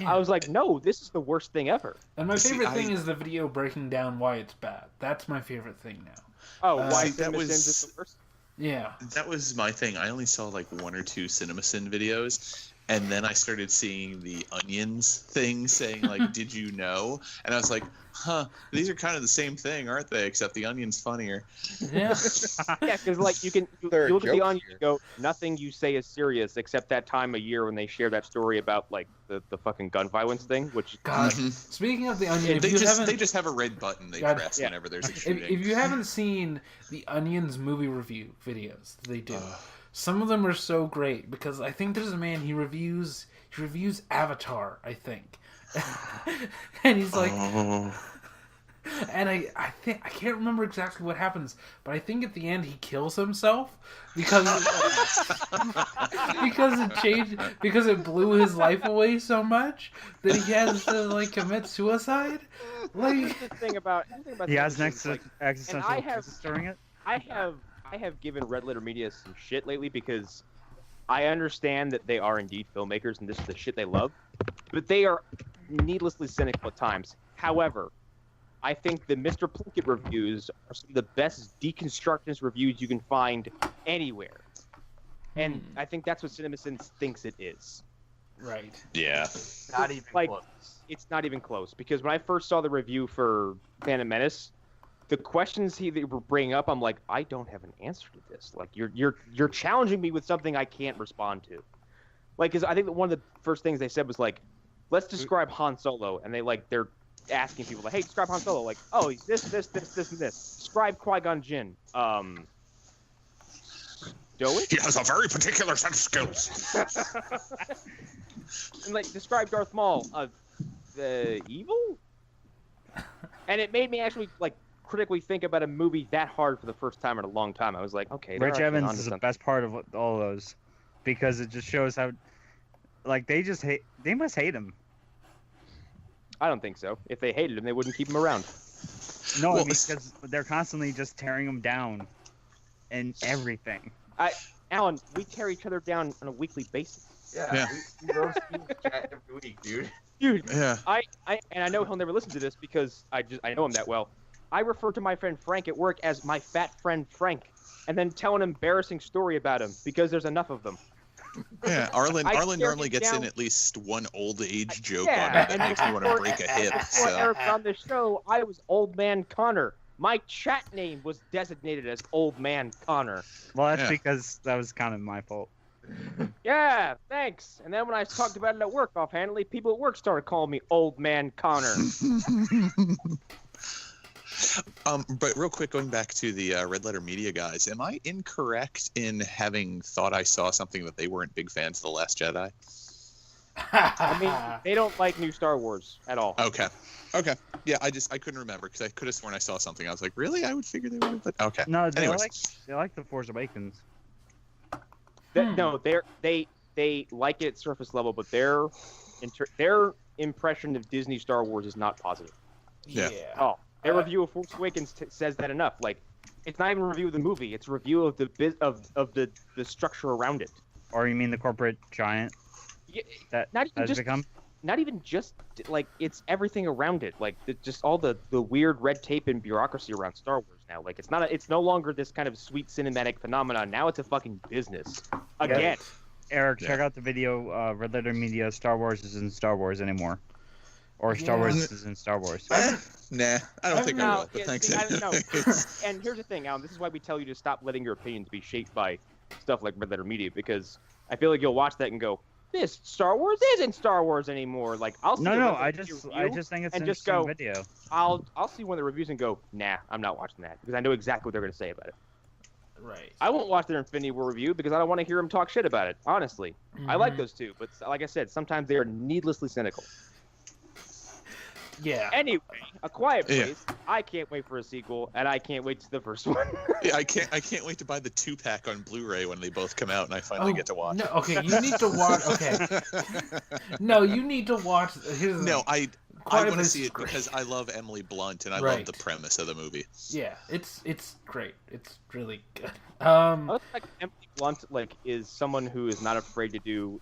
Speaker 2: Yeah.
Speaker 1: I was like, no, this is the worst thing ever.
Speaker 2: And my
Speaker 4: See,
Speaker 2: favorite thing is the video breaking down why it's bad. That's my favorite thing now.
Speaker 1: Oh, why
Speaker 4: See, that
Speaker 1: CinemaSins
Speaker 4: was-
Speaker 1: is the worst?
Speaker 2: Yeah.
Speaker 4: That was my thing. I only saw like 1 or 2 CinemaSin videos, and then I started seeing the Onions thing saying like, "Did you know?" And I was like, "Huh, these are kind of the same thing, aren't they? Except the Onion's funnier."
Speaker 2: Yeah.
Speaker 1: Yeah, because like you
Speaker 6: There are
Speaker 1: look at the
Speaker 6: jokes
Speaker 1: Onion
Speaker 6: here.
Speaker 1: and go, nothing you say is serious except that time of year when they share that story about like the fucking gun violence thing, which
Speaker 2: God.
Speaker 4: Mhm.
Speaker 2: Speaking of the Onion, if
Speaker 4: They
Speaker 2: you
Speaker 4: just
Speaker 2: haven't,
Speaker 4: have a red button they
Speaker 2: God,
Speaker 4: press
Speaker 1: yeah.
Speaker 4: whenever there's a
Speaker 2: if
Speaker 4: shooting.
Speaker 2: you haven't seen the Onion's movie review videos they do,
Speaker 4: Ugh.
Speaker 2: some of them are so great because I think there's a man he reviews Avatar, I think, and he's like,
Speaker 4: Oh.
Speaker 2: and I think I can't remember exactly what happens, but I think at the end he kills himself because because it blew his life away so much that he has to like commit suicide. Like
Speaker 1: the thing about
Speaker 5: He has
Speaker 1: CinemaSins,
Speaker 5: next
Speaker 1: like,
Speaker 5: existential
Speaker 1: I have-
Speaker 5: crisis during it.
Speaker 1: I have given Red Letter Media some shit lately because I understand that they are indeed filmmakers and this is the shit they love, but they are needlessly cynical at times. However, I think the Mr. Plinkett reviews are some of the best deconstructionist reviews you can find anywhere. And I think that's what CinemaSins thinks it is.
Speaker 2: right.
Speaker 4: Yeah.
Speaker 3: Not even
Speaker 1: Like-
Speaker 3: close.
Speaker 1: It's not even close because when I first saw the review for Phantom Menace, the questions they were bringing up, I'm like, I don't have an answer to this. Like, you're challenging me with something I can't respond to. Like, because I think that one of the first things they said was like, let's describe Han Solo, and they're asking people like, hey, describe Han Solo. Like, oh, he's this, and this. Describe Qui-Gon Jinn. Stoic?
Speaker 4: He has a very particular set of skills.
Speaker 1: And like, describe Darth Maul. Evil? And it made me actually like critically think about a movie that hard for the first time in a long time. I was like, okay, they're
Speaker 5: Rich
Speaker 1: actually
Speaker 5: Evans
Speaker 1: onto
Speaker 5: is the
Speaker 1: something.
Speaker 5: best part of all those because it just shows how, like, they must hate him.
Speaker 1: I don't think so. If they hated him, they wouldn't keep him around.
Speaker 5: No,
Speaker 4: Well,
Speaker 5: because they're constantly just tearing him down and everything.
Speaker 1: Alan, we tear each other down on a weekly basis.
Speaker 3: Yeah.
Speaker 4: Yeah.
Speaker 3: We roast you chat every week, dude.
Speaker 1: Dude,
Speaker 4: Yeah.
Speaker 1: I know he'll never listen to this because I know him that well. I refer to my friend Frank at work as my fat friend Frank, and then tell an embarrassing story about him because there's enough of them.
Speaker 4: Yeah, Arlen
Speaker 1: I
Speaker 4: normally
Speaker 1: tear
Speaker 4: gets
Speaker 1: him
Speaker 4: in at least one old age joke
Speaker 1: Yeah,
Speaker 4: on it that
Speaker 1: and
Speaker 4: makes me want to
Speaker 1: before-
Speaker 4: break a hip.
Speaker 1: Before
Speaker 4: So.
Speaker 1: Eric on the show, I was Old Man Connor. My chat name was designated as Old Man Connor.
Speaker 5: Well, that's
Speaker 4: Yeah.
Speaker 5: because that was kind of my fault.
Speaker 1: Yeah, thanks. And then when I talked about it at work offhandedly, people at work started calling me Old Man Connor.
Speaker 4: But real quick, going back to the Red Letter Media guys, am I incorrect in having thought I saw something that they weren't big fans of The Last Jedi?
Speaker 1: I mean, they don't like new Star Wars at all.
Speaker 4: Okay. Yeah, I couldn't remember because I could have sworn I saw something. I was like, really? I would figure they would, but okay.
Speaker 5: No, they
Speaker 4: Anyways.
Speaker 5: like the Force Awakens.
Speaker 1: No, they like it at surface level, but their impression of Disney Star Wars is not positive.
Speaker 4: Yeah.
Speaker 1: Oh, their review of Force Awakens says that enough. Like, it's not even a review of the movie; it's a review of the structure around it.
Speaker 5: Or you mean the corporate giant
Speaker 1: Yeah,
Speaker 5: that
Speaker 1: not even
Speaker 5: has
Speaker 1: just
Speaker 5: become?
Speaker 1: not even just like it's everything around it, like just all the weird red tape and bureaucracy around Star Wars now. Like it's no longer this kind of sweet cinematic phenomenon. Now it's a fucking business again.
Speaker 5: Eric,
Speaker 4: Yeah.
Speaker 5: check out the video. Red Letter Media. Star Wars isn't Star Wars anymore, or Star
Speaker 2: Yeah.
Speaker 5: Wars isn't Star Wars.
Speaker 4: Nah, I don't think I
Speaker 1: No,
Speaker 4: will, but
Speaker 1: yeah,
Speaker 4: thanks.
Speaker 1: see, I don't know. And here's the thing, Alan. This is why we tell you to stop letting your opinions be shaped by stuff like Red Letter Media, because I feel like you'll watch that and go, "This Star Wars isn't Star Wars anymore." Like I'll see
Speaker 5: No,
Speaker 1: a
Speaker 5: no,
Speaker 1: Red
Speaker 5: I
Speaker 1: Letter
Speaker 5: just
Speaker 1: review,
Speaker 5: think it's an
Speaker 1: and just
Speaker 5: interesting
Speaker 1: go-
Speaker 5: video.
Speaker 1: I'll see one of the reviews and go, "Nah, I'm not watching that," because I know exactly what they're going to say about it.
Speaker 2: Right.
Speaker 1: I won't watch their Infinity War review because I don't want to hear them talk shit about it. Honestly, I like those two, but like I said, sometimes they are needlessly cynical.
Speaker 2: Yeah.
Speaker 1: Anyway, A Quiet
Speaker 4: Yeah.
Speaker 1: Place. I can't wait for a sequel, and I can't wait to the first one.
Speaker 4: Yeah, I can't wait to buy the 2-pack on Blu-ray when they both come out and I finally get to watch.
Speaker 2: No, okay, you need to watch. Okay, no, you need to watch. Here's the
Speaker 4: No,
Speaker 2: thing.
Speaker 4: I
Speaker 2: Quiet
Speaker 4: want to
Speaker 2: Place
Speaker 4: see
Speaker 2: is
Speaker 4: it
Speaker 2: great.
Speaker 4: because I love Emily Blunt and I
Speaker 2: Right.
Speaker 4: love the premise of the movie.
Speaker 2: Yeah, it's great. It's really good.
Speaker 1: I look like Emily Blunt is someone who is not afraid to do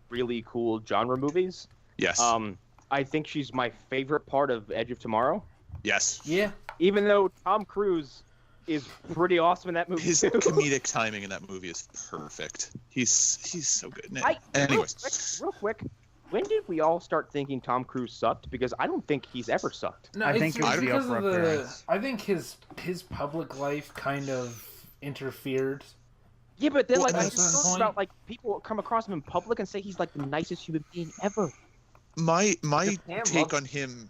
Speaker 1: really cool genre movies.
Speaker 4: Yes.
Speaker 1: I think she's my favorite part of Edge of Tomorrow.
Speaker 4: Yes.
Speaker 2: Yeah.
Speaker 1: Even though Tom Cruise is pretty awesome in that movie
Speaker 4: His
Speaker 1: too.
Speaker 4: comedic timing in that movie is perfect. He's so good in it. Anyways,
Speaker 1: Real quick, when did we all start thinking Tom Cruise sucked? Because I don't think he's ever sucked.
Speaker 2: No,
Speaker 5: I
Speaker 2: it's
Speaker 5: think it was the
Speaker 2: because
Speaker 5: Oprah
Speaker 2: of the.
Speaker 5: appearance.
Speaker 2: I think his public life kind of interfered.
Speaker 1: Yeah, but then
Speaker 4: Well,
Speaker 1: like I
Speaker 4: at
Speaker 1: hear
Speaker 2: a certain
Speaker 1: stories
Speaker 2: point-
Speaker 1: about like people come across him in public and say he's like the nicest human being ever.
Speaker 4: my
Speaker 3: Japan
Speaker 4: take
Speaker 3: loves-
Speaker 4: on him,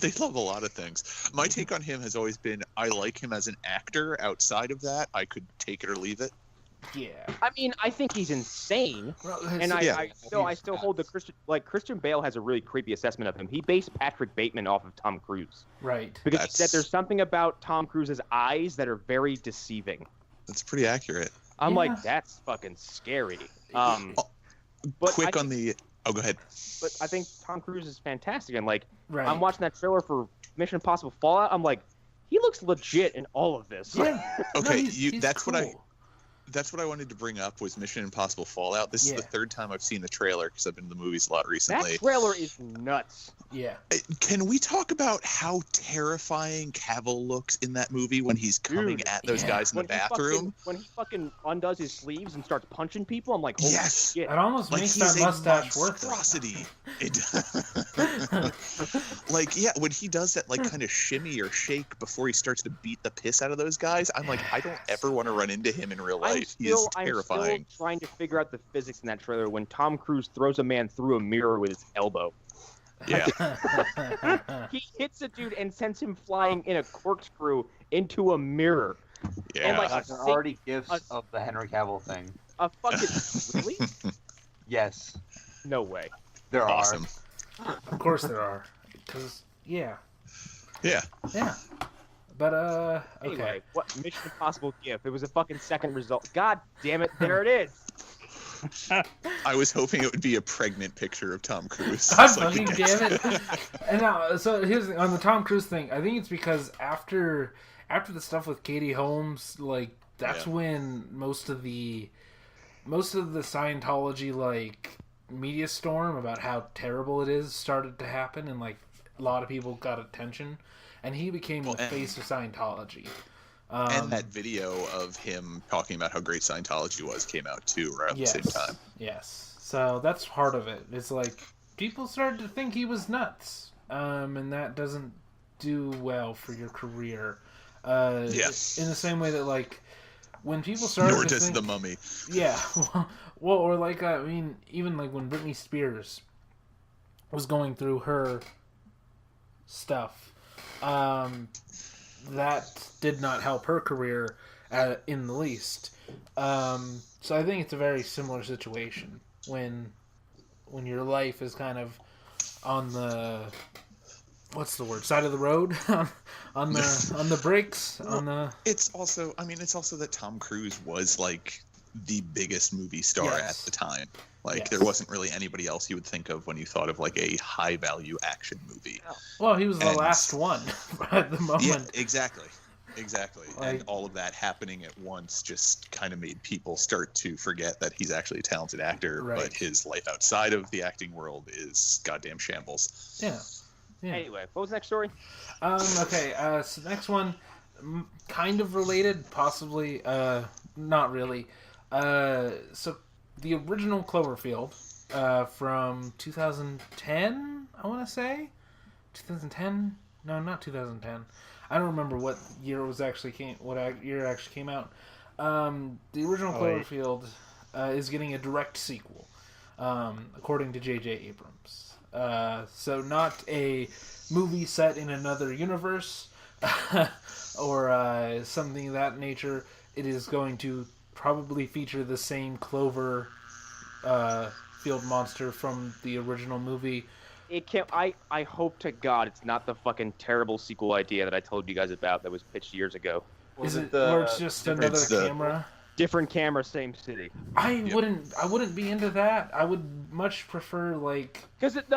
Speaker 4: they love a lot of things. My take on him has always been I like him as an actor. Outside of that, I could take it or leave it.
Speaker 2: Yeah.
Speaker 1: I mean, I think he's insane, and
Speaker 4: Yeah.
Speaker 1: I still hold the Christian Bale has a really creepy assessment of him. He based Patrick Bateman off of Tom Cruise
Speaker 2: Right.
Speaker 1: because he
Speaker 4: That's-
Speaker 1: said there's something about Tom Cruise's eyes that are very deceiving.
Speaker 4: That's pretty accurate.
Speaker 1: I'm
Speaker 2: Yeah.
Speaker 1: like, that's fucking scary. But
Speaker 4: Quick
Speaker 1: I
Speaker 4: on the. Oh, go ahead.
Speaker 1: But I think Tom Cruise is fantastic, and like
Speaker 2: Right.
Speaker 1: I'm watching that trailer for Mission Impossible Fallout. I'm like, he looks legit in all of this.
Speaker 2: Yeah.
Speaker 4: Okay,
Speaker 2: he's
Speaker 4: that's what I.
Speaker 2: cool.
Speaker 4: That's what I wanted to bring up was Mission Impossible Fallout. This is
Speaker 2: Yeah.
Speaker 4: the third time I've seen the trailer because I've been to the movies a lot
Speaker 1: That
Speaker 4: recently.
Speaker 1: trailer is nuts.
Speaker 2: Yeah.
Speaker 4: Can we talk about how terrifying Cavill looks in that movie when he's coming
Speaker 1: Dude,
Speaker 4: at those
Speaker 2: yeah.
Speaker 4: guys in the bathroom?
Speaker 1: When he fucking undoes his sleeves and starts punching people, I'm like, holy
Speaker 4: Yes.
Speaker 1: shit.
Speaker 2: It almost
Speaker 4: Like
Speaker 2: makes
Speaker 4: he's
Speaker 2: that
Speaker 4: a
Speaker 2: mustache worth it.
Speaker 4: monstrosity. Like yeah, when he does that like kind of shimmy or shake before he starts to beat the piss out of those guys, I'm like, I don't ever want to run into him in real life. He is
Speaker 1: I'm
Speaker 4: terrifying.
Speaker 1: still trying to figure out the physics in that trailer when Tom Cruise throws a man through a mirror with his elbow.
Speaker 4: Yeah.
Speaker 1: He hits a dude and sends him flying in a corkscrew into a mirror.
Speaker 4: Yeah.
Speaker 1: like-
Speaker 3: There are already gifts
Speaker 1: a-
Speaker 3: of the Henry Cavill thing.
Speaker 1: A fucking really?
Speaker 3: Yes,
Speaker 1: No way.
Speaker 3: there
Speaker 4: Awesome.
Speaker 2: Of course there are. Because, yeah.
Speaker 4: Yeah.
Speaker 2: Yeah. But, okay.
Speaker 1: Anyway, what Mission Impossible GIF? It was a fucking second result. God damn it! There it is.
Speaker 4: I was hoping it would be a pregnant picture of Tom Cruise.
Speaker 2: God
Speaker 4: so I could
Speaker 2: fucking
Speaker 4: guess.
Speaker 2: damn it. And now, so here's the, on the Tom Cruise thing. I think it's because after the stuff with Katie Holmes, like that's
Speaker 4: Yeah.
Speaker 2: when most of the Scientology media storm about how terrible it is started to happen, and like a lot of people got attention, and he became the face of Scientology.
Speaker 4: And that video of him talking about how great Scientology was came out too, right at the same time.
Speaker 2: Yes. So that's part of it. It's like people started to think he was nuts, and that doesn't do well for your career.
Speaker 4: Yes.
Speaker 2: In the same way that like when people started
Speaker 4: Nor
Speaker 2: to
Speaker 4: does
Speaker 2: think,
Speaker 4: the Mummy.
Speaker 2: Yeah. Well, or like I mean, even like when Britney Spears was going through her stuff, that did not help her career in the least. So I think it's a very similar situation when your life is kind of on the side of the road on the brakes on the.
Speaker 4: It's also that Tom Cruise was like the biggest movie star at the time. Like there wasn't really anybody else you would think of when you thought of like a high value action movie.
Speaker 2: Well, he was the last one at the moment.
Speaker 4: Yeah, exactly.
Speaker 2: Like,
Speaker 4: and all of that happening at once just kind of made people start to forget that he's actually a talented actor, but his life outside of the acting world is goddamn shambles.
Speaker 2: Yeah.
Speaker 1: Anyway, what was the next story?
Speaker 2: Okay, so the next one, kind of related, possibly, not really. So the original Cloverfield, from 2010, I want to say? 2010? No, not 2010. I don't remember what year it actually came out. The original Cloverfield is getting a direct sequel, according to J.J. Abrams. So not a movie set in another universe or something of that nature. It is going to probably feature the same Cloverfield monster from the original movie.
Speaker 1: It can't. I hope to God it's not the fucking terrible sequel idea that I told you guys about that was pitched years ago.
Speaker 2: Is it where it's just another camera?
Speaker 1: Different camera, same city.
Speaker 2: I wouldn't be into that. I would much prefer like
Speaker 1: because it's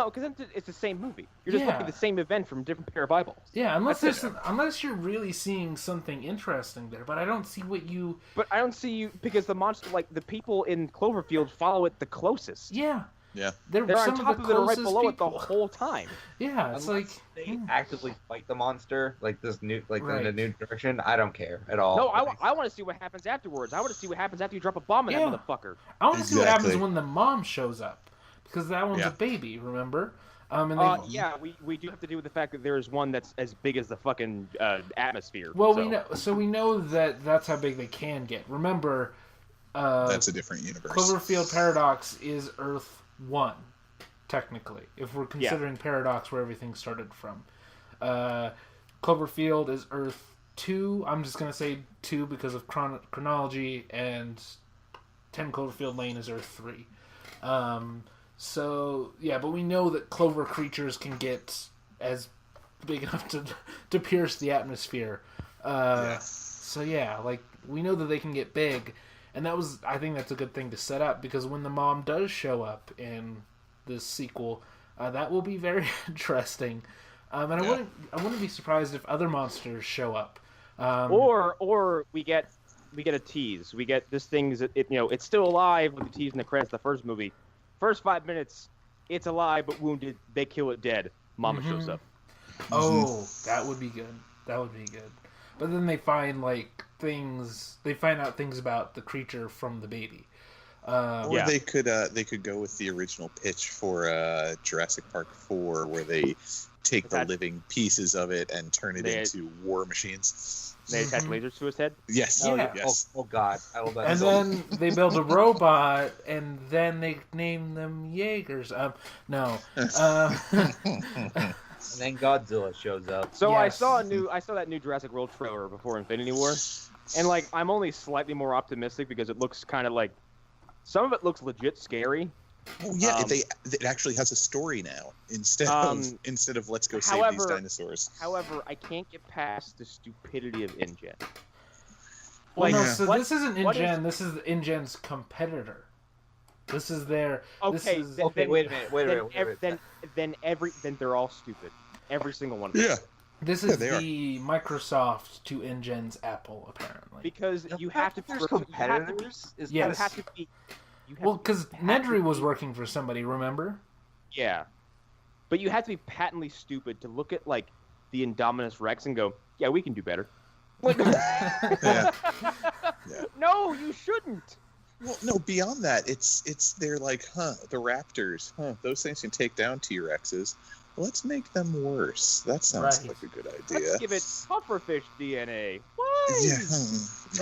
Speaker 1: the same movie. You're just looking at the same event from a different pair of eyeballs.
Speaker 2: Yeah, unless you're really seeing something interesting there. But I don't see what you.
Speaker 1: But I don't see you because the monster, like the people in Cloverfield, follow it the closest.
Speaker 2: Yeah.
Speaker 4: Yeah,
Speaker 1: they're on top of it or right below it the whole time.
Speaker 2: Yeah, it's like
Speaker 6: they actively fight the monster, like this new, like in a new direction. I don't care at all.
Speaker 1: No, I want to see what happens afterwards. I want to see what happens after you drop a bomb in that motherfucker.
Speaker 2: I want to see what happens when the mom shows up, because that one's a baby. Remember?
Speaker 1: We do have to deal with the fact that there is one that's as big as the fucking atmosphere.
Speaker 2: Well, we know that that's how big they can get. Remember?
Speaker 4: That's a different universe.
Speaker 2: Cloverfield Paradox is Earth 1, technically, if we're considering Paradox where everything started from. Cloverfield is Earth 2. I'm just going to say 2 because of chronology, and 10 Cloverfield Lane is Earth 3. But we know that clover creatures can get as big enough to pierce the atmosphere. We know that they can get big. And I think that's a good thing to set up, because when the mom does show up in this sequel, that will be very interesting. I wouldn't be surprised if other monsters show up.
Speaker 1: Or we get a tease. We get this thing it's still alive with the tease in the credits of the first movie. First 5 minutes, it's alive but wounded. They kill it dead. Mama shows up.
Speaker 2: Oh, that would be good. But then they find they find out things about the creature from the baby.
Speaker 4: Or they could go with the original pitch for Jurassic Park 4, where they take the living pieces of it and turn it into war machines.
Speaker 1: They attach lasers to his head?
Speaker 4: Yes.
Speaker 2: Yeah.
Speaker 4: Yes.
Speaker 6: Oh God. I will.
Speaker 2: And then they build a robot, and then they name them Jaegers. No.
Speaker 6: And then Godzilla shows up.
Speaker 1: So yes. I saw that new Jurassic World trailer before Infinity War, and I'm only slightly more optimistic because it looks kind of like some of it looks legit scary.
Speaker 4: Oh yeah, it actually has a story now instead of let's go save these dinosaurs.
Speaker 1: However, I can't get past the stupidity of InGen.
Speaker 2: This isn't InGen. This is InGen's competitor. This is their.
Speaker 1: Okay.
Speaker 6: Wait a minute.
Speaker 1: Then they're all stupid. Every single one of them.
Speaker 4: Yeah.
Speaker 2: This is the Microsoft to InGen's Apple, apparently.
Speaker 1: Because you have to be
Speaker 6: competitors.
Speaker 1: You have to be you have
Speaker 2: Well,
Speaker 1: to be
Speaker 2: because
Speaker 1: patently-
Speaker 2: Nedry was working for somebody, remember?
Speaker 1: Yeah, but you have to be patently stupid to look at like the Indominus Rex and go, "Yeah, we can do better." Like,
Speaker 4: Yeah.
Speaker 1: no, you shouldn't.
Speaker 4: Well, no, beyond that, it's they're like, the Raptors, those things can take down T-Rexes. Let's make them worse. That sounds
Speaker 2: Right.
Speaker 4: like a good idea.
Speaker 1: Let's give it pufferfish DNA. What?
Speaker 4: Yeah.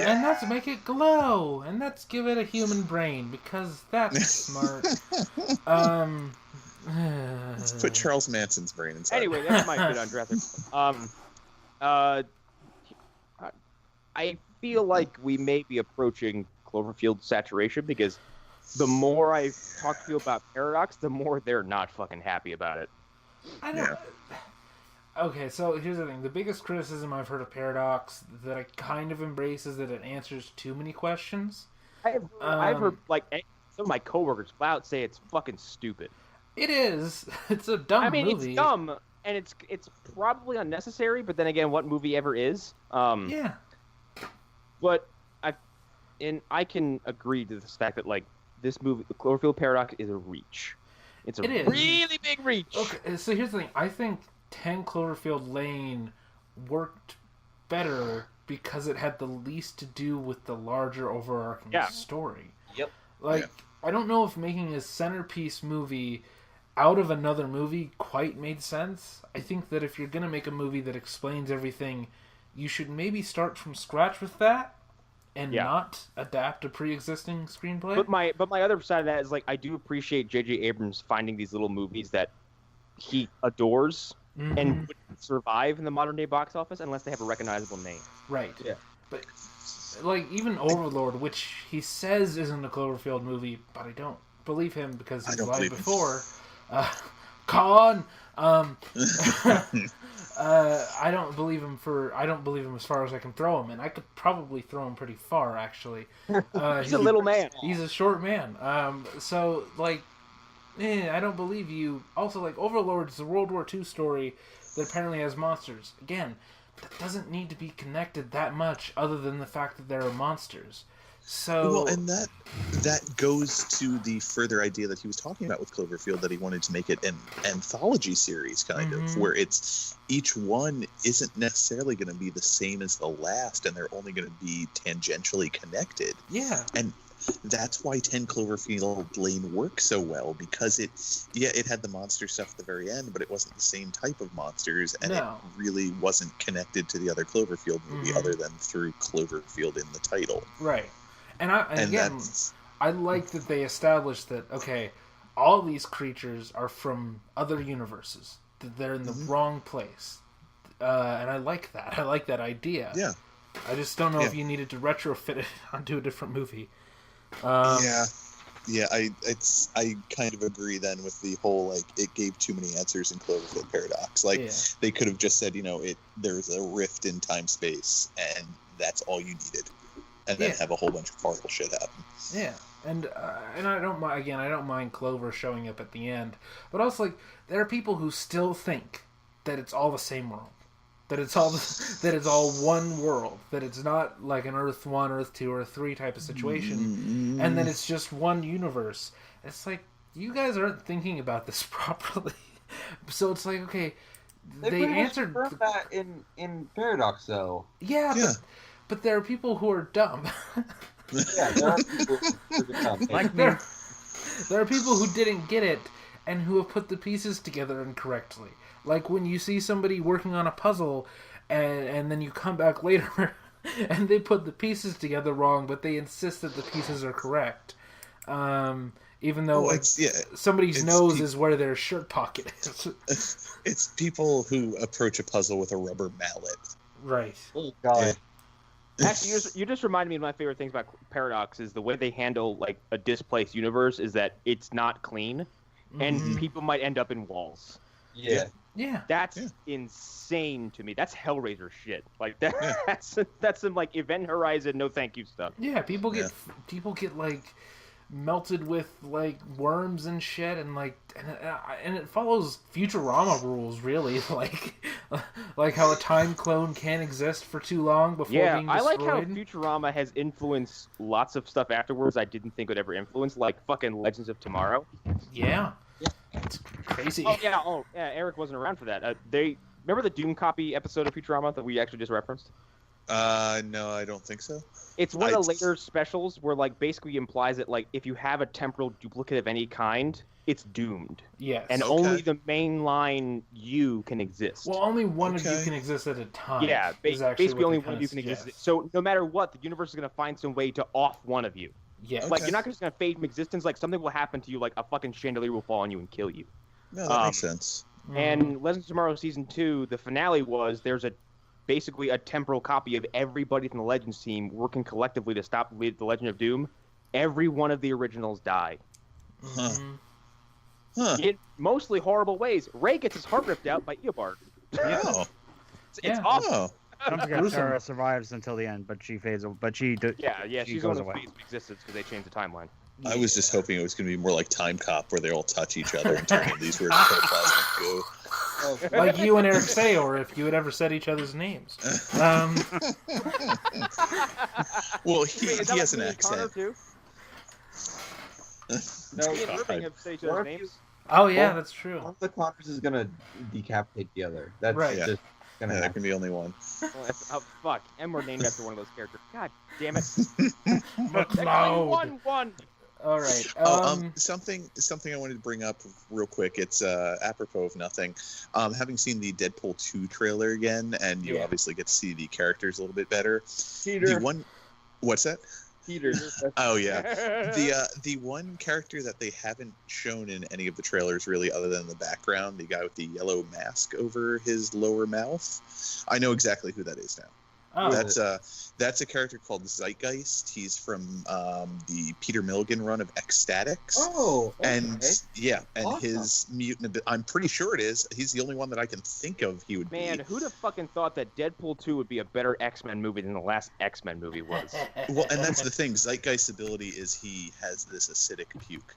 Speaker 2: And let's make it glow, and let's give it a human brain because that's smart.
Speaker 4: Let's put Charles Manson's brain inside.
Speaker 1: Anyway, that's my shit on Jurassic. I feel like we may be approaching Cloverfield saturation because the more I talk to you about Paradox, the more they're not fucking happy about it.
Speaker 2: I don't. Okay, so here's the thing. The biggest criticism I've heard of Paradox that I kind of embrace is that it answers too many questions.
Speaker 1: I've heard like some of my coworkers flat out say it's fucking stupid.
Speaker 2: It is. It's a dumb movie.
Speaker 1: It's dumb and it's probably unnecessary. But then again, what movie ever is?
Speaker 2: Yeah.
Speaker 1: But I can agree to the fact that like this movie, the Cloverfield Paradox, is a reach. It's a
Speaker 2: It is.
Speaker 1: really big reach.
Speaker 2: Okay, so here's the thing. I think 10 Cloverfield Lane worked better because it had the least to do with the larger overarching story.
Speaker 3: Yep.
Speaker 2: Like, I don't know if making a centerpiece movie out of another movie quite made sense. I think that if you're going to make a movie that explains everything, you should maybe start from scratch with that and not adapt a pre-existing screenplay.
Speaker 1: But my other side of that is like I do appreciate J.J. Abrams finding these little movies that he adores and wouldn't survive in the modern day box office unless they have a recognizable name.
Speaker 2: Right.
Speaker 1: Yeah.
Speaker 2: But like even Overlord, which he says isn't a Cloverfield movie, but I don't believe him because he's lied before. Con. I don't believe him as far as I can throw him, and I could probably throw him pretty far actually.
Speaker 1: He's a little man.
Speaker 2: He's a short man. So like, I don't believe you. Also, like Overlord is a World War II story that apparently has monsters. Again, that doesn't need to be connected that much, other than the fact that there are monsters. So
Speaker 4: well, and that goes to the further idea that he was talking about with Cloverfield, that he wanted to make it an anthology series, kind of, where it's each one isn't necessarily going to be the same as the last, and they're only going to be tangentially connected.
Speaker 2: Yeah.
Speaker 4: And that's why 10 Cloverfield Lane works so well, because it had the monster stuff at the very end, but it wasn't the same type of monsters, and it really wasn't connected to the other Cloverfield movie other than through Cloverfield in the title. Right.
Speaker 2: And again, I like that they established that, okay, all these creatures are from other universes. That they're in the wrong place. And I like that. I like that idea. Yeah. I just don't know if you needed to retrofit it onto a different movie.
Speaker 4: I kind of agree then with the whole, like, it gave too many answers in Cloverfield Paradox. Like, they could have just said, there's a rift in time-space, and that's all you needed. And then have a whole bunch of horrible shit happen. Yeah,
Speaker 2: and I don't mind. Again, I don't mind Clover showing up at the end, but also like there are people who still think that it's all the same world, that it's all one world, that it's not like an Earth 1, Earth 2, or 3 type of situation, and that it's just one universe. It's like you guys aren't thinking about this properly. So it's like, okay, they answered
Speaker 6: that in Paradox though.
Speaker 2: Yeah. But there are people who are dumb.
Speaker 6: Yeah, there are people who are dumb.
Speaker 2: Like there are people who didn't get it and who have put the pieces together incorrectly. Like when you see somebody working on a puzzle and then you come back later and they put the pieces together wrong, but they insist that the pieces are correct. Even though somebody's nose is where their shirt pocket is.
Speaker 4: It's people who approach a puzzle with a rubber mallet.
Speaker 2: Right.
Speaker 6: Oh, God.
Speaker 4: Yeah.
Speaker 1: Actually, you just reminded me of my favorite things about Paradox is the way they handle like a displaced universe is that it's not clean, and people might end up in walls.
Speaker 6: Yeah.
Speaker 1: That's insane to me. That's Hellraiser shit. Like that's some like Event Horizon no thank you stuff.
Speaker 2: Yeah, people get like melted with like worms and shit, and it follows Futurama rules, really. Like how a time clone can't exist for too long before being destroyed.
Speaker 1: I like how Futurama has influenced lots of stuff afterwards I didn't think would ever influence, like fucking Legends of Tomorrow.
Speaker 2: Yeah. It's crazy.
Speaker 1: Oh yeah, Eric wasn't around for that. Remember the Doom Copy episode of Futurama that we actually just referenced?
Speaker 4: No, I don't think so.
Speaker 1: It's one of the later specials where, like, basically implies that, like, if you have a temporal duplicate of any kind, it's doomed.
Speaker 2: Yes.
Speaker 1: And only the mainline you can exist.
Speaker 2: Well, only one of you can exist at a time.
Speaker 1: Yeah, basically only one of you can exist. So no matter what, the universe is going to find some way to off one of you.
Speaker 2: Yeah.
Speaker 1: Like, you're not just going to fade from existence. Like, something will happen to you, like a fucking chandelier will fall on you and kill you.
Speaker 4: No, that makes sense.
Speaker 1: And Legends of Tomorrow Season 2, the finale was there's basically a temporal copy of everybody from the Legends team working collectively to stop the Legend of Doom. Every one of the originals die. In mostly horrible ways. Ray gets his heart ripped out by Eobard.
Speaker 4: Yeah.
Speaker 1: It's awesome.
Speaker 5: Don't forget Sarah survives until the end, but she fades. But she's
Speaker 1: on the phase of existence because they changed the timeline.
Speaker 4: I was just hoping it was going to be more like Time Cop, where they all touch each other and turn into these weird protoplasmic goo.
Speaker 2: Like you and Eric say, or if you had ever said each other's names.
Speaker 4: Well, he has an accent.
Speaker 1: No, me and Irving have said each other's names.
Speaker 2: Oh yeah, that's true.
Speaker 6: One of the Connors is gonna decapitate the other. That's
Speaker 2: right.
Speaker 6: Just gonna
Speaker 4: there can be only one.
Speaker 1: Oh fuck! And we're named after one of those characters. God damn it!
Speaker 2: McLeod.
Speaker 1: One.
Speaker 2: All right.
Speaker 4: Something I wanted to bring up real quick. It's apropos of nothing. Having seen the Deadpool 2 trailer again, and you obviously get to see the characters a little bit better.
Speaker 6: Peter.
Speaker 4: What's that?
Speaker 6: Peter.
Speaker 4: Oh yeah. The one character that they haven't shown in any of the trailers really, other than the background, the guy with the yellow mask over his lower mouth. I know exactly who that is now.
Speaker 2: Oh.
Speaker 4: That's a character called Zeitgeist. He's from the Peter Milligan run of XXIX.
Speaker 6: Oh, okay.
Speaker 4: And awesome. His mutant. I'm pretty sure it is. He's the only one that I can think of. He would be.
Speaker 1: Man, who'd have fucking thought that Deadpool 2 would be a better X-Men movie than the last X-Men movie was?
Speaker 4: Well, and that's the thing. Zeitgeist's ability is he has this acidic puke.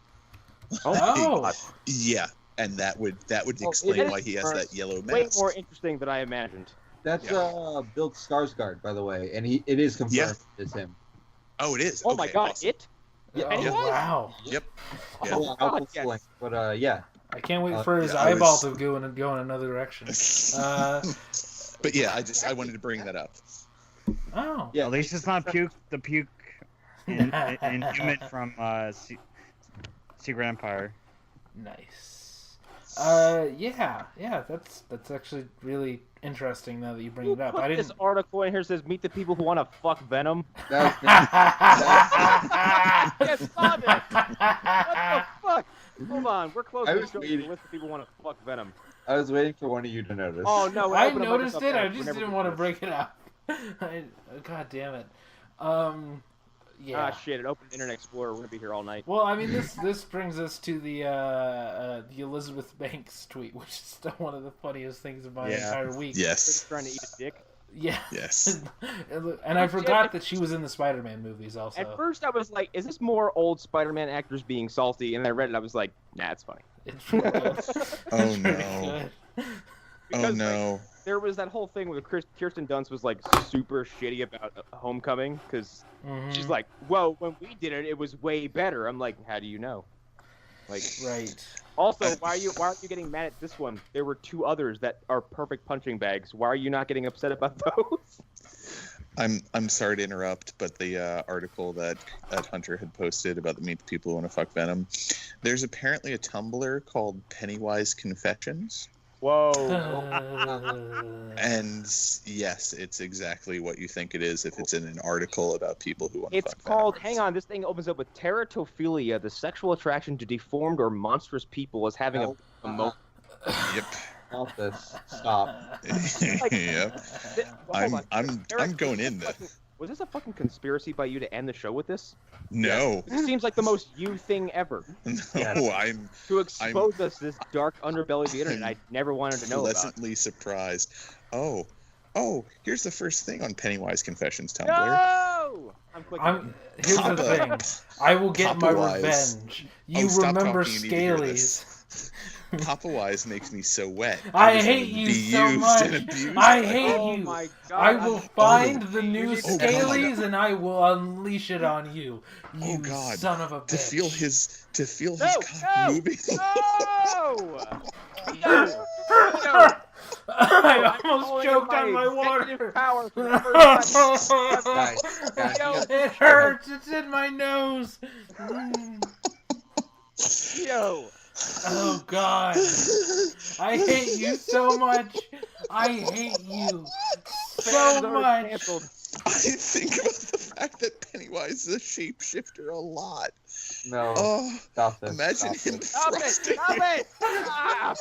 Speaker 2: Oh.
Speaker 4: Yeah, and that would explain why he has that yellow mask.
Speaker 1: Way more interesting than I imagined.
Speaker 6: That's Bill Skarsgård, by the way, and it is confirmed it's him.
Speaker 4: Oh, it is.
Speaker 1: Oh my god,
Speaker 4: awesome.
Speaker 1: it?
Speaker 2: Yeah. Oh, wow.
Speaker 4: Yep.
Speaker 6: Oh, God, yes. But yeah.
Speaker 2: I can't wait for his eyeball to go in another direction.
Speaker 4: But yeah, I wanted to bring that up.
Speaker 2: Oh.
Speaker 5: Yeah. At least it's not the puke in Human from Secret Empire.
Speaker 2: Nice. Yeah, that's actually really interesting now that you bring it up.
Speaker 1: I didn't. This article in here says meet the people who want to fuck Venom.
Speaker 6: Yes,
Speaker 1: stop it! What the fuck? Hold on, we're close to the list of people who want to fuck Venom.
Speaker 6: I was waiting for one of you to notice.
Speaker 1: Oh no,
Speaker 2: I noticed it. I just didn't want to break it up. God damn it. Yeah.
Speaker 1: Ah shit! It opened Internet Explorer. We're gonna be here all night.
Speaker 2: Well, I mean, this brings us to the Elizabeth Banks tweet, which is still one of the funniest things of my entire week.
Speaker 4: Yes.
Speaker 1: Trying to eat a dick.
Speaker 2: Yeah.
Speaker 4: Yes.
Speaker 2: And I forgot that she was in the Spider-Man movies also.
Speaker 1: At first, I was like, "Is this more old Spider-Man actors being salty?" And I read it, I was like, "Nah, it's funny."
Speaker 2: It's really good.
Speaker 4: Oh no.
Speaker 1: Because,
Speaker 4: oh no.
Speaker 1: Like, there was that whole thing where Kirsten Dunst was like super shitty about Homecoming because she's like, "Well, when we did it, it was way better." I'm like, "How do you know?" Like,
Speaker 2: right.
Speaker 1: Also, why are you getting mad at this one? There were two others that are perfect punching bags. Why are you not getting upset about those?
Speaker 4: I'm sorry to interrupt, but the article that Hunter had posted about the Meet the People Who Want to Fuck Venom, there's apparently a Tumblr called Pennywise Confessions.
Speaker 1: Whoa.
Speaker 4: And yes, it's exactly what you think it is if it's in an article about people who want to fuck
Speaker 1: It's called,
Speaker 4: Venom.
Speaker 1: hang on, this thing opens up with teratophilia, the sexual attraction to deformed or monstrous people as having a
Speaker 4: Yep.
Speaker 6: Stop this. Stop.
Speaker 4: Yep. I'm going in there.
Speaker 1: Was this a fucking conspiracy by you to end the show with this?
Speaker 4: No.
Speaker 1: It seems like the most you thing ever.
Speaker 4: No, I'm
Speaker 1: to expose us this dark underbelly of the internet I never wanted to know about.
Speaker 4: Pleasantly surprised. Oh, here's the first thing on Pennywise Confessions Tumblr.
Speaker 1: No! I'm clicking.
Speaker 2: Here's the thing. I will get my
Speaker 4: Papa-wise.
Speaker 2: revenge. You
Speaker 4: stop
Speaker 2: remember
Speaker 4: talking, you need to hear
Speaker 2: Scalies.
Speaker 4: Papa Wise makes me so wet.
Speaker 2: I
Speaker 4: just
Speaker 2: hate
Speaker 4: wanna
Speaker 2: you
Speaker 4: be
Speaker 2: so
Speaker 4: used
Speaker 2: much.
Speaker 4: and abused.
Speaker 2: I hate
Speaker 1: Oh
Speaker 2: you.
Speaker 1: my god.
Speaker 2: I will find the
Speaker 1: You
Speaker 2: new
Speaker 1: need to-
Speaker 2: Scalies and I will unleash it on you. You
Speaker 4: Oh, God.
Speaker 2: son of a bitch.
Speaker 4: To feel his
Speaker 1: No,
Speaker 4: cock moving.
Speaker 1: No! No!
Speaker 2: I almost choked on my water.
Speaker 1: Power for the first time.
Speaker 6: Guys,
Speaker 1: Yo,
Speaker 2: It hurts. It's in my nose.
Speaker 1: yo.
Speaker 2: Oh God. I hate you so much. I hate you so
Speaker 1: Fans are
Speaker 2: much.
Speaker 1: canceled.
Speaker 4: I think about the fact that Pennywise is a shapeshifter a lot.
Speaker 6: No,
Speaker 4: Oh,
Speaker 6: stop this.
Speaker 4: imagine
Speaker 6: stop
Speaker 4: him
Speaker 6: this.
Speaker 1: Stop it!
Speaker 4: thrusting.
Speaker 1: Stop it! Ah!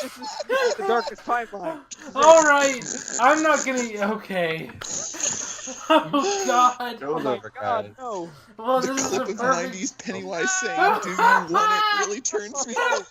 Speaker 1: This is the darkest timeline.
Speaker 2: All right. I'm not gonna. Okay. Oh God.
Speaker 6: Go
Speaker 1: Oh my
Speaker 6: over,
Speaker 1: god,
Speaker 6: guys.
Speaker 1: no.
Speaker 2: Well,
Speaker 4: The
Speaker 2: this is
Speaker 4: clip
Speaker 2: a
Speaker 4: of
Speaker 2: perfect.
Speaker 4: 90s Pennywise saying, "Do you want it?" really turns me on.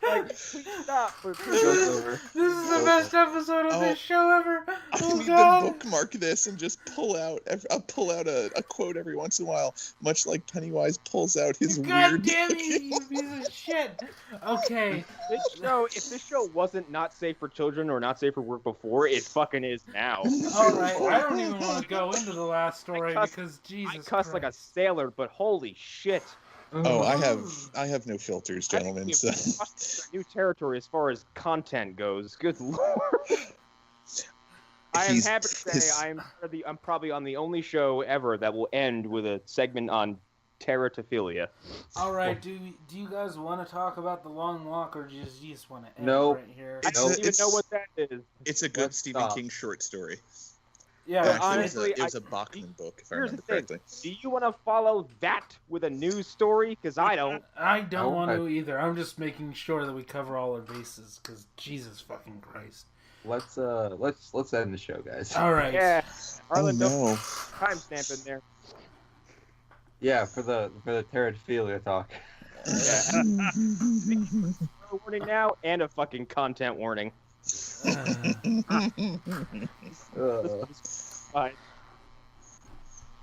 Speaker 1: Like, please stop. Please
Speaker 6: Goes
Speaker 1: stop.
Speaker 6: over.
Speaker 2: This is the best episode of this show ever.
Speaker 4: I
Speaker 2: Oh
Speaker 4: need
Speaker 2: God.
Speaker 4: to bookmark this and just pull out a quote every once in a while, much like Pennywise pulls out his
Speaker 2: God
Speaker 4: weird.
Speaker 2: damn you, you piece of shit. Okay.
Speaker 1: If this show wasn't not safe for children or not safe for work before, it fucking is now.
Speaker 2: All right. I don't even want to go into the last story because Jesus
Speaker 1: I cuss like a
Speaker 2: Christ.
Speaker 1: sailor, but holy shit.
Speaker 4: Oh, I have no filters, gentlemen.
Speaker 1: I think
Speaker 4: So
Speaker 1: we've crossed new territory as far as content goes. Good lord. I am
Speaker 4: He's-
Speaker 1: happy to say I'm probably on the only show ever that will end with a segment on teratophilia.
Speaker 2: All right. Do you guys want to talk about the long walk, or do you just want to end
Speaker 6: Nope.
Speaker 2: right here?
Speaker 1: I don't even
Speaker 4: It's-
Speaker 1: know what that is.
Speaker 4: it's a good
Speaker 6: Let's
Speaker 4: Stephen
Speaker 6: stop.
Speaker 4: King short story.
Speaker 2: Yeah.
Speaker 1: But
Speaker 4: Actually,
Speaker 1: honestly,
Speaker 4: it was a Bachman book, if I
Speaker 1: here's
Speaker 4: remember
Speaker 1: the thing.
Speaker 4: correctly.
Speaker 1: Do you want to follow that with a news story? Because I don't.
Speaker 2: I don't
Speaker 6: Oh,
Speaker 2: want
Speaker 6: I-
Speaker 2: to either. I'm just making sure that we cover all our bases, because Jesus fucking Christ.
Speaker 6: Let's end the show, guys.
Speaker 2: All right.
Speaker 1: Yeah.
Speaker 4: Oh
Speaker 1: Arlen, don't
Speaker 4: no!
Speaker 1: timestamp in there.
Speaker 6: Yeah, for the teratophilia talk.
Speaker 1: A warning now and a fucking content warning. Fine.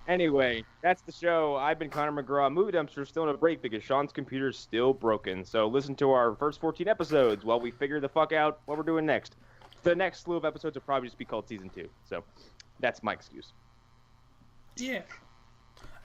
Speaker 1: Anyway, that's the show. I've been Connor McGraw. Movie Dumpster still on a break because Sean's computer's still broken. So listen to our first 14 episodes while we figure the fuck out what we're doing next. The next slew of episodes will probably just be called Season 2. So that's my excuse.
Speaker 2: Yeah.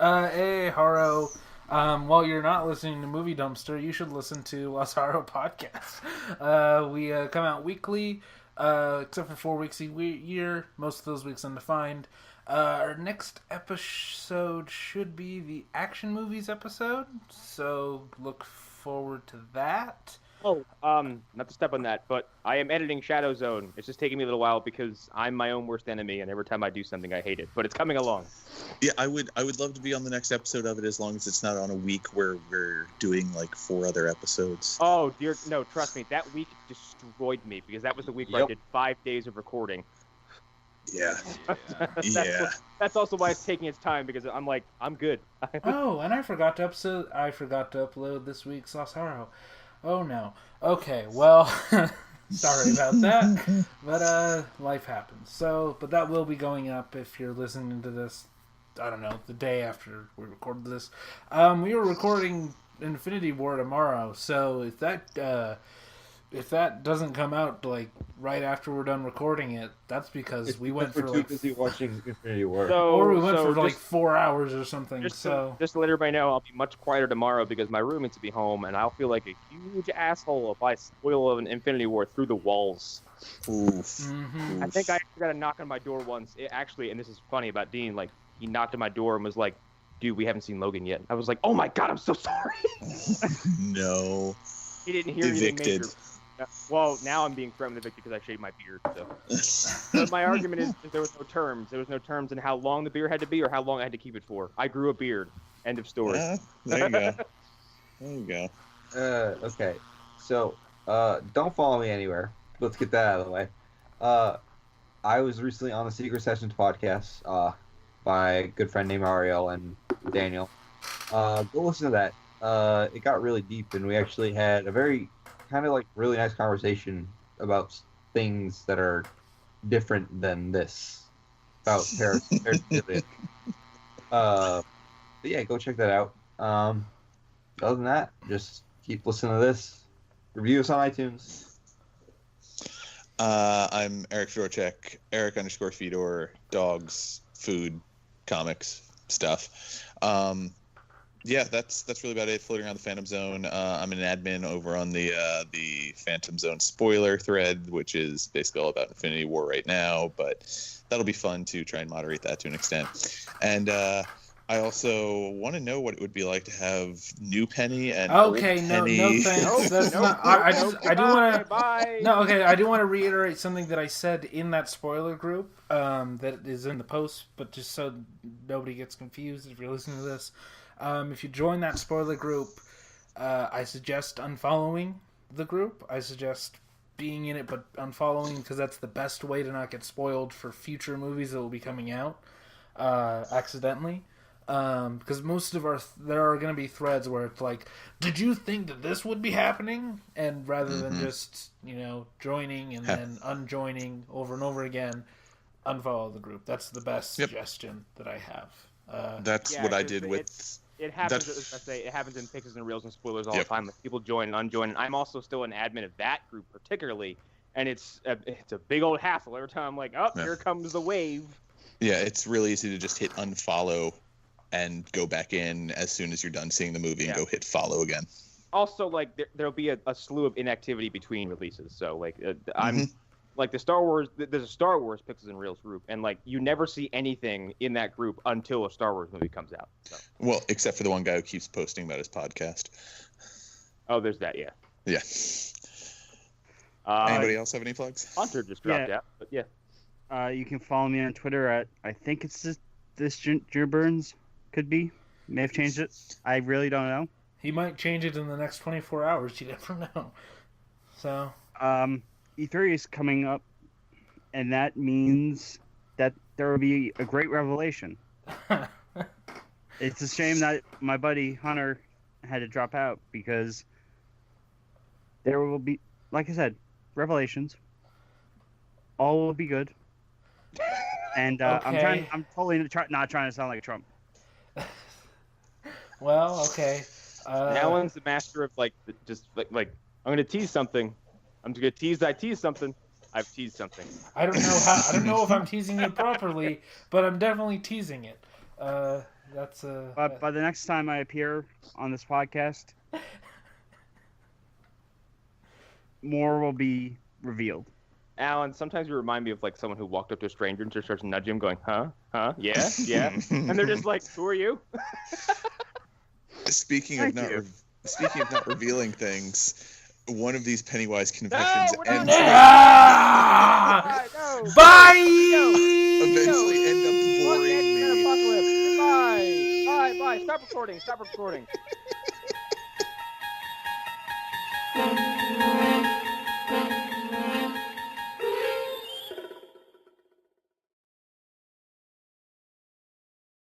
Speaker 2: Hey, Haro. While you're not listening to Movie Dumpster, you should listen to Los Haro podcast. We come out weekly, except for 4 weeks a year. Most of those weeks undefined. Our next episode should be the action movies episode, so look forward to that.
Speaker 1: Oh, not to step on that, but I am editing Shadow Zone. It's just taking me a little while because I'm my own worst enemy, and every time I do something, I hate it. But it's coming along.
Speaker 4: Yeah, I would love to be on the next episode of it as long as it's not on a week where we're doing like 4 other episodes.
Speaker 1: Oh, dear, no, trust me, that week destroyed me because that was the week where I
Speaker 6: Yep.
Speaker 1: did 5 days of recording.
Speaker 4: Yeah,
Speaker 1: That's that's also why it's taking its time because I'm like, I'm good.
Speaker 2: Oh, and I forgot to upload this week's Los Haro. Oh no. Okay, well, sorry about that. But life happens. So, but that will be going up if you're listening to this. I don't know, the day after we recorded this. We were recording Infinity War tomorrow, so if that doesn't come out like right after we're done recording it, that's because we went for
Speaker 6: too
Speaker 2: like
Speaker 6: busy watching Infinity War.
Speaker 2: or we went for
Speaker 1: so
Speaker 2: like
Speaker 1: just-
Speaker 2: 4 hours or something.
Speaker 1: Just
Speaker 2: So
Speaker 1: to let everybody know, I'll be much quieter tomorrow because my roommates will be home, and I'll feel like a huge asshole if I spoil an Infinity War through the walls.
Speaker 4: Oof.
Speaker 2: mhm.
Speaker 1: I think I got a knock on my door once. It actually, and this is funny about Dean, like, he knocked on my door and was like, dude, we haven't seen Logan yet. I was like, oh my god, I'm so sorry.
Speaker 4: No.
Speaker 1: He didn't hear anything
Speaker 4: Evicted.
Speaker 1: major. Well, now I'm being thrown evicted because I shaved my beard. So. But my argument is that there was no terms. There was no terms in how long the beard had to be or how long I had to keep it for. I grew a beard. End of story.
Speaker 4: Yeah, there you go. There you go.
Speaker 6: Okay. So, don't follow me anywhere. Let's get that out of the way. I was recently on the Secret Sessions podcast by a good friend named Ariel and Daniel. Go listen to that. It got really deep, and we actually had a very kind of like really nice conversation about things that are different than this about parasitic. But yeah, go check that out. Other than that, just keep listening to this. Review us on iTunes.
Speaker 4: I'm Eric Fedorchek, Eric_Fedor, dogs, food, comics, stuff. Yeah, that's really about it. Floating around the Phantom Zone. I'm an admin over on the Phantom Zone spoiler thread, which is basically all about Infinity War right now, but that'll be fun to try and moderate that to an extent. And I also want to know what it would be like to have New Penny and
Speaker 2: Okay,
Speaker 4: Old
Speaker 2: no,
Speaker 4: Penny.
Speaker 2: no thanks. That's not. I do want to. No, okay. I do want to reiterate something that I said in that spoiler group that is in the post, but just so nobody gets confused if you're listening to this, if you join that spoiler group, I suggest unfollowing the group. I suggest being in it but unfollowing, because that's the best way to not get spoiled for future movies that will be coming out accidentally. Because most of there are going to be threads where it's like, did you think that this would be happening? And rather than just, joining and then unjoining over and over again, unfollow the group. That's the best suggestion that I have.
Speaker 4: That's what I did with...
Speaker 1: It happens, as I say, it happens in Pixels and Reels and Spoilers all the time. Like, people join and unjoin. And I'm also still an admin of that group particularly, and it's a big old hassle every time I'm like, here comes the wave. Yeah,
Speaker 4: it's really easy to just hit unfollow and go back in as soon as you're done seeing the movie and go hit follow again.
Speaker 1: Also, like, there'll be a slew of inactivity between releases. So, like, I'm like the Star Wars. There's a Star Wars Pixels and Reels group, and like you never see anything in that group until a Star Wars movie comes out. So.
Speaker 4: Well, except for the one guy who keeps posting about his podcast.
Speaker 1: Oh, there's that. Yeah.
Speaker 4: Yeah. Anybody else have any plugs?
Speaker 1: Hunter just dropped out, but yeah.
Speaker 5: You can follow me on Twitter at, I think it's this Drew Burns. Could be. May have changed it. I really don't know.
Speaker 2: He might change it in the next 24 hours. You never know. So.
Speaker 5: E3 is coming up, and that means that there will be a great revelation. It's a shame that my buddy Hunter had to drop out, because there will be, like I said, revelations. All will be good. And
Speaker 2: okay.
Speaker 5: I'm totally not trying to sound like Trump.
Speaker 2: Well, okay.
Speaker 1: Allan's the master of just I'm gonna tease something. I'm just gonna tease. I tease something. I've teased something.
Speaker 2: I don't know how. I don't know if I'm teasing it properly, but I'm definitely teasing it. But
Speaker 5: by the next time I appear on this podcast, more will be revealed.
Speaker 1: Allan, sometimes you remind me of like someone who walked up to a stranger and just starts nudging him, going, "Huh? Yeah, yeah," and they're just like, "Who are you?"
Speaker 4: Speaking of not revealing things, one of these Pennywise confessions ends
Speaker 2: Bye!
Speaker 4: eventually end up boring me.
Speaker 1: Bye. Stop recording.